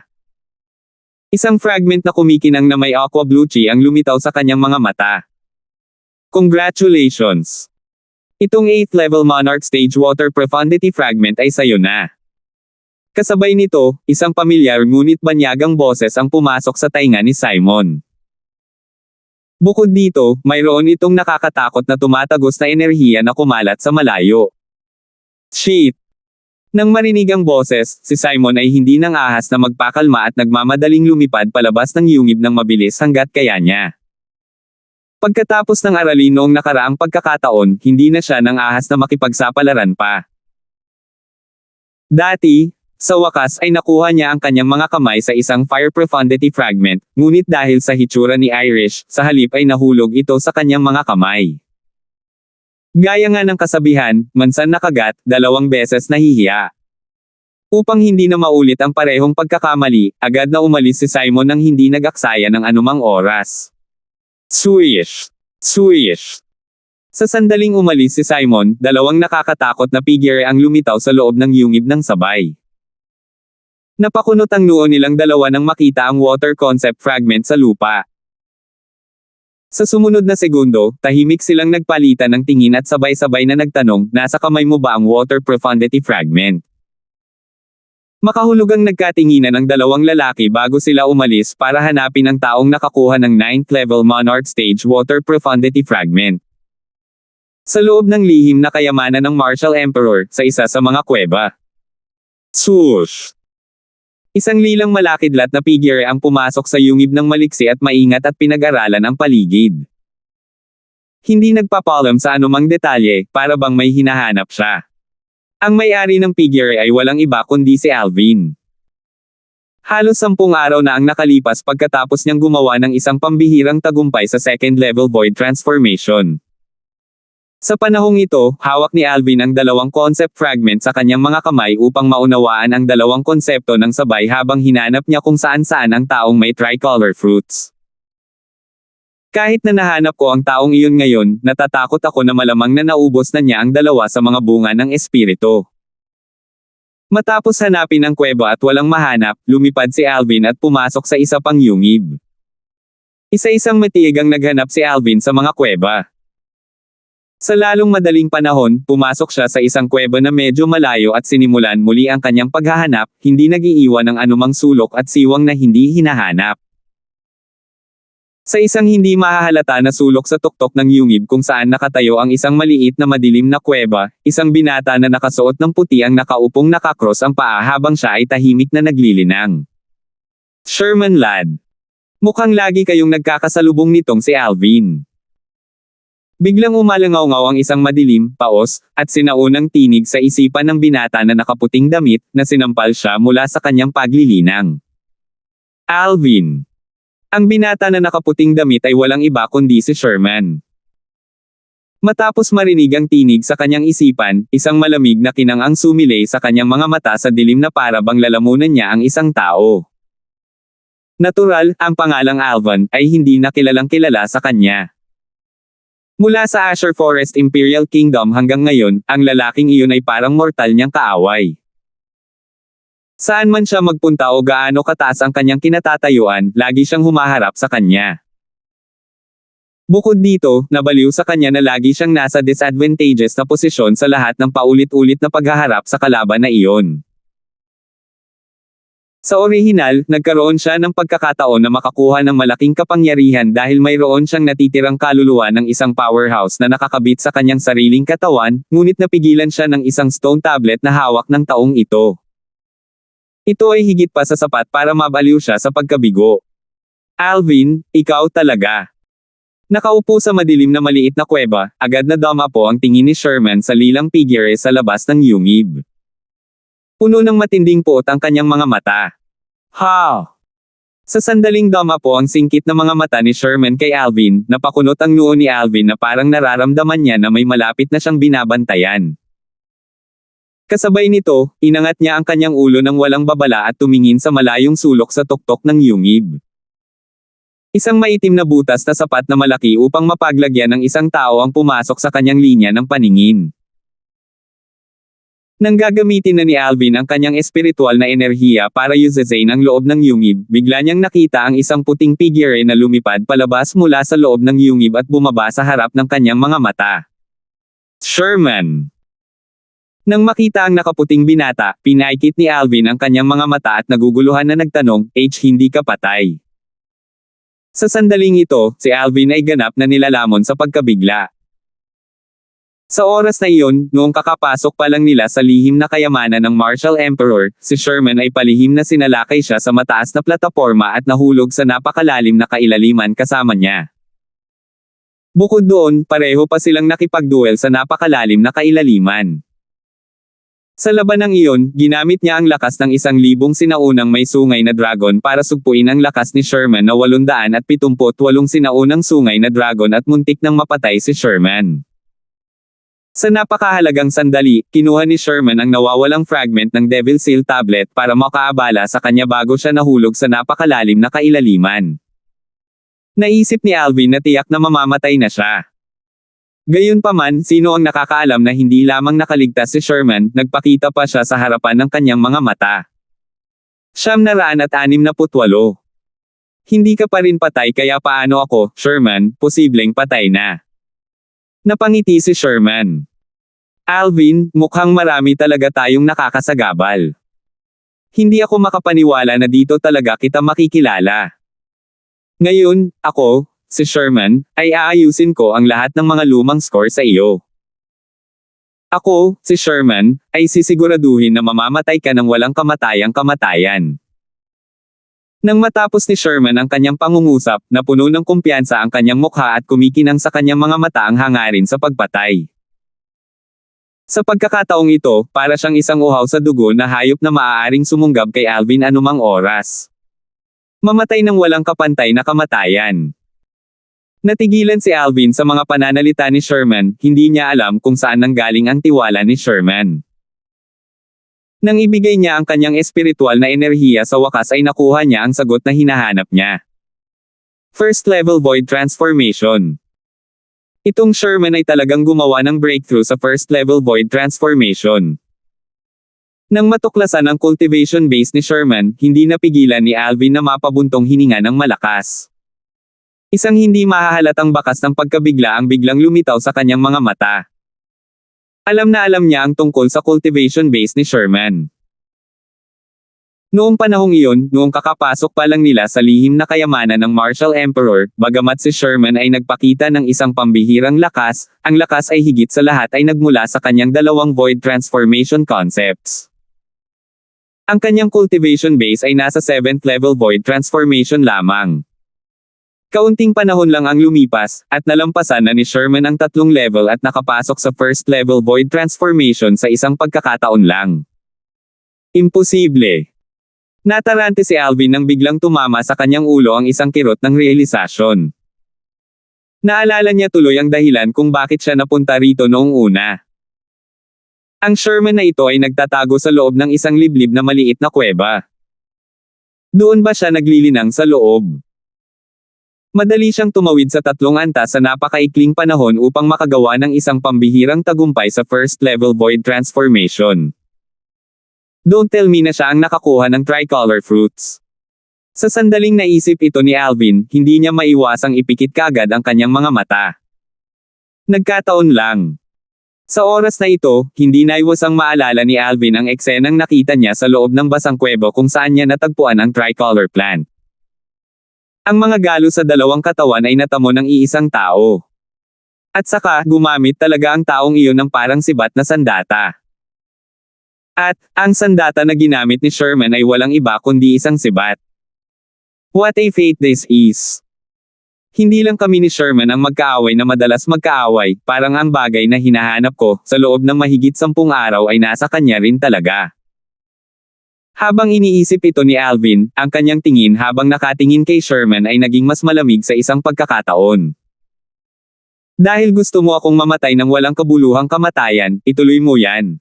Isang fragment na kumikinang na may aqua blue chi ang lumitaw sa kanyang mga mata. Congratulations! Itong 8th level Monarch Stage Water Profundity Fragment ay sayo na. Kasabay nito, isang pamilyar ngunit banyagang boses ang pumasok sa tainga ni Simon. Bukod dito, mayroon itong nakakatakot na tumatagos na enerhiya na kumalat sa malayo. Shit! Nang marinig ang boses, si Simon ay hindi nang ahas na magpakalma at nagmamadaling lumipad palabas ng yungib ng mabilis hanggat kaya niya. Pagkatapos ng aralin noong nakaraang pagkakataon, hindi na siya nang ahas na makipagsapalaran pa. Dati, Sa wakas ay nakuha niya ang kanyang mga kamay sa isang fire profundity fragment, ngunit dahil sa hitsura ni Irish, sa halip ay nahulog ito sa kanyang mga kamay. Gaya nga ng kasabihan, mansan nakagat, 2 beses nahihiya. Upang hindi na maulit ang parehong pagkakamali, agad na umalis si Simon nang hindi nag-aksaya ng anumang oras. Swish! Swish! Sa sandaling umalis si Simon, 2 nakakatakot na figure ang lumitaw sa loob ng yungib ng sabay. Napakunot ang noo nilang 2 nang makita ang water concept fragment sa lupa. Sa sumunod na segundo, tahimik silang nagpalitan ng tingin at sabay-sabay na nagtanong, nasa kamay mo ba ang water profundity fragment? Makahulugang nagkatinginan ang 2 lalaki bago sila umalis para hanapin ang taong nakakuha ng 9th level Monarch Stage water profundity fragment. Sa loob ng lihim na kayamanan ng Martial Emperor, sa isa sa mga kuweba. Swoosh! Isang lilang malakidlat na figure ang pumasok sa yungib ng maliksi at maingat at pinag-aralan ang paligid. Hindi nagpapalam sa anumang detalye, para bang may hinahanap siya. Ang may-ari ng figure ay walang iba kundi si Alvin. Halos 10 araw na ang nakalipas pagkatapos niyang gumawa ng isang pambihirang tagumpay sa second level void transformation. Sa panahong ito, hawak ni Alvin ang 2 concept fragment sa kanyang mga kamay upang maunawaan ang 2 konsepto ng sabay habang hinanap niya kung saan-saan ang taong may tricolor fruits. Kahit na nahanap ko ang taong iyon ngayon, natatakot ako na malamang na naubos na niya ang 2 sa mga bunga ng espiritu. Matapos hanapin ang kuweba at walang mahanap, lumipad si Alvin at pumasok sa isa pang yungib. Isa-isang matigang naghanap si Alvin sa mga kuweba. Sa lalong madaling panahon, pumasok siya sa isang kuweba na medyo malayo at sinimulan muli ang kanyang paghahanap, hindi nag-iiwan ng anumang sulok at siwang na hindi hinahanap. Sa isang hindi mahahalata na sulok sa tuktok ng yungib kung saan nakatayo ang isang maliit na madilim na kuweba, isang binata na nakasuot ng puti ang nakaupong nakakross ang paa habang siya ay tahimik na naglilinang. Sherman lad. Mukhang lagi kayong nagkakasalubong nitong si Alvin. Biglang umalangaw-ngaw ang isang madilim, paos, at sinaunang tinig sa isipan ng binata na nakaputing damit, na sinampal siya mula sa kanyang paglilinang. Alvin. Ang binata na nakaputing damit ay walang iba kundi si Sherman. Matapos marinig ang tinig sa kanyang isipan, isang malamig na kinang ang sumilay sa kanyang mga mata sa dilim na para bang lalamunan niya ang isang tao. Natural, ang pangalang Alvan ay hindi na kilalang-kilala sa kanya. Mula sa Asher Forest Imperial Kingdom hanggang ngayon, ang lalaking iyon ay parang mortal niyang kaaway. Saan man siya magpunta o gaano kataas ang kanyang kinatatayuan, lagi siyang humaharap sa kanya. Bukod dito, nabaliw sa kanya na lagi siyang nasa disadvantageous na posisyon sa lahat ng paulit-ulit na paghaharap sa kalaban na iyon. Sa orihinal, nagkaroon siya ng pagkakataon na makakuha ng malaking kapangyarihan dahil mayroon siyang natitirang kaluluwa ng isang powerhouse na nakakabit sa kanyang sariling katawan, ngunit napigilan siya ng isang stone tablet na hawak ng taong ito. Ito ay higit pa sa sapat para mabaliw siya sa pagkabigo. Alvin, ikaw talaga. Nakaupo sa madilim na maliit na kuweba, agad na dama po ang tingin ni Sherman sa lilang figure sa labas ng yungib. Puno ng matinding puot ang kanyang mga mata. Ha! Sa sandaling dama po ang singkit na mga mata ni Sherman kay Alvin, napakunot ang noo ni Alvin na parang nararamdaman niya na may malapit na siyang binabantayan. Kasabay nito, inangat niya ang kanyang ulo ng walang babala at tumingin sa malayong sulok sa tuktok ng yungib. Isang maitim na butas na sapat na malaki upang mapaglagyan ng isang tao ang pumasok sa kanyang linya ng paningin. Nang gagamitin na ni Alvin ang kanyang espiritual na enerhiya para yuzazain ang loob ng yungib, bigla niyang nakita ang isang puting figure na lumipad palabas mula sa loob ng yungib at bumaba sa harap ng kanyang mga mata. Sherman! Nang makita ang nakaputing binata, pinaikit ni Alvin ang kanyang mga mata at naguguluhan na nagtanong, hindi ka patay? Sa sandaling ito, si Alvin ay ganap na nilalamon sa pagkabigla. Sa oras na iyon, noong kakapasok pa lang nila sa lihim na kayamanan ng Martial Emperor, si Sherman ay palihim na sinalakay siya sa mataas na plataporma at nahulog sa napakalalim na kailaliman kasama niya. Bukod doon, pareho pa silang nakipagduel sa napakalalim na kailaliman. Sa labanang iyon, ginamit niya ang lakas ng 1,000 sinaunang may sungay na dragon para sugpuin ang lakas ni Sherman na 878 sinaunang sungay na dragon at muntik nang mapatay si Sherman. Sa napakahalagang sandali, kinuha ni Sherman ang nawawalang fragment ng Devil Seal Tablet para makaabala sa kanya bago siya nahulog sa napakalalim na kailaliman. Naisip ni Alvin na tiyak na mamamatay na siya. Gayunpaman, sino ang nakakaalam na hindi lamang nakaligtas si Sherman, nagpakita pa siya sa harapan ng kanyang mga mata. 968. Hindi ka pa rin patay kaya paano ako, Sherman, posibleng patay na. Napangiti si Sherman. Alvin, mukhang marami talaga tayong nakakasagabal. Hindi ako makapaniwala na dito talaga kita makikilala. Ngayon, ako, si Sherman, ay aayusin ko ang lahat ng mga lumang score sa iyo. Ako, si Sherman, ay sisiguraduhin na mamamatay ka ng walang kamatayang kamatayan. Nang matapos ni Sherman ang kanyang pangungusap, napuno ng kumpiyansa ang kanyang mukha at kumikinang sa kanyang mga mata ang hangarin sa pagpatay. Sa pagkakataong ito, para siyang isang uhaw sa dugo na hayop na maaaring sumunggab kay Alvin anumang oras. Mamatay ng walang kapantay na kamatayan. Natigilan si Alvin sa mga pananalita ni Sherman, hindi niya alam kung saan nanggaling ang tiwala ni Sherman. Nang ibigay niya ang kanyang espiritual na enerhiya sa wakas ay nakuha niya ang sagot na hinahanap niya. First level void transformation. Itong Sherman ay talagang gumawa ng breakthrough sa first level void transformation. Nang matuklasan ang cultivation base ni Sherman, hindi napigilan ni Alvin na mapabuntong hininga ng malakas. Isang hindi mahahalatang bakas ng pagkabigla ang biglang lumitaw sa kanyang mga mata. Alam na alam niya ang tungkol sa cultivation base ni Sherman. Noong panahong iyon, noong kakapasok pa lang nila sa lihim na kayamanan ng Martial Emperor, bagamat si Sherman ay nagpakita ng isang pambihirang lakas, ang lakas ay higit sa lahat ay nagmula sa kanyang dalawang void transformation concepts. Ang kanyang cultivation base ay nasa 7th level void transformation lamang. Kaunting panahon lang ang lumipas, at nalampasan na ni Sherman ang 3 level at nakapasok sa first level void transformation sa isang pagkakataon lang. Imposible. Natarante si Alvin nang biglang tumama sa kanyang ulo ang isang kirot ng realisasyon. Naalala niya tuloy ang dahilan kung bakit siya napunta rito noong una. Ang Sherman na ito ay nagtatago sa loob ng isang liblib na maliit na kuweba. Doon ba siya naglilinang sa loob? Madali siyang tumawid sa 3 antas sa napakaikling panahon upang makagawa ng isang pambihirang tagumpay sa first level void transformation. Don't tell me na siya ang nakakuha ng tricolor fruits. Sa sandaling naisip ito ni Alvin, hindi niya maiwasang ipikit kaagad ang kanyang mga mata. Nagkataon lang. Sa oras na ito, hindi naiwasang maalala ni Alvin ang eksenang nakita niya sa loob ng basang kuwebo kung saan niya natagpuan ang tricolor plant. Ang mga galo sa dalawang katawan ay natamo ng iisang tao. At saka, gumamit talaga ang taong iyon ng parang sibat na sandata. At, ang sandata na ginamit ni Sherman ay walang iba kundi isang sibat. What a fate this is. Hindi lang kami ni Sherman ang magkaaway na madalas magkaaway, parang ang bagay na hinahanap ko, sa loob ng mahigit 10 araw ay nasa kanya rin talaga. Habang iniisip ito ni Alvin, ang kanyang tingin habang nakatingin kay Sherman ay naging mas malamig sa isang pagkakataon. Dahil gusto mo akong mamatay ng walang kabuluhang kamatayan, ituloy mo yan.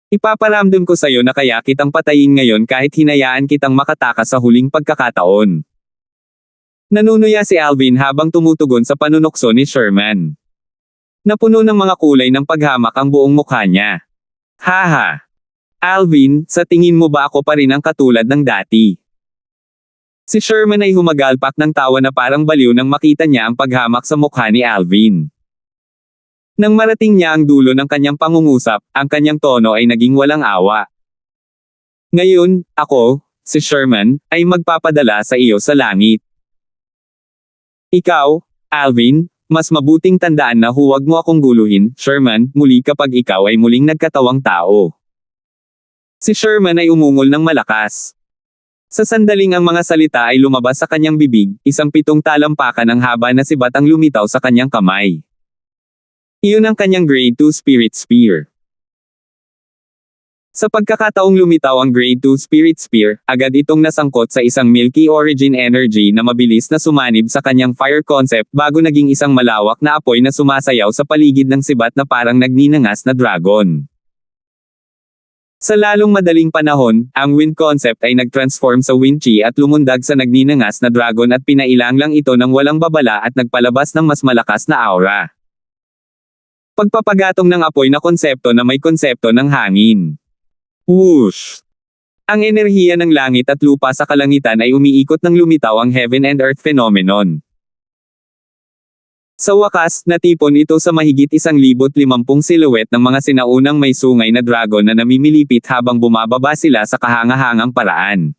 Ipaparamdam ko sa'yo na kaya kitang patayin ngayon kahit hinayaan kitang makatakas sa huling pagkakataon. Nanunuya si Alvin habang tumutugon sa panunokso ni Sherman. Napuno ng mga kulay ng paghamak ang buong mukha niya. Haha! Alvin, sa tingin mo ba ako pa rin ang katulad ng dati? Si Sherman ay humagalpak ng tawa na parang baliw nang makita niya ang paghamak sa mukha ni Alvin. Nang marating niya ang dulo ng kanyang pangungusap, ang kanyang tono ay naging walang awa. Ngayon, ako, si Sherman, ay magpapadala sa iyo sa langit. Ikaw, Alvin, mas mabuting tandaan na huwag mo akong guluhin, Sherman, muli kapag ikaw ay muling nagkatawang tao. Si Sherman ay umungol ng malakas. Sa sandaling ang mga salita ay lumabas sa kanyang bibig, isang 7 talampakan ng haba na sibat ang lumitaw sa kanyang kamay. Iyon ang kanyang grade 2 spirit spear. Sa pagkakataong lumitaw ang Grade 2 Spirit Spear, agad itong nasangkot sa isang Milky Origin energy na mabilis na sumanib sa kanyang fire concept bago naging isang malawak na apoy na sumasayaw sa paligid ng sibat na parang nagninangas na dragon. Sa lalong madaling panahon, ang wind concept ay nag-transform sa wind chi at lumundag sa nagninangas na dragon at pinailang lang ito ng walang babala at nagpalabas ng mas malakas na aura. Pagpapagatong ng apoy na konsepto na may konsepto ng hangin. Whoosh! Ang enerhiya ng langit at lupa sa kalangitan ay umiikot ng lumitaw ang heaven and earth phenomenon. Sa wakas, natipon ito sa mahigit 1,050 silhouette ng mga sinaunang may sungay na dragon na namimilipit habang bumababa sila sa kahangahangang paraan.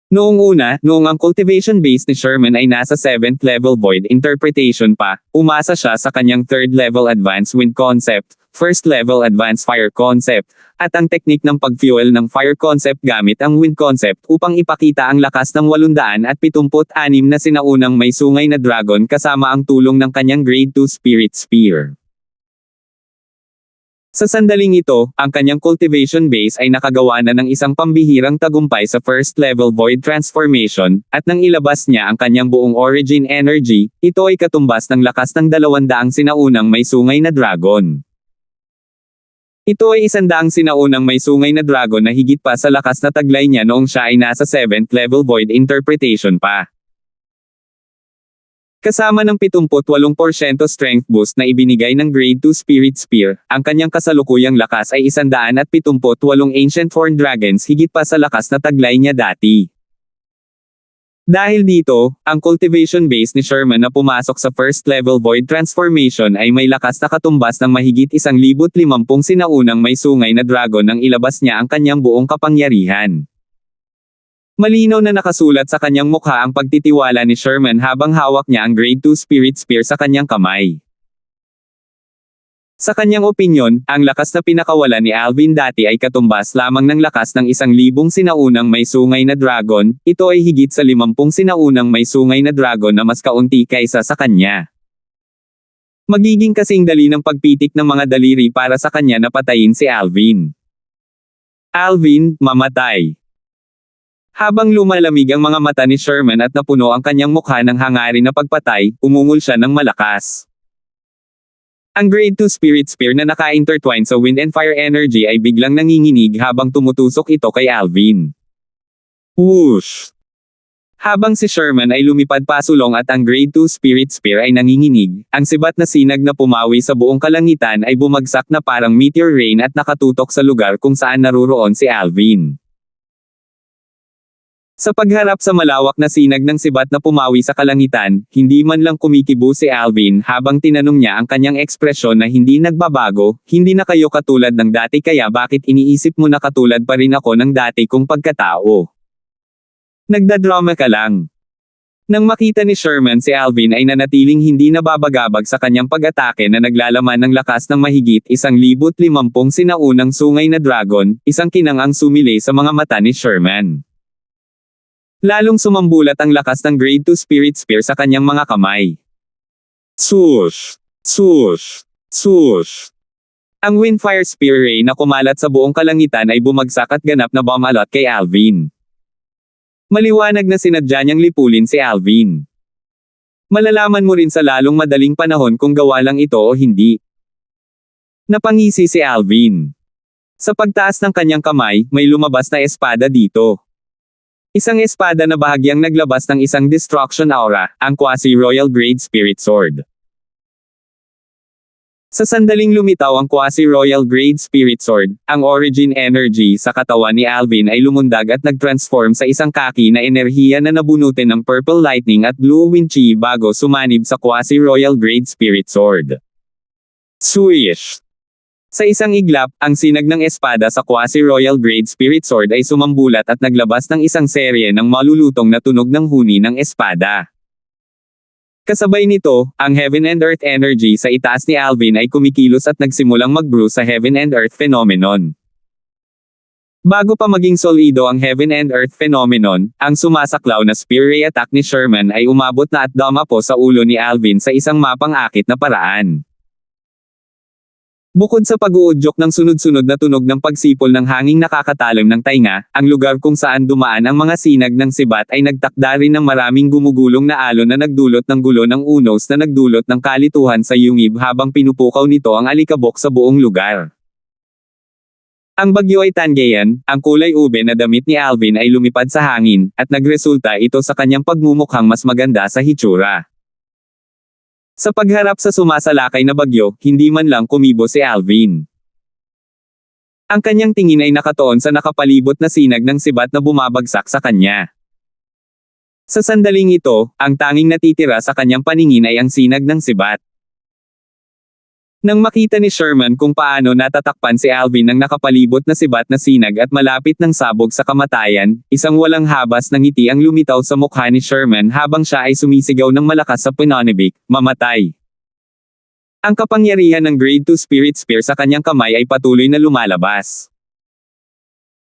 Noong ang cultivation base ni Sherman ay nasa 7th level void interpretation pa, umasa siya sa kanyang 3rd level advanced wind concept, 1st level advanced fire concept, at ang teknik ng pag-fuel ng fire concept gamit ang wind concept upang ipakita ang lakas ng 876 na sinaunang may sungay na dragon kasama ang tulong ng kanyang Grade 2 Spirit Spear. Sa sandaling ito, ang kanyang cultivation base ay nakagawa na ng isang pambihirang tagumpay sa 1st level void transformation, at nang ilabas niya ang kanyang buong origin energy, ito ay katumbas ng lakas ng 200 sinaunang may sungay na dragon. Ito ay 100 sinaunang may sungay na dragon na higit pa sa lakas na taglay niya noong siya ay nasa 7th level void interpretation pa. Kasama ng 78% strength boost na ibinigay ng Grade 2 Spirit Spear, ang kanyang kasalukuyang lakas ay 178 ancient horned dragons higit pa sa lakas na taglay niya dati. Dahil dito, ang cultivation base ni Sherman na pumasok sa 1st level void transformation ay may lakas na katumbas ng mahigit 1,050 sinaunang may sungay na dragon nang ilabas niya ang kanyang buong kapangyarihan. Malinaw na nakasulat sa kanyang mukha ang pagtitiwala ni Sherman habang hawak niya ang Grade 2 Spirit Spear sa kanyang kamay. Sa kanyang opinyon, ang lakas na pinakawala ni Alvin dati ay katumbas lamang ng lakas ng 1,000 sinaunang may sungay na dragon, ito ay higit sa 50 sinaunang may sungay na dragon na mas kaunti kaysa sa kanya. Magiging kasing dali ng pagpitik ng mga daliri para sa kanya na patayin si Alvin. Alvin, mamatay. Habang lumalamig ang mga mata ni Sherman at napuno ang kanyang mukha ng hangarin na pagpatay, umungol siya ng malakas. Ang Grade 2 Spirit Spear na naka-intertwine sa wind and fire energy ay biglang nanginginig habang tumutusok ito kay Alvin. Whoosh! Habang si Sherman ay lumipad pasulong at ang Grade 2 Spirit Spear ay nanginginig, ang sibat na sinag na pumawi sa buong kalangitan ay bumagsak na parang meteor rain at nakatutok sa lugar kung saan naruroon si Alvin. Sa pagharap sa malawak na sinag ng sibat na pumawi sa kalangitan, hindi man lang kumikibo si Alvin habang tinanong niya ang kanyang ekspresyon na hindi nagbabago, hindi na kayo katulad ng dati kaya bakit iniisip mo na katulad pa rin ako ng dati kong pagkatao? Nagdadrama ka lang. Nang makita ni Sherman si Alvin ay nanatiling hindi nababagabag sa kanyang pag-atake na naglalaman ng lakas ng mahigit 1,050 sinaunang sungay na dragon, isang kinangang sumilay sa mga mata ni Sherman. Lalong sumambulat ang lakas ng Grade 2 Spirit Spear sa kanyang mga kamay. Swoosh! Swoosh! Swoosh! Ang Windfire Spear Ray na kumalat sa buong kalangitan ay bumagsak at ganap na bumalot kay Alvin. Maliwanag na sinadya niyang lipulin si Alvin. Malalaman mo rin sa lalong madaling panahon kung gawa lang ito o hindi. Napangisi si Alvin. Sa pagtaas ng kanyang kamay, may lumabas na espada dito. Isang espada na bahagyang naglabas ng isang destruction aura, ang Quasi-Royal Grade Spirit Sword. Sa sandaling lumitaw ang Quasi-Royal Grade Spirit Sword, ang origin energy sa katawan ni Alvin ay lumundag at nag-transform sa isang kaki na enerhiya na nabunutin ng Purple Lightning at Blue Wind Chi bago sumanib sa Quasi-Royal Grade Spirit Sword. Swish! Sa isang iglap, ang sinag ng espada sa Quasi-Royal Grade Spirit Sword ay sumambulat at naglabas ng isang serye ng malulutong na tunog ng huni ng espada. Kasabay nito, ang Heaven and Earth energy sa itaas ni Alvin ay kumikilos at nagsimulang mag-brew sa Heaven and Earth phenomenon. Bago pa maging solido ang Heaven and Earth phenomenon, ang sumasaklaw na Spear Ray attack ni Sherman ay umabot na at dumapo sa ulo ni Alvin sa isang mapang-akit na paraan. Bukod sa pag-uudyok ng sunod-sunod na tunog ng pagsipol ng hanging nakakatalim ng tainga, ang lugar kung saan dumaan ang mga sinag ng sibat ay nagtakda rin ng maraming gumugulong na alon na nagdulot ng gulo ng unos na nagdulot ng kalituhan sa yungib habang pinupukaw nito ang alikabok sa buong lugar. Ang bagyo ay Tangean, ang kulay ube na damit ni Alvin ay lumipad sa hangin, at nagresulta ito sa kanyang pagmumukhang mas maganda sa hitsura. Sa pagharap sa sumasalakay na bagyo, hindi man lang kumibo si Alvin. Ang kanyang tingin ay nakatuon sa nakapalibot na sinag ng sibat na bumabagsak sa kanya. Sa sandaling ito, ang tanging natitira sa kanyang paningin ay ang sinag ng sibat. Nang makita ni Sherman kung paano natatakpan si Alvin ng nakapalibot na sibat na sinag at malapit ng sabog sa kamatayan, isang walang habas na ngiti ang lumitaw sa mukha ni Sherman habang siya ay sumisigaw ng malakas sa pananibik, "Mamatay!" Ang kapangyarihan ng Grade 2 Spirit Spear sa kanyang kamay ay patuloy na lumalabas.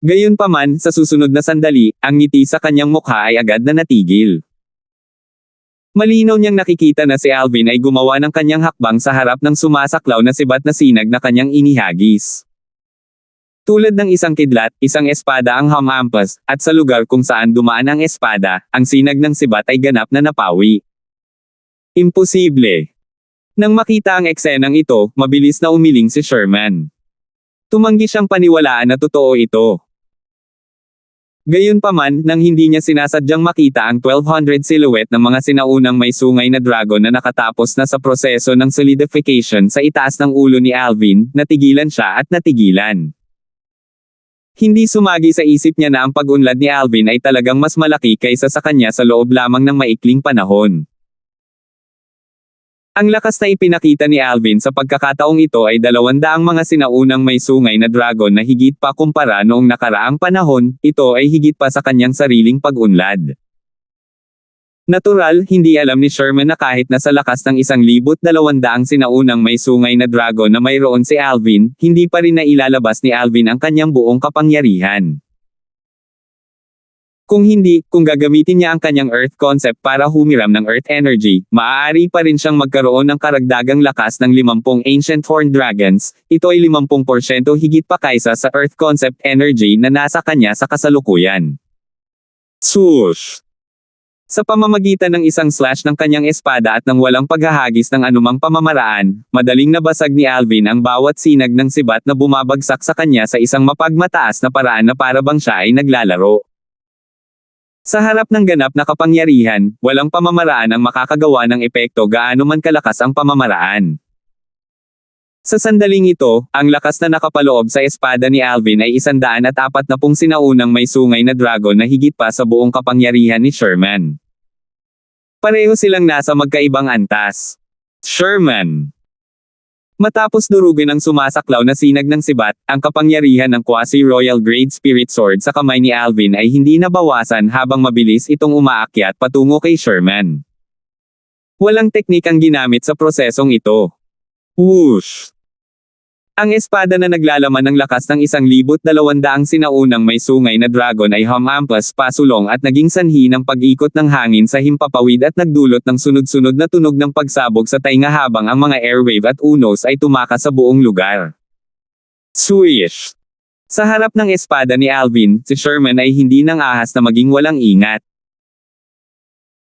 Gayunpaman, sa susunod na sandali, ang ngiti sa kanyang mukha ay agad na natigil. Malinaw niyang nakikita na si Alvin ay gumawa ng kanyang hakbang sa harap ng sumasaklaw na sibat na sinag na kanyang inihagis. Tulad ng isang kidlat, isang espada ang hamampas, at sa lugar kung saan dumaan ang espada, ang sinag ng sibat ay ganap na napawi. Imposible! Nang makita ang eksenang ito, mabilis na umiling si Sherman. Tumanggi siyang paniwalaan na totoo ito. Gayunpaman, nang hindi niya sinasadyang makita ang 1200 silhouette ng mga sinaunang may sungay na dragon na nakatapos na sa proseso ng solidification sa itaas ng ulo ni Alvin, natigilan siya at natigilan. Hindi sumagi sa isip niya na ang pag-unlad ni Alvin ay talagang mas malaki kaysa sa kanya sa loob lamang ng maikling panahon. Ang lakas na ipinakita ni Alvin sa pagkakataong ito ay 200 mga sinaunang may sungay na dragon na higit pa kumpara noong nakaraang panahon, ito ay higit pa sa kanyang sariling pag-unlad. Natural, hindi alam ni Sherman na kahit na sa lakas ng 1,200 sinaunang may sungay na dragon na mayroon si Alvin, hindi pa rin nailalabas ni Alvin ang kanyang buong kapangyarihan. Kung gagamitin niya ang kanyang Earth concept para humiram ng Earth energy, maaari pa rin siyang magkaroon ng karagdagang lakas ng 50 Ancient Horned Dragons, ito ay 50% higit pa kaysa sa Earth concept energy na nasa kanya sa kasalukuyan. Swoosh! Sa pamamagitan ng isang slash ng kanyang espada at ng walang paghahagis ng anumang pamamaraan, madaling nabasag ni Alvin ang bawat sinag ng sibat na bumabagsak sa kanya sa isang mapagmataas na paraan na para bang siya ay naglalaro. Sa harap ng ganap na kapangyarihan, walang pamamaraan ang makakagawa ng epekto gaano man kalakas ang pamamaraan. Sa sandaling ito, ang lakas na nakapaloob sa espada ni Alvin ay 140 sinaunang may sungay na dragon na higit pa sa buong kapangyarihan ni Sherman. Pareho silang nasa magkaibang antas. Sherman. Matapos durugin ang sumasaklaw na sinag ng sibat, ang kapangyarihan ng quasi-royal grade spirit sword sa kamay ni Alvin ay hindi nabawasan habang mabilis itong umaakyat patungo kay Sherman. Walang teknik ang ginamit sa prosesong ito. Whoosh! Ang espada na naglalaman ng lakas ng 1,200 sinaunang may sungay na dragon ay humampas pasulong at naging sanhi ng pag-ikot ng hangin sa himpapawid at nagdulot ng sunod-sunod na tunog ng pagsabog sa tainga habang ang mga airwave at unos ay tumakas sa buong lugar. Swish! Sa harap ng espada ni Alvin, si Sherman ay hindi nang ahas na maging walang ingat.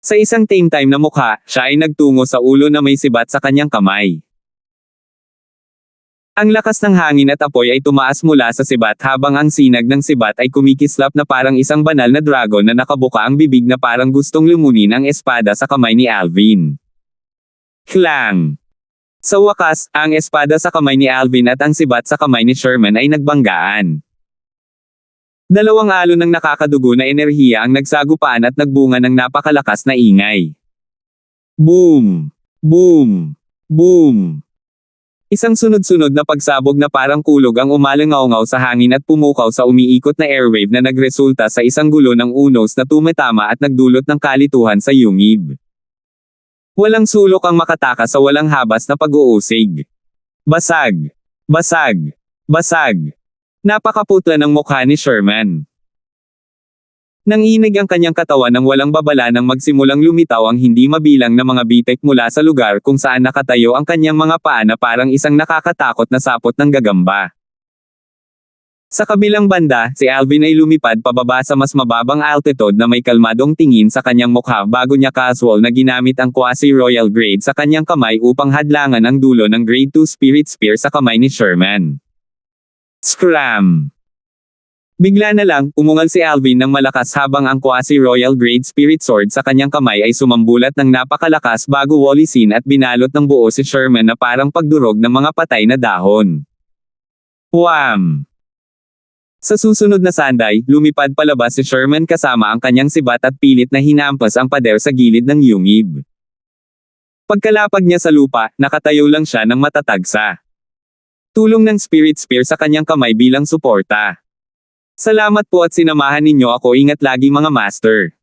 Sa isang tame time na mukha, siya ay nagtungo sa ulo na may sibat sa kanyang kamay. Ang lakas ng hangin at apoy ay tumaas mula sa sibat habang ang sinag ng sibat ay kumikislap na parang isang banal na dragon na nakabuka ang bibig na parang gustong lumunin ang espada sa kamay ni Alvin. Klang! Sa wakas, ang espada sa kamay ni Alvin at ang sibat sa kamay ni Sherman ay nagbanggaan. Dalawang alon ng nakakadugo na enerhiya ang nagsagupaan at nagbunga ng napakalakas na ingay. Boom! Boom! Boom! Isang sunod-sunod na pagsabog na parang kulog ang umalangaw-ngaw sa hangin at pumukaw sa umiikot na airwave na nagresulta sa isang gulo ng unos na tumatama at nagdulot ng kalituhan sa yungib. Walang sulok ang makatakas sa walang habas na pag-uusig. Basag! Basag! Basag! Napakaputla ng mukha ni Sherman. Nanginig ang kanyang katawan nang walang babala nang magsimulang lumitaw ang hindi mabilang na mga bitek mula sa lugar kung saan nakatayo ang kanyang mga paa na parang isang nakakatakot na sapot ng gagamba. Sa kabilang banda, si Alvin ay lumipad pababa sa mas mababang altitude na may kalmadong tingin sa kanyang mukha bago niya casual na ginamit ang quasi-royal grade sa kanyang kamay upang hadlangan ang dulo ng grade 2 spirit spear sa kamay ni Sherman. Scram! Bigla na lang, umungal si Alvin ng malakas habang ang quasi-royal grade spirit sword sa kanyang kamay ay sumambulat ng napakalakas bago walisin at binalot ng buo si Sherman na parang pagdurog ng mga patay na dahon. Wham! Sa susunod na sanday, lumipad palabas si Sherman kasama ang kanyang sibat at pilit na hinampas ang pader sa gilid ng yungib. Pagkalapag niya sa lupa, nakatayo lang siya ng matatag sa tulong ng spirit spear sa kanyang kamay bilang suporta. Salamat po at sinamahan ninyo ako, ingat lagi mga master.